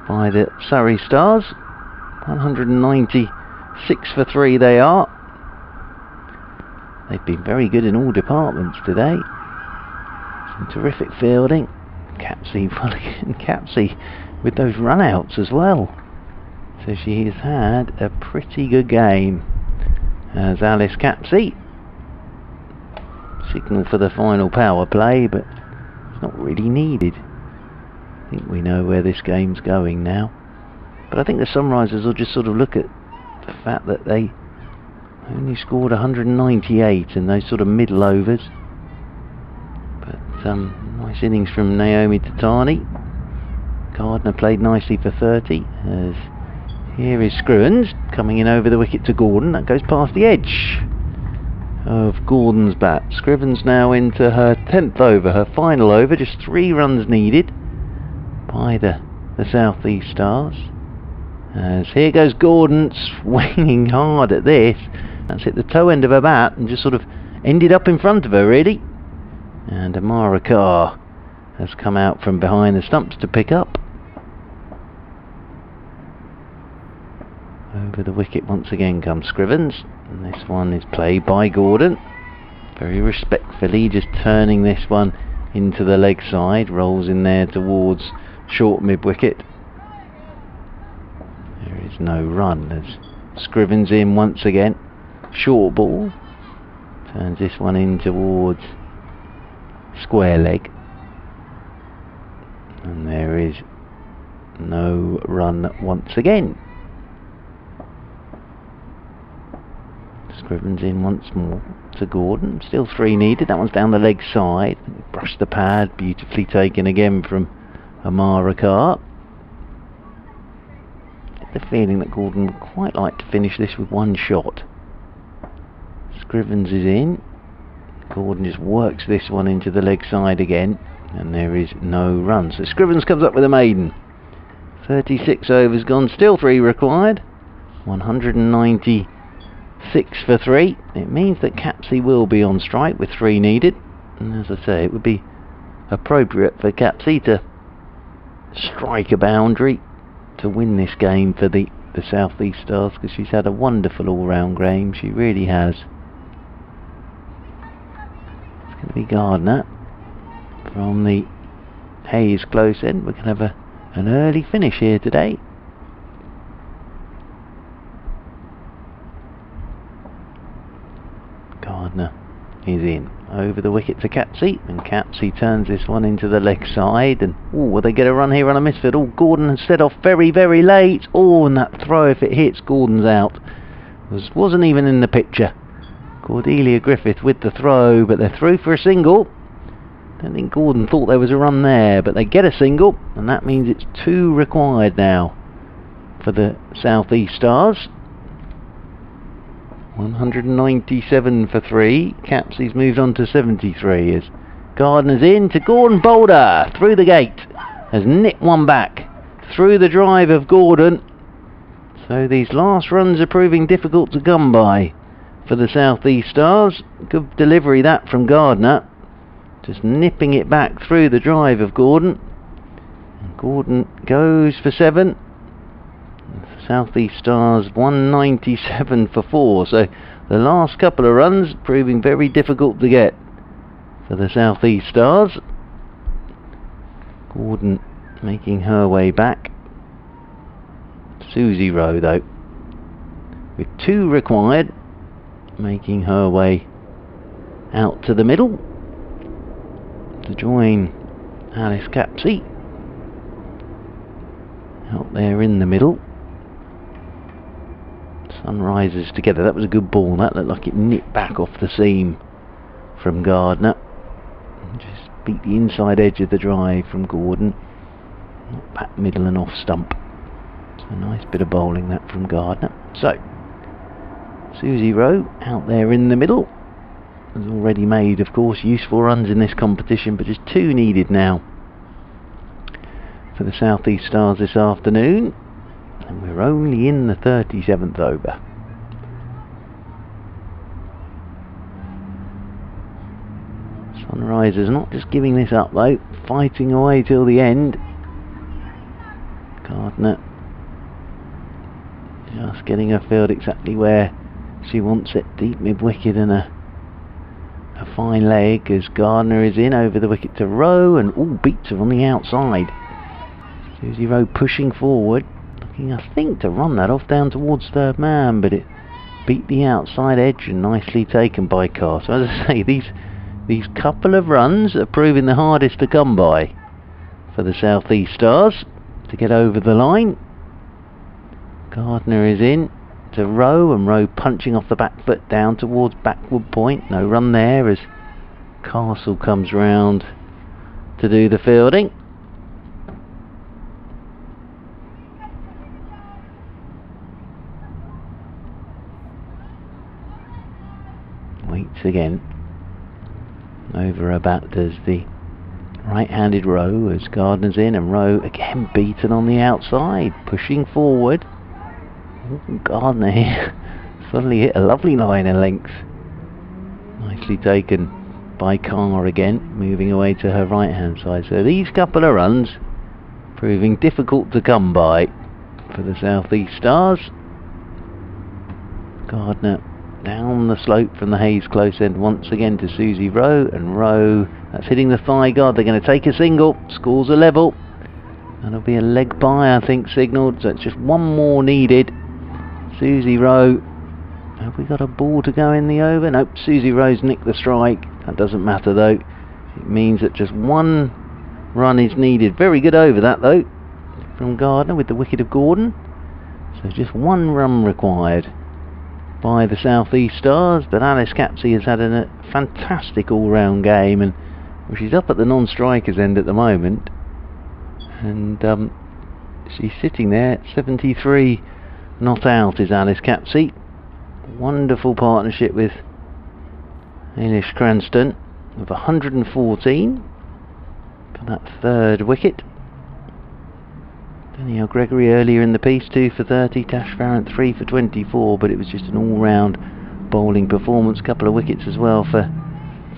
by the Surrey Stars. 196 for 3 they are. They've been very good in all departments today. Some terrific fielding. Capsey with those run-outs as well. So she has had a pretty good game as Alice Capsey. Signal for the final power play, but it's not really needed. I think we know where this game's going now. But I think the Sunrisers will just sort of look at the fact that they only scored 198 in those sort of middle overs. But nice innings from Naomi Tatani. Gardner played nicely for 30. As here is Scrivens coming in over the wicket to Gordon. That goes past the edge of Gordon's bat. Scrivens now into her 10th over, her final over. Just 3 runs needed by the South East Stars. As here goes Gordon swinging hard at this. That's hit the toe end of her bat and just sort of ended up in front of her really. And Amara Carr has come out from behind the stumps to pick up. Over the wicket once again comes Scrivens, and this one is played by Gordon. Very respectfully, just turning this one into the leg side. Rolls in there towards short mid-wicket. There is no run as Scrivens in once again. Short ball. Turns this one in towards square leg. And there is no run once again. Scrivens in once more to Gordon. Still 3 needed. That one's down the leg side. Brushed the pad. Beautifully taken again from Amara Carr. the feeling that Gordon would quite like to finish this with one shot. Scrivens is in. Gordon just works this one into the leg side again, and there is no run. So Scrivens comes up with a maiden. 36 overs gone, still 3 required. 196 for 3. It means that Capsey will be on strike with 3 needed. And as I say, it would be appropriate for Capsey to strike a boundary to win this game for the South East Stars, because she's had a wonderful all-round game. She really has. It's going to be Gardner from the Hayes close end. We're going to have an early finish here today. Gardner is in over the wicket to Capsey, and Capsey turns this one into the leg side, and will they get a run here on a misfield? Oh, Gordon has set off very, very late. Oh, and that throw, if it hits, Gordon's out. Wasn't even in the picture. Cordelia Griffith with the throw, but they're through for a single. Don't think Gordon thought there was a run there, but they get a single, and that means it's 2 required now for the South East Stars. 197 for 3. Capsey's moved on to 73 as Gardner's in to Gordon. Boulder through the gate has nipped one back through the drive of Gordon. So these last runs are proving difficult to come by for the South East Stars. Good delivery that from Gardner, just nipping it back through the drive of Gordon. And Gordon goes for 7. South East Stars 197 for 4. So the last couple of runs proving very difficult to get for the South East Stars. Gordon making her way back. Susie Rowe though, with 2 required, making her way out to the middle to join Alice Capsey out there in the middle. Sunrises together. That was a good ball. That looked like it nipped back off the seam from Gardner. Just beat the inside edge of the drive from Gordon. Not back middle and off stump. It's a nice bit of bowling that from Gardner. So Susie Rowe out there in the middle has already made, of course, useful runs in this competition, but just 2 needed now for the South East Stars this afternoon. And we're only in the 37th over. Sunrisers not just giving this up though, fighting away till the end. Gardner just getting her field exactly where she wants it, deep mid-wicket, and a fine leg as Gardner is in over the wicket to Rowe, and beats her on the outside. Susie Rowe pushing forward, looking I think to run that off down towards third man, but it beat the outside edge and nicely taken by Carr. So as I say, these couple of runs are proving the hardest to come by for the South East Stars to get over the line. Gardner is in to Rowe, and Rowe punching off the back foot down towards backward point. No run there as Castle comes round to do the fielding. Waits again. Over her bat does the right-handed Rowe as Gardner's in, and Rowe again beaten on the outside, pushing forward. Gardner here suddenly hit a lovely line of length. Nicely taken by Carr again, moving away to her right-hand side. So these couple of runs proving difficult to come by for the South East Stars. Gardner down the slope from the Hayes close end once again to Susie Rowe, and Rowe, that's hitting the thigh guard. They're going to take a single. Scores are level. That'll be a leg by, I think, signalled. So it's just 1 more needed. Susie Rowe, have we got a ball to go in the over? Nope, Susie Rowe's nicked the strike. That doesn't matter though. It means that just 1 run is needed. Very good over that though from Gardner with the wicket of Gordon. So just 1 run required by the South East Stars, but Alice Capsey has had a fantastic all-round game, and she's up at the non-strikers end at the moment, and She's sitting there at 73 not out is Alice Capsey. Wonderful partnership with Ailish Cranston of 114 for that third wicket. Danielle Gregory earlier in the piece, 2 for 30, Tash Farrant 3 for 24, but it was just an all-round bowling performance. Couple of wickets as well for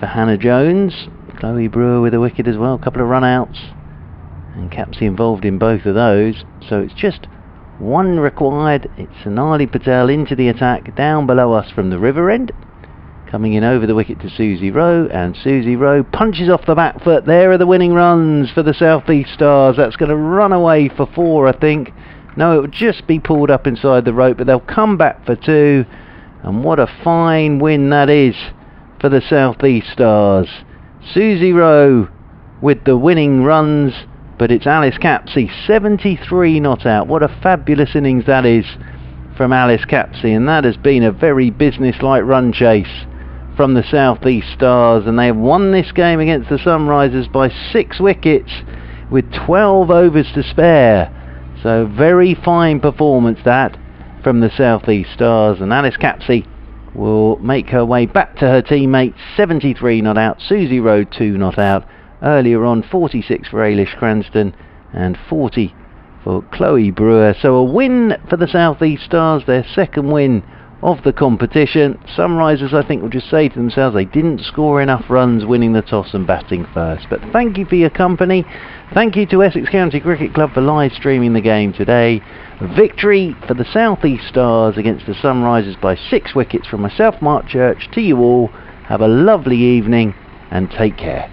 Hannah Jones. Chloe Brewer with a wicket as well, couple of run-outs, and Capsey involved in both of those. So it's just one required. It's Sonali Patel into the attack down below us from the river end. Coming in over the wicket to Susie Rowe, and Susie Rowe punches off the back foot. There are the winning runs for the South East Stars. That's going to run away for 4, I think. No, it would just be pulled up inside the rope, but they'll come back for 2. And what a fine win that is for the South East Stars. Susie Rowe with the winning runs, but it's Alice Capsey, 73 not out. What a fabulous innings that is from Alice Capsey, and that has been a very business-like run chase from the South East Stars, and they have won this game against the Sunrisers by 6 wickets with 12 overs to spare. So very fine performance that from the South East Stars, and Alice Capsey will make her way back to her teammates. 73 not out, Susie Rowe 2 not out. Earlier on 46 for Ailish Cranston and 40 for Chloe Brewer. So a win for the South East Stars, their second win of the competition. Sunrisers, I think, will just say to themselves they didn't score enough runs winning the toss and batting first. But thank you for your company. Thank you to Essex County Cricket Club for live streaming the game today. Victory for the South East Stars against the Sunrisers by 6 wickets from myself, Mark Church, to you all. Have a lovely evening and take care.